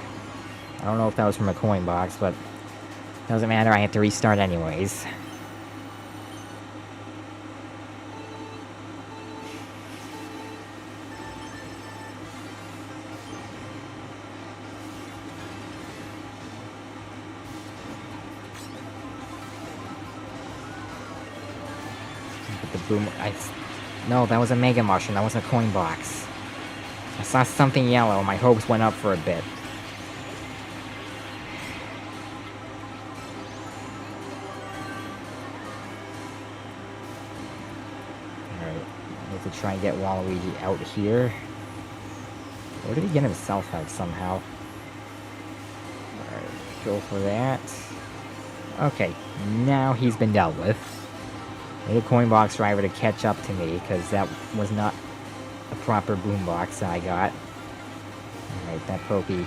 I don't know if that was from a coin box, but doesn't matter, I have to restart anyways. The boom... No, that was a Mega Mushroom, that wasn't a coin box. I saw something yellow, my hopes went up for a bit. Alright, I need to try and get Waluigi out here. Where did he get himself out somehow? Alright, go for that. Okay, now he's been dealt with. I need a coin box driver to catch up to me, because that was not a proper boombox I got. Alright, that Pokey.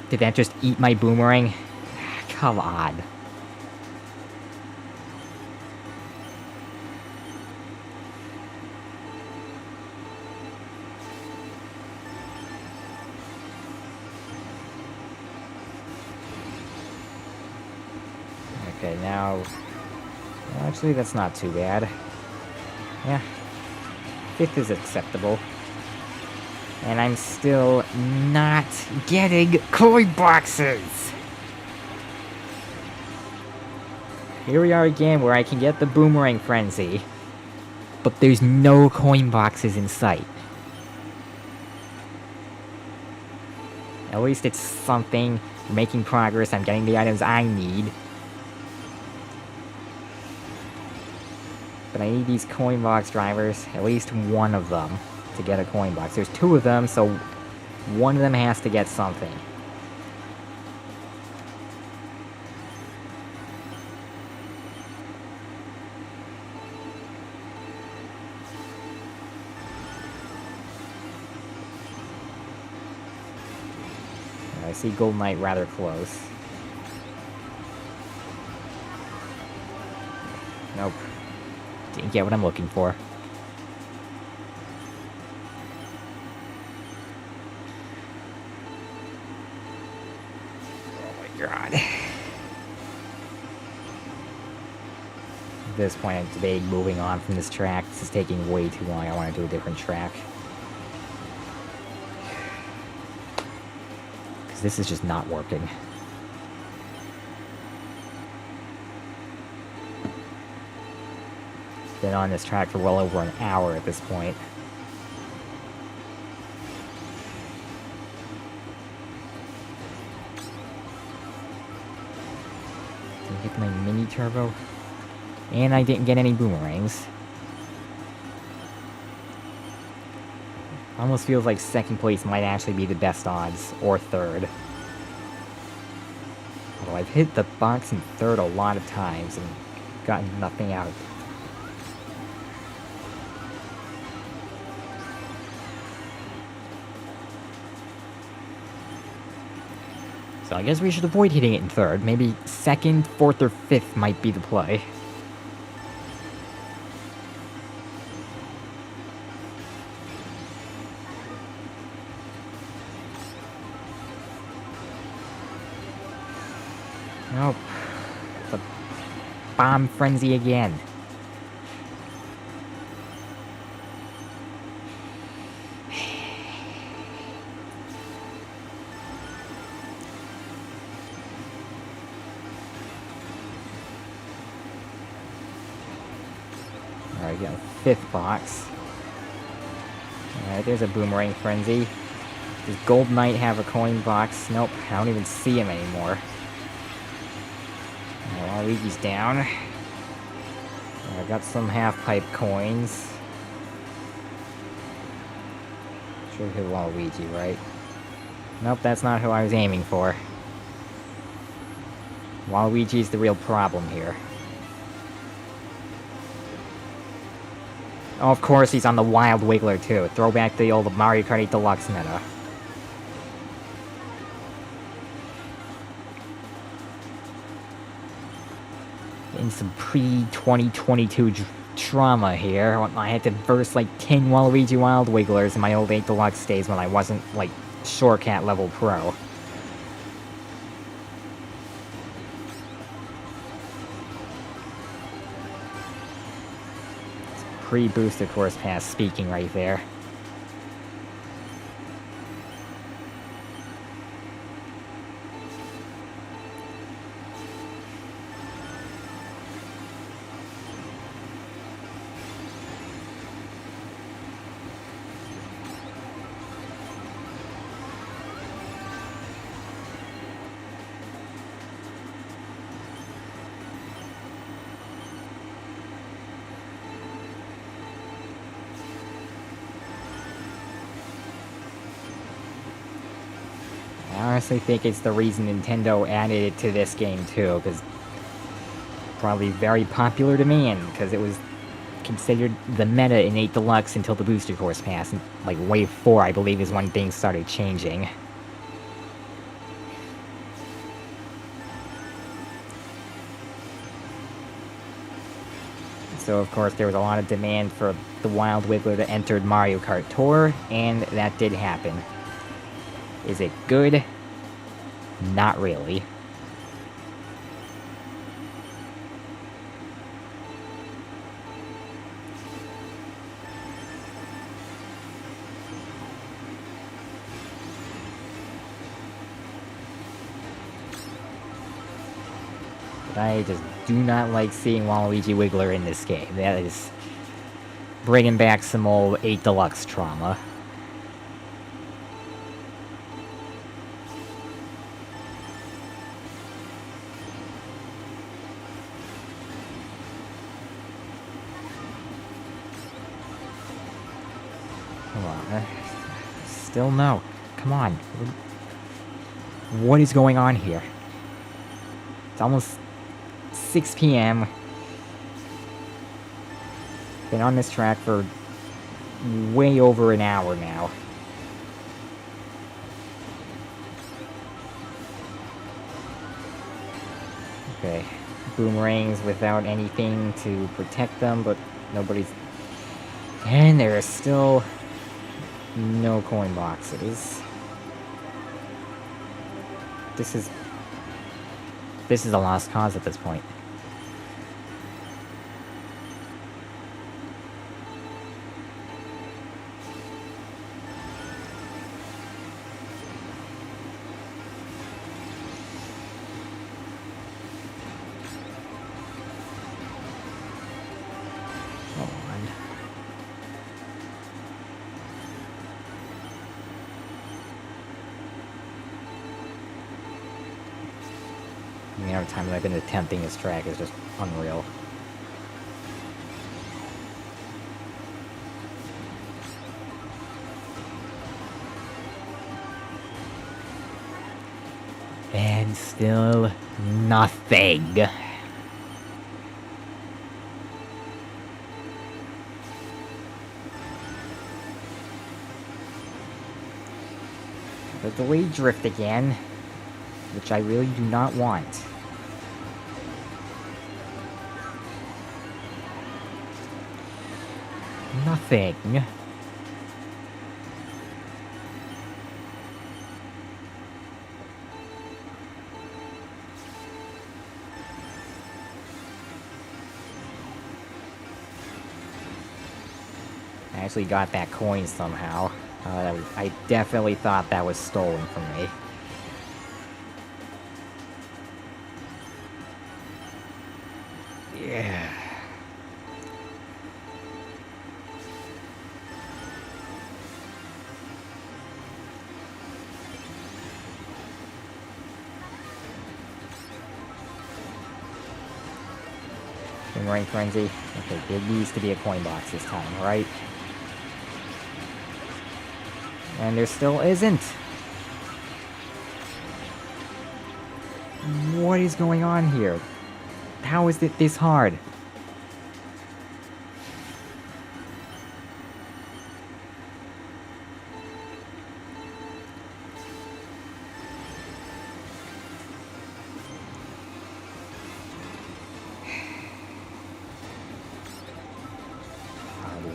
Did that just eat my boomerang? Come on. Okay, now... Well, actually, that's not too bad. Yeah. 5th is acceptable. And I'm still not getting coin boxes! Here we are again, where I can get the Boomerang Frenzy. But there's no coin boxes in sight. At least it's something. We're making progress, I'm getting the items I need. But I need these coin box drivers, at least one of them, to get a coin box. There's 2 of them, so one of them has to get something. I see Gold Knight rather close. Nope. Didn't get what I'm looking for. Oh my god. At this point, I'm debating moving on from this track. This is taking way too long. I want to do a different track. Because this is just not working. Been on this track for well over an hour at this point. Didn't get my mini turbo. And I didn't get any boomerangs. Almost feels like second place might actually be the best odds, or third. Although I've hit the box in third a lot of times and gotten nothing out of it. So I guess we should avoid hitting it in third. Maybe second, fourth, or fifth might be the play. Nope. The bomb frenzy again. Alright, got a fifth box. Alright, there's a boomerang frenzy. Does Gold Knight have a coin box? Nope, I don't even see him anymore. Waluigi's down. I got some half-pipe coins. Should hit Waluigi, right? Nope, that's not who I was aiming for. Waluigi's the real problem here. Oh, of course he's on the Wild Wiggler too. Throwback to the old Mario Kart 8 Deluxe meta. In some pre-2022 trauma here. I had to verse like 10 Waluigi Wild Wigglers in my old 8 Deluxe days when I wasn't, like, Shorecat level pro. Pre-booster course pass speaking right there. I honestly think it's the reason Nintendo added it to this game too, because probably very popular demand, because it was considered the meta in 8 Deluxe until the booster course pass, and like Wave 4 I believe is when things started changing. So of course there was a lot of demand for the Wild Wiggler to enter Mario Kart Tour, and that did happen. Is it good? Not really. But I just do not like seeing Waluigi Wiggler in this game. That is bringing back some old 8 Deluxe trauma. Come on. Still no. Come on. What is going on here? It's almost 6 p.m. Been on this track for way over an hour now. Okay. Boomerangs without anything to protect them, but nobody's... And there are still no coin boxes. This is a lost cause at this point. The amount of time that I've been attempting this track is just unreal. And still nothing. The delayed drift again, which I really do not want. Nothing. I actually got that coin somehow. I definitely thought that was stolen from me. Yeah. Boomerang Frenzy. Okay, there needs to be a coin box this time, right? And there still isn't. What is going on here? How is it this hard?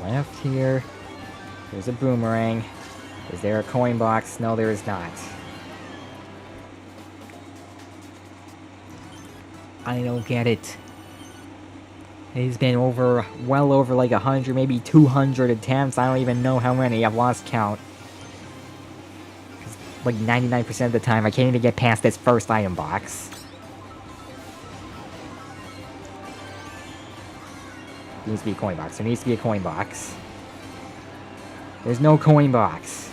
Left here. There's a boomerang. Is there a coin box? No, there is not. I don't get it. It's been well over like 100, maybe 200 attempts. I don't even know how many. I've lost count. Like 99% of the time, I can't even get past this first item box. There needs to be a coin box. There needs to be a coin box. There's no coin box.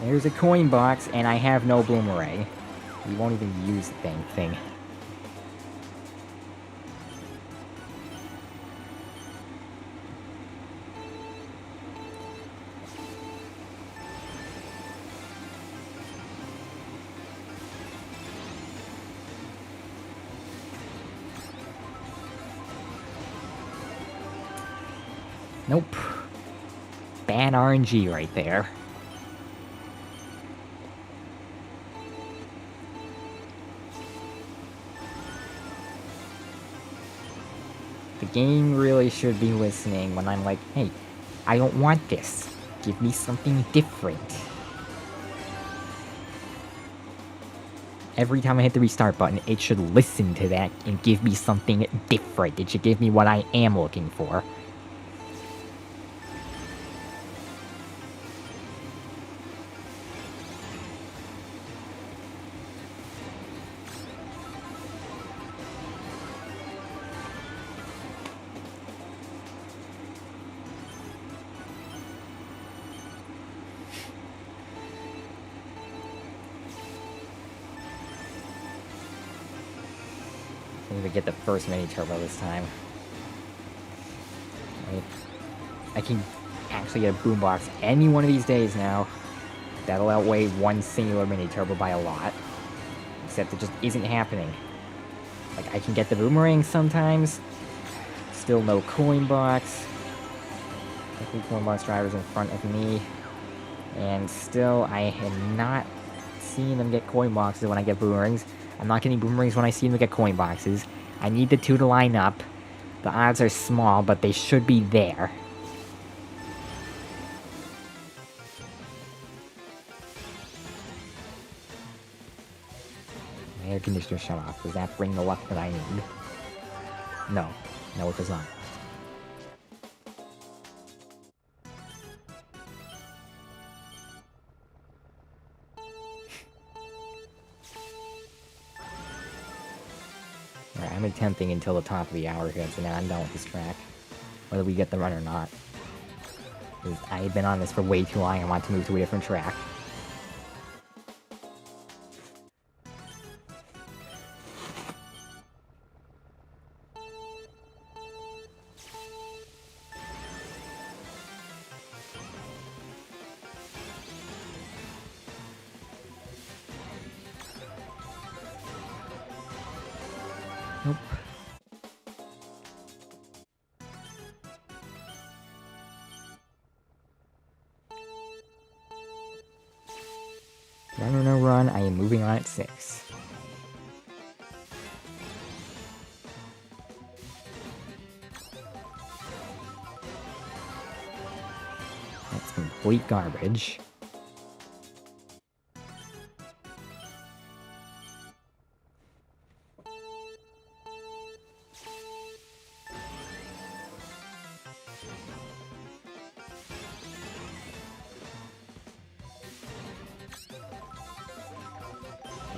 There's a coin box, and I have no boomerang. We won't even use the dang thing. Nope. Bad RNG right there. The game really should be listening when I'm like, hey, I don't want this. Give me something different. Every time I hit the restart button, it should listen to that and give me something different. It should give me what I am looking for. I need to get the first mini turbo this time. I can actually get a boombox any one of these days now. That'll outweigh one singular mini turbo by a lot. Except it just isn't happening. Like, I can get the boomerang sometimes. Still no coin box. Three coin box drivers in front of me. And still, I am not seeing them get coin boxes when I get boomerangs. I'm not getting boomerangs when I see them get coin boxes. I need the two to line up. The odds are small, but they should be there. My air conditioner shut off. Does that bring the luck that I need? No. No, it does not. Alright, I'm attempting until the top of the hour hits, and then I'm done with this track. Whether we get the run or not. 'Cause I've been on this for way too long, I want to move to a different track. Nope. Run or no run, I am moving on at 6. That's complete garbage.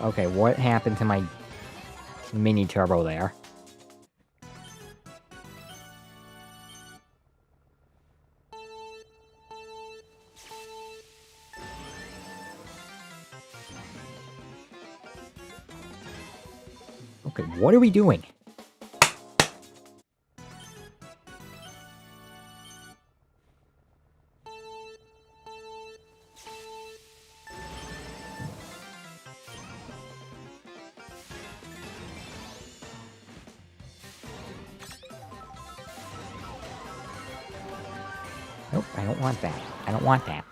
Okay, what happened to my mini turbo there? Okay, what are we doing? Nope, I don't want that. I don't want that.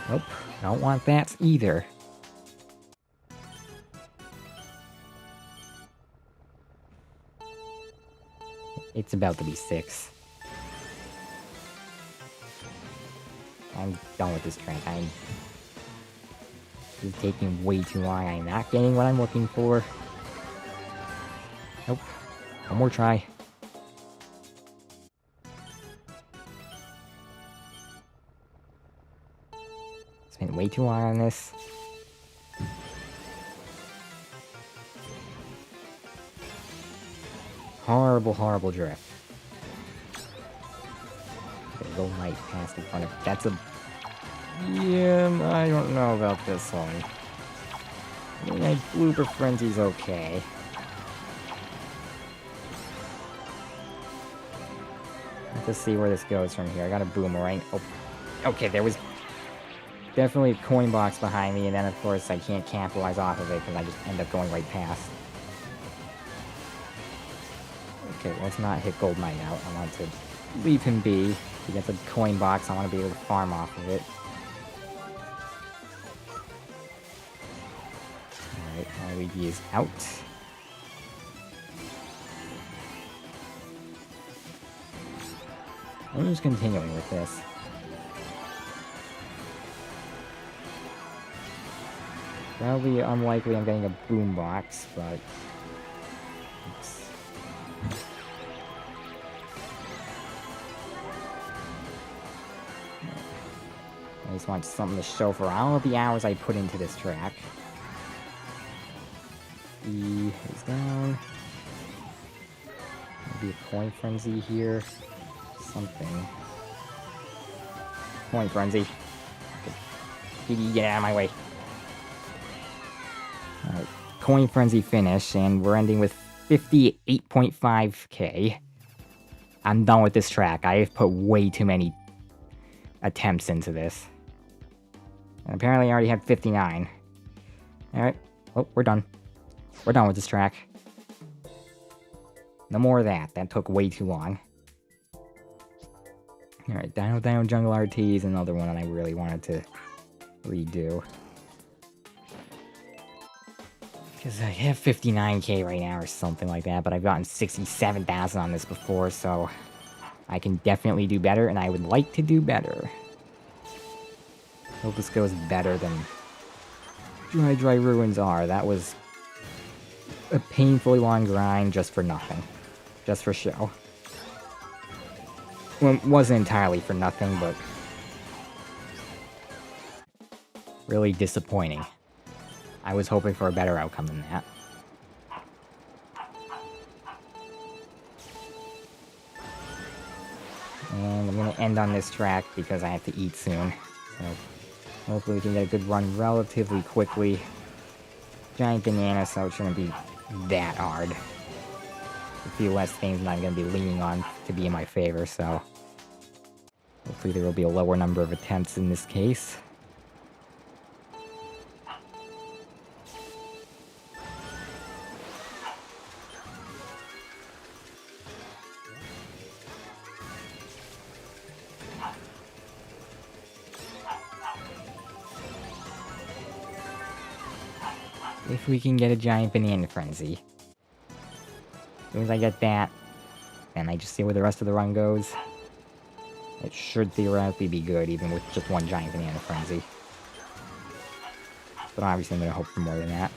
Nope, I don't want that either. It's about to be 6. I'm done with this track. This is taking way too long. I'm not getting what I'm looking for. Nope. One more try. Spent way too long on this. Horrible, horrible drift. Go right past in front of... That's a... Yeah, I don't know about this one. I mean, Blooper Frenzy's okay. Let's see where this goes from here. I got a boomerang. Oh, okay, there was definitely a coin box behind me, and then of course I can't capitalize off of it because I just end up going right past. Okay, let's not hit Gold Mine out. I want to leave him be. If he gets a coin box, I want to be able to farm off of it. Alright, Luigi is out. I'm just continuing with this. Probably unlikely I'm getting a boombox, but... Oops. I just want something to show for all of the hours I put into this track. E is down. Maybe a coin frenzy here. Something. Coin frenzy. Giddy, get out of my way. Alright, coin frenzy finish, and we're ending with 58.5k. I'm done with this track. I have put way too many attempts into this. And apparently I already had 59. Alright, oh, we're done. We're done with this track. No more of that. That took way too long. Alright, Dino Jungle RT is another one that I really wanted to redo. Because I have 59k right now or something like that, but I've gotten 67,000 on this before, so I can definitely do better, and I would like to do better. Hope this goes better than Dry Ruins are. That was a painfully long grind just for nothing. Just for show. Well, it wasn't entirely for nothing, but really disappointing. I was hoping for a better outcome than that. And I'm gonna end on this track because I have to eat soon. So hopefully we can get a good run relatively quickly. Giant banana, so it shouldn't be that hard. A few less things I'm gonna be leaning on to be in my favor, so hopefully there will be a lower number of attempts in this case. If we can get a giant banana frenzy. As soon as I get that, then I just see where the rest of the run goes. It should theoretically be good, even with just one giant banana frenzy. But obviously I'm gonna hope for more than that.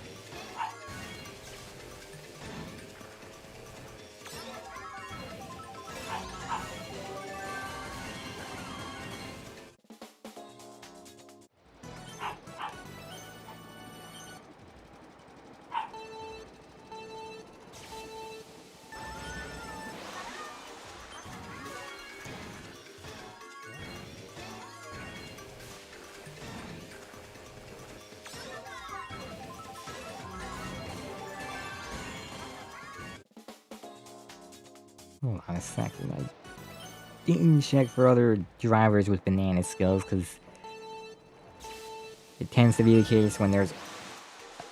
Hold on a second, I didn't check for other drivers with banana skills, because it tends to be the case when there's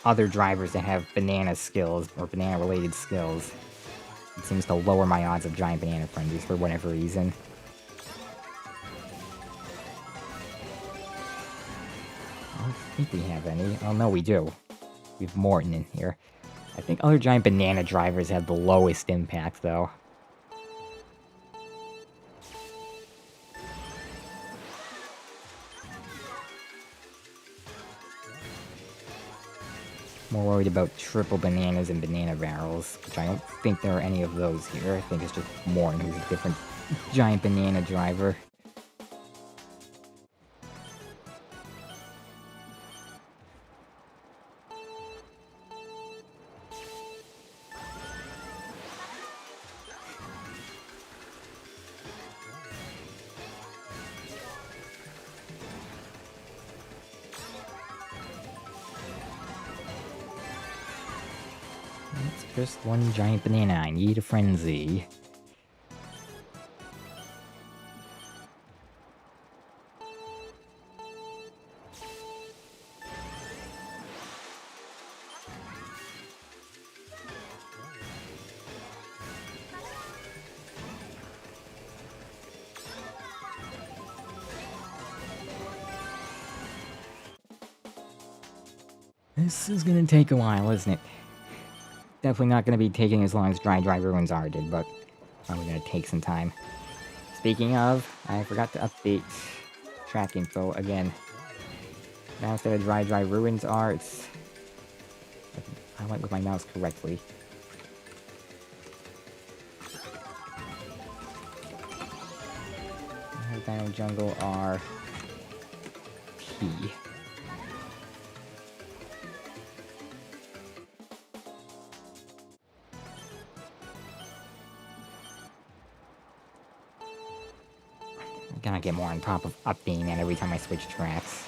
other drivers that have banana skills, or banana-related skills. It seems to lower my odds of giant banana frenzies for whatever reason. I don't think we have any. Oh no, we do. We have Morton in here. I think other giant banana drivers have the lowest impact, though. More worried about triple bananas and banana barrels, which I don't think there are any of those here. I think it's just Morton, who's a different giant banana driver. It's just one giant banana. I need a frenzy. This is gonna take a while, isn't it? Definitely not gonna be taking as long as Dry Ruins R did, but probably gonna take some time. Speaking of, I forgot to update track info again. Now instead of Dry Ruins R, it's... I went with my mouse correctly. Dino Jungle R T. I gotta get more on top of updating that every time I switch tracks.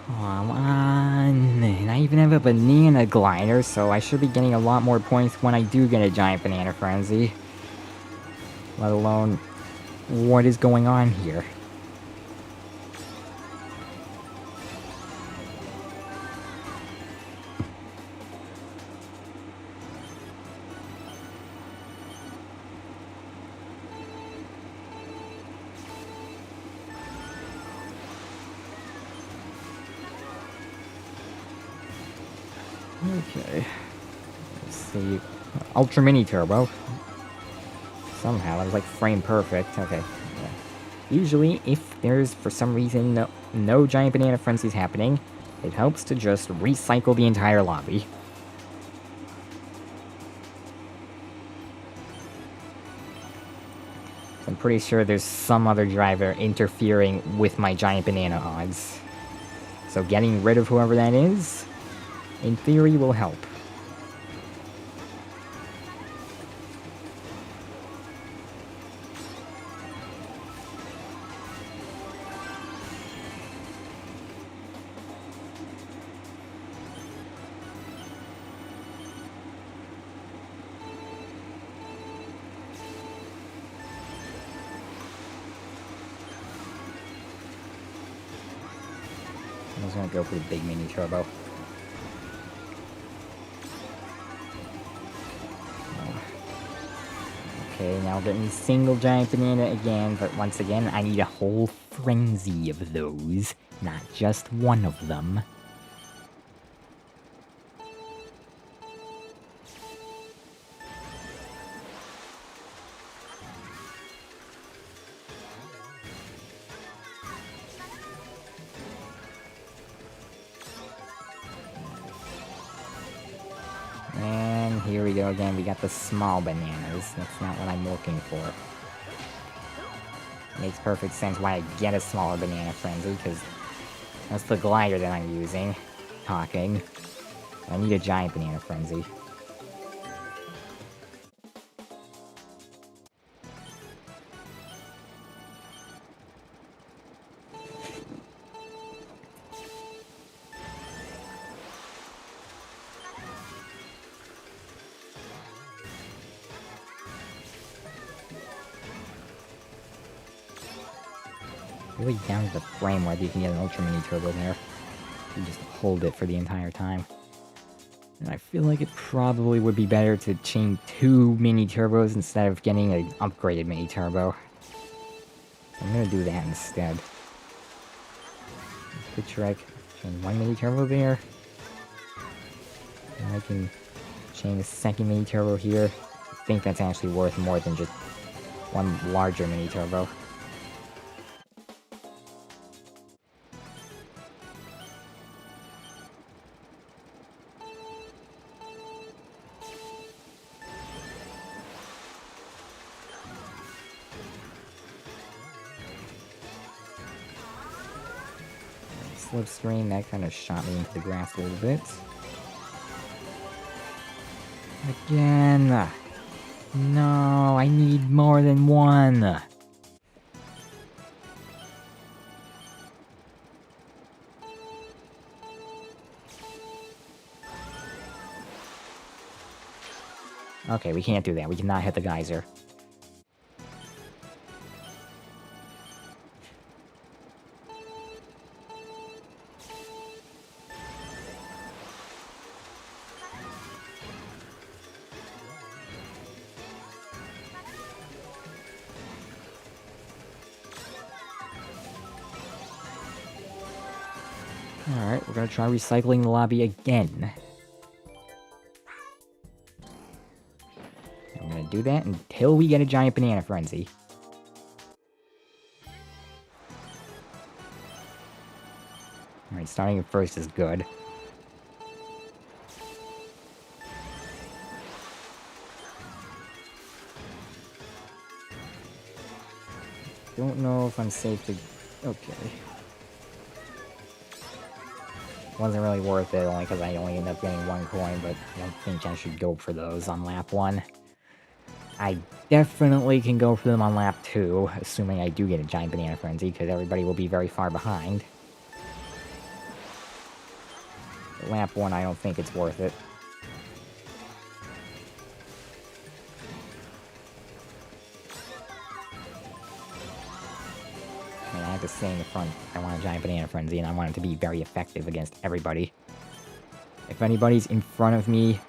Come on. And I even have a banana glider, so I should be getting a lot more points when I do get a giant banana frenzy. Let alone, what is going on here? Okay. Let's see. Ultra Mini Turbo. Somehow, that was like frame perfect. Okay. Yeah. Usually, if there's, for some reason, no giant banana frenzies happening, it helps to just recycle the entire lobby. I'm pretty sure there's some other driver interfering with my giant banana odds. So getting rid of whoever that is, in theory, will help. I'm just gonna go for the big mini turbo. Okay, now getting single giant banana again, but once again, I need a whole frenzy of those, not just one of them. And here we go again, we got the small bananas. That's not what I'm looking for. Makes perfect sense why I get a smaller banana frenzy, because that's the glider that I'm using. Talking. I need a giant banana frenzy. Really down to the frame whether you can get an Ultra Mini Turbo there. You just hold it for the entire time. And I feel like it probably would be better to chain 2 Mini Turbos instead of getting an upgraded Mini Turbo. So I'm gonna do that instead. Good trick. Chain 1 Mini Turbo there. And I can chain a second Mini Turbo here. I think that's actually worth more than just one larger Mini Turbo. Slipstream, that kind of shot me into the grass a little bit. Again! No, I need more than one! Okay, we can't do that. We cannot hit the geyser. Alright, we're gonna try recycling the lobby again. I'm gonna do that until we get a giant banana frenzy. Alright, starting at first is good. Don't know if I'm safe to... Okay. Wasn't really worth it, only because I only ended up getting 1 coin, but I don't think I should go for those on lap 1. I definitely can go for them on lap 2, assuming I do get a giant banana frenzy, because everybody will be very far behind. But lap 1, I don't think it's worth it. I have to stay in the front. I want a giant banana frenzy, and I want it to be very effective against everybody. If anybody's in front of me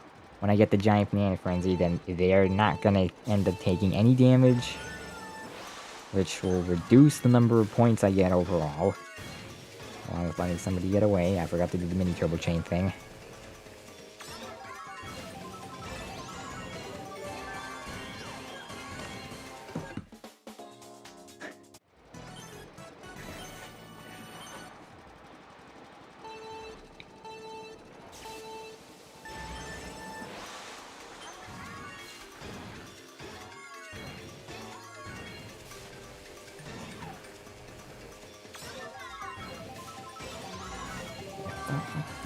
when I get the giant banana frenzy, then they're not gonna end up taking any damage, which will reduce the number of points I get overall. Along with letting somebody get away. I forgot to do the mini turbo chain thing.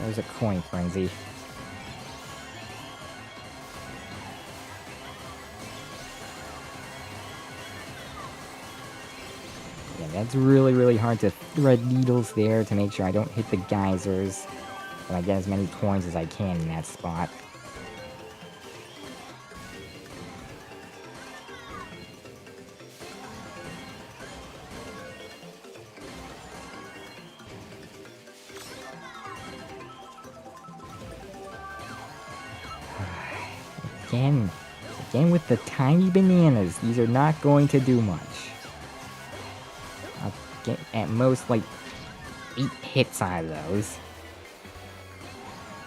There's a coin frenzy. Yeah, that's really hard to thread needles there to make sure I don't hit the geysers. And I get as many coins as I can in that spot. Again with the tiny bananas. These are not going to do much. I'll get at most like 8 hits out of those.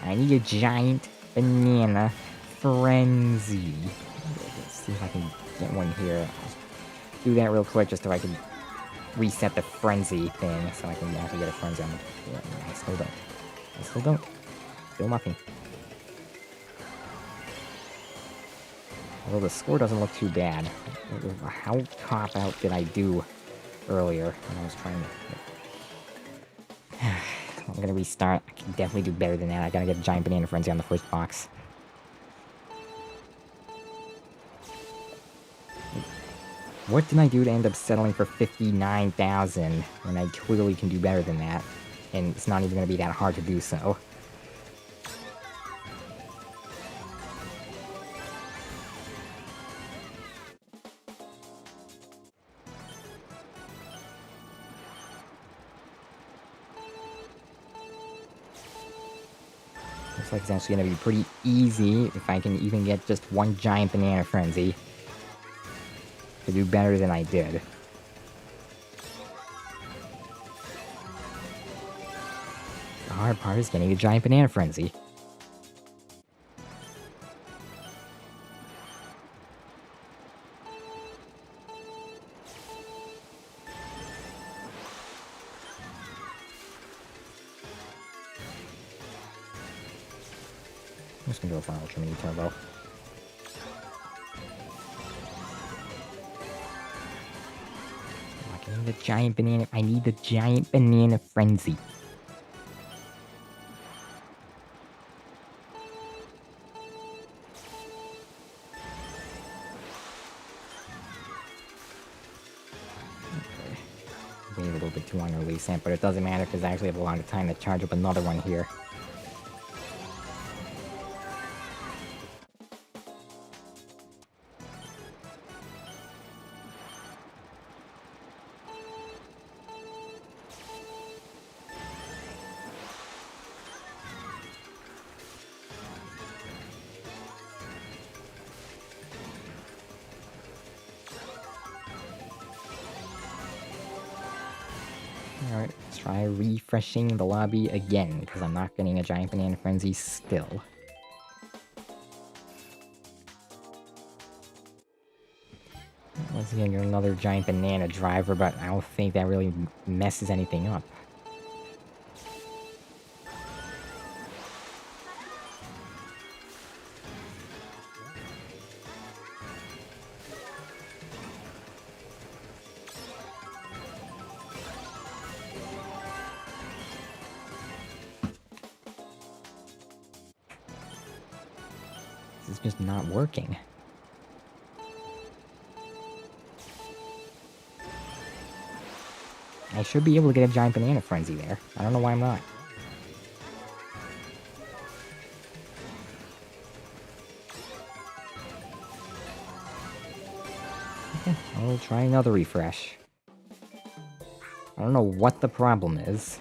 I need a giant banana frenzy. Let's see if I can get one here. I'll do that real quick just so I can reset the frenzy thing so I can actually get a frenzy on the... Yeah, I still don't. Still nothing. Although the score doesn't look too bad. How cop-out did I do earlier when I was trying to... I'm gonna restart. I can definitely do better than that. I gotta get a giant banana frenzy on the first box. What did I do to end up settling for 59,000 when I clearly can do better than that? And it's not even gonna be that hard to do so. Looks like it's actually gonna be pretty easy if I can even get just one giant banana frenzy to do better than I did. The hard part is getting a giant banana frenzy. I'm just gonna go for an Ultra Mini Turbo. I need the giant banana. I need the giant banana frenzy. Okay. Wait a little bit too long to release that, but it doesn't matter because I actually have a lot of time to charge up another one here. Alright, let's try refreshing the lobby again, because I'm not getting a giant banana frenzy still. Once again, get another giant banana driver, but I don't think that really messes anything up. This is just not working. I should be able to get a giant banana frenzy there. I don't know why I'm not. Okay, I'll try another refresh. I don't know what the problem is.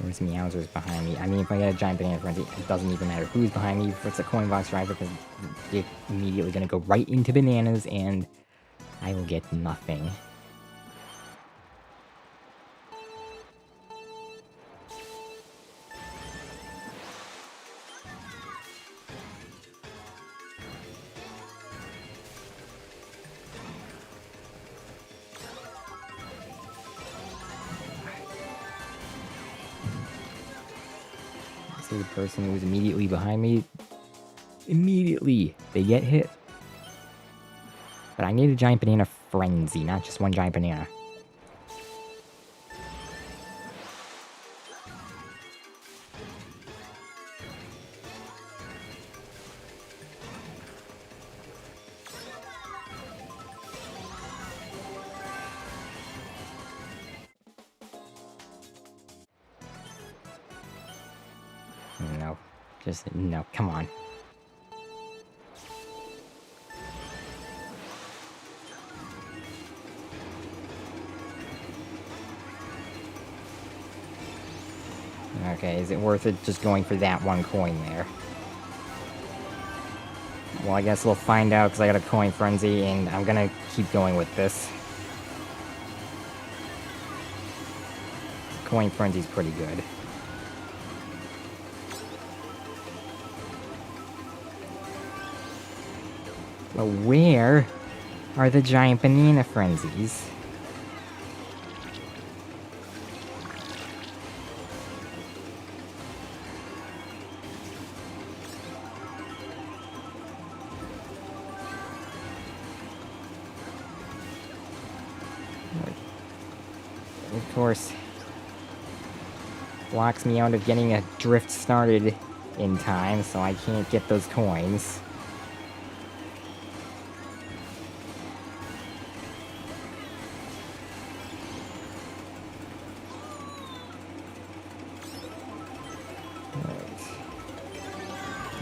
There's Meowsers behind me. I mean, if I get a giant banana frenzy, it doesn't even matter who's behind me. If it's a coin box driver, because it's immediately gonna go right into bananas, and I will get nothing. see the person who was immediately behind me. Immediately, they get hit. But I need a giant banana frenzy, not just one giant banana. No. Just, no, come on. Okay, is it worth it just going for that one coin there? Well, I guess we'll find out because I got a coin frenzy, and I'm gonna keep going with this. Coin frenzy's pretty good. But where are the giant banana frenzies? Of course, blocks me out of getting a drift started in time, so I can't get those coins.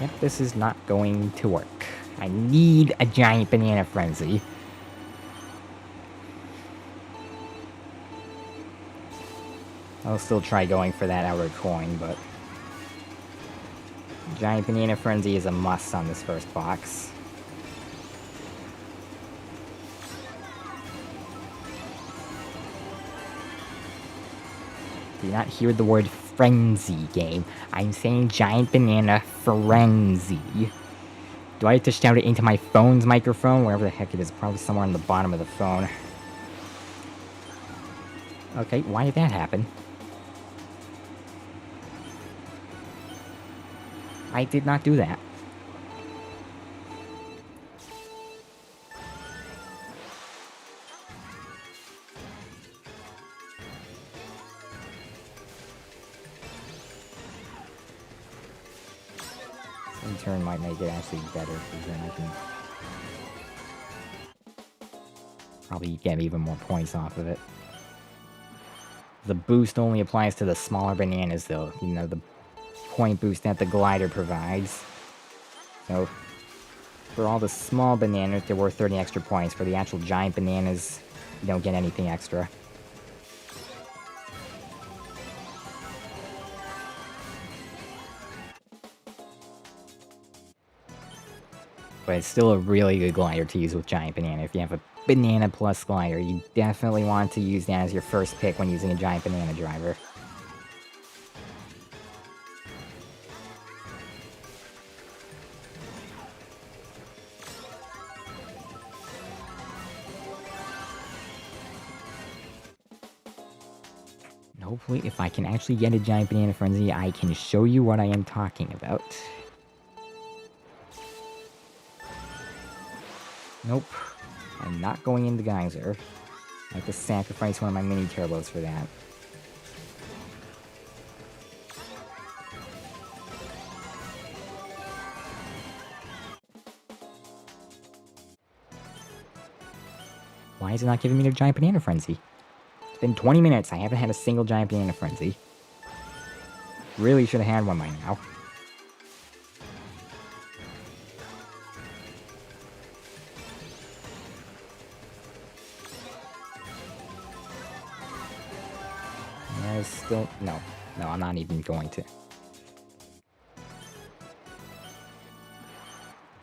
Yep, this is not going to work. I need a giant banana frenzy. I'll still try going for that outer coin, but giant banana frenzy is a must on this first box. Do you not hear the word frenzy, game? I'm saying giant banana frenzy. Do I have to shout it into my phone's microphone? Wherever the heck it is, probably somewhere on the bottom of the phone. Okay, why did that happen? I did not do that. Some turn might make it actually better, because then I can probably get even more points off of it. The boost only applies to the smaller bananas, though. You know, the point boost that the glider provides. So, for all the small bananas, they're worth 30 extra points. For the actual giant bananas, you don't get anything extra. But it's still a really good glider to use with giant banana. If you have a banana plus glider, you definitely want to use that as your first pick when using a giant banana driver. And hopefully, if I can actually get a giant banana frenzy, I can show you what I am talking about. Nope. I'm not going into Geyser. I have to sacrifice one of my mini turbos for that. Why is it not giving me the giant banana frenzy? It's been 20 minutes, I haven't had a single giant banana frenzy. Really should have had one by now. Still, no, I'm not even going to.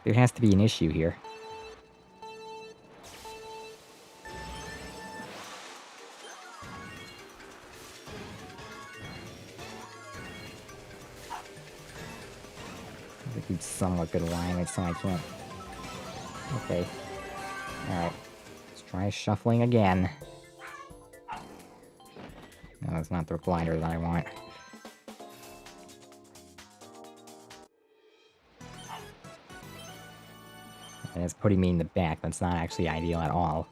There has to be an issue here. I think it's somewhat good alignment, so I can't. Okay. Alright. Let's try shuffling again. No, that's not the glider that I want. And it's putting me in the back. That's not actually ideal at all.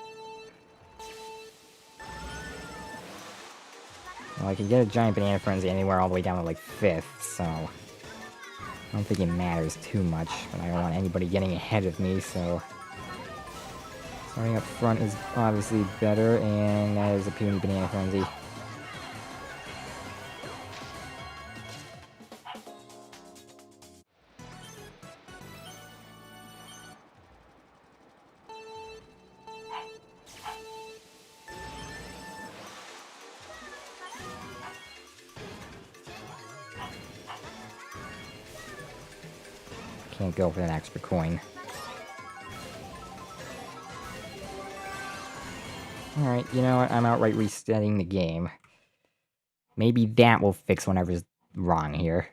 Well, I could get a giant banana frenzy anywhere all the way down to like 5th, so I don't think it matters too much, but I don't want anybody getting ahead of me, so starting up front is obviously better, and that is a puny banana frenzy. Can't go for that extra coin. Alright, you know what? I'm outright resetting the game. Maybe that will fix whatever's wrong here.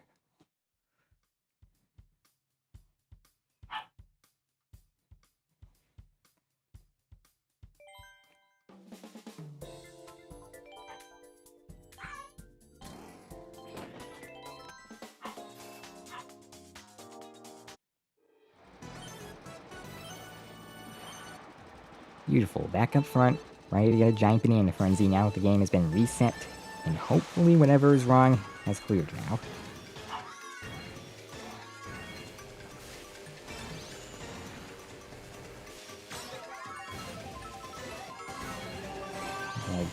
Beautiful. Back up front, ready to get a giant banana frenzy now that the game has been reset, and hopefully whatever is wrong has cleared now. Okay.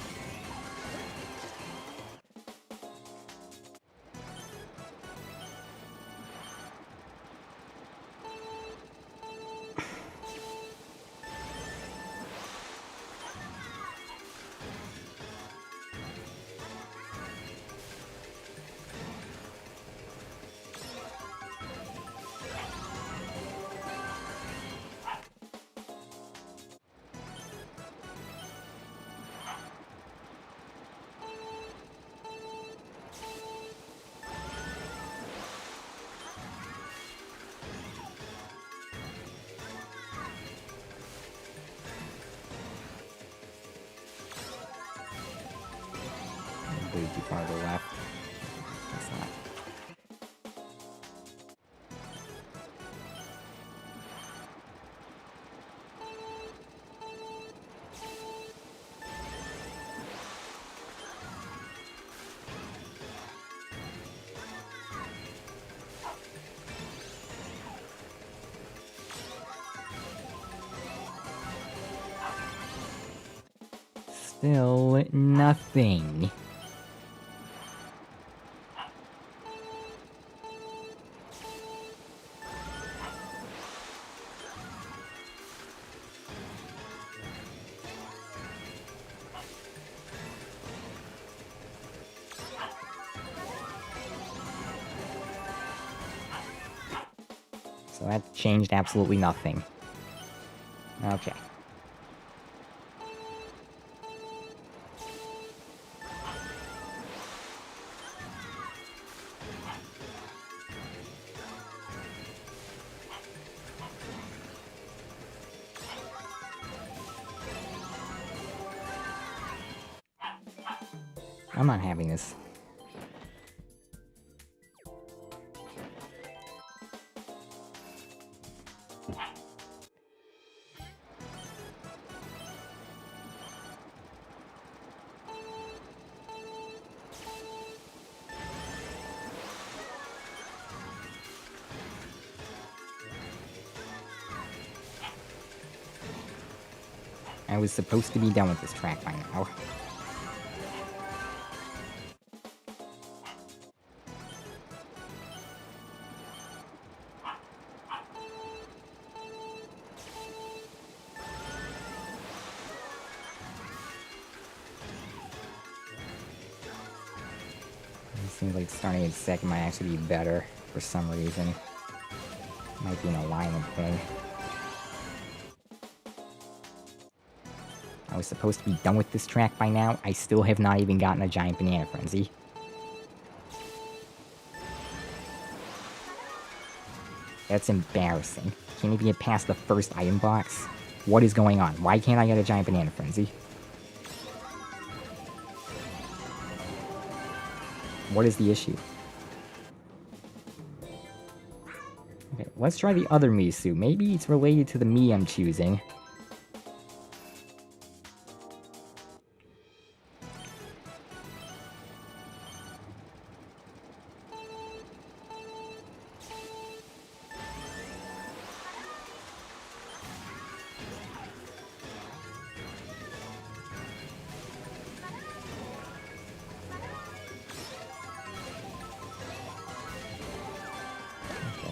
Way too far to the left. That's not. Still nothing. So that changed absolutely nothing. Okay. I'm not having this. I was supposed to be done with this track by now. It seems like starting in second might actually be better for some reason. Might be an alignment thing. I was supposed to be done with this track by now. I still have not even gotten a giant banana frenzy. That's embarrassing. Can't even get past the first item box. What is going on? Why can't I get a giant banana frenzy? What is the issue? Okay, let's try the other Misu. Maybe it's related to the me I'm choosing.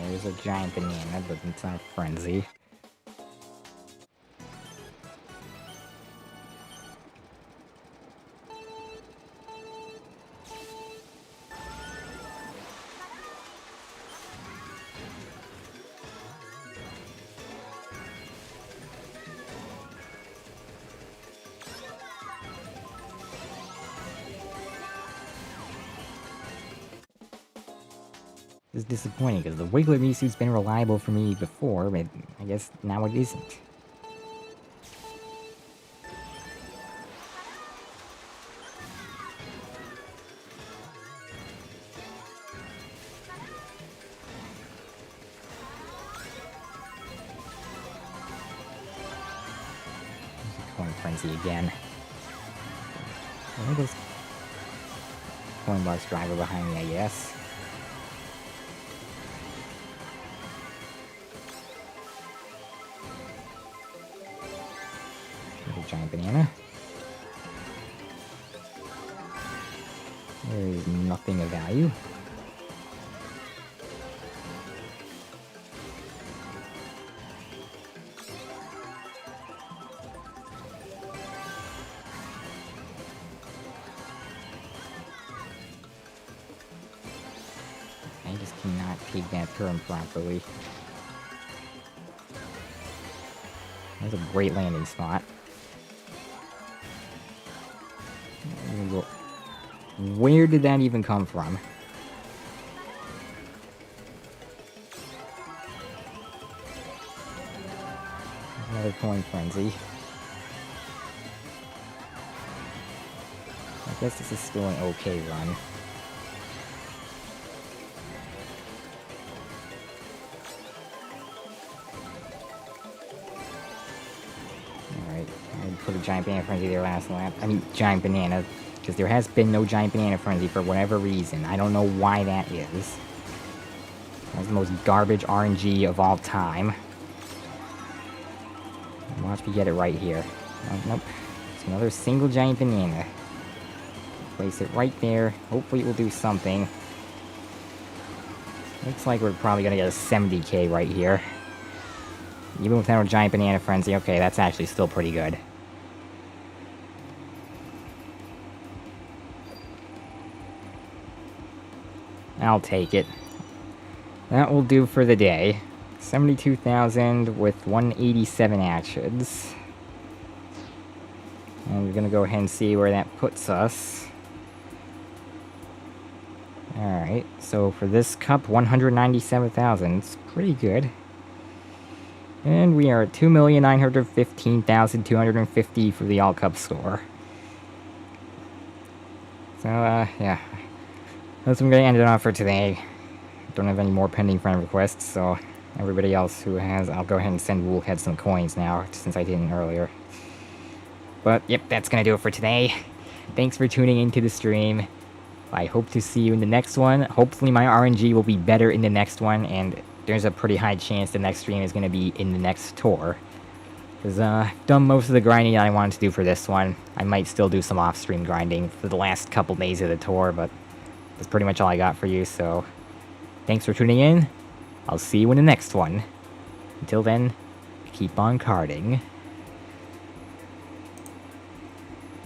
There's a giant banana, but it's not a frenzy. It's disappointing, because the Wiggler Misu's been reliable for me before, but I guess now it isn't. Coin Frenzy again. Where does Coin Box Driver behind me, I guess? Giant banana. There is nothing of value. I just cannot take that turn properly. That's a great landing spot. Where did that even come from? Another Coin Frenzy. I guess this is still an okay run. Alright, I put a Giant Banana Frenzy there last lap. I mean, Giant Banana. Because there has been no Giant Banana Frenzy for whatever reason. I don't know why that is. That's the most garbage RNG of all time. Watch me get it right here. Nope. It's another single Giant Banana. Place it right there. Hopefully it will do something. Looks like we're probably gonna get a 70k right here. Even without a Giant Banana Frenzy, okay, that's actually still pretty good. I'll take it. That will do for the day. 72,000 with 187 actions. And we're gonna go ahead and see where that puts us. Alright, so for this cup, 197,000. It's pretty good. And we are at 2,915,250 for the All Cup score. So, yeah. That's what I'm going to end it off for today. Don't have any more pending friend requests, so everybody else who has, I'll go ahead and send Woolhead some coins now, since I didn't earlier. But, yep, that's going to do it for today. Thanks for tuning into the stream. I hope to see you in the next one. Hopefully my RNG will be better in the next one, and there's a pretty high chance the next stream is going to be in the next tour. Because I've done most of the grinding I wanted to do for this one. I might still do some off-stream grinding for the last couple days of the tour, but that's pretty much all I got for you, so thanks for tuning in. I'll see you in the next one. Until then, keep on karting.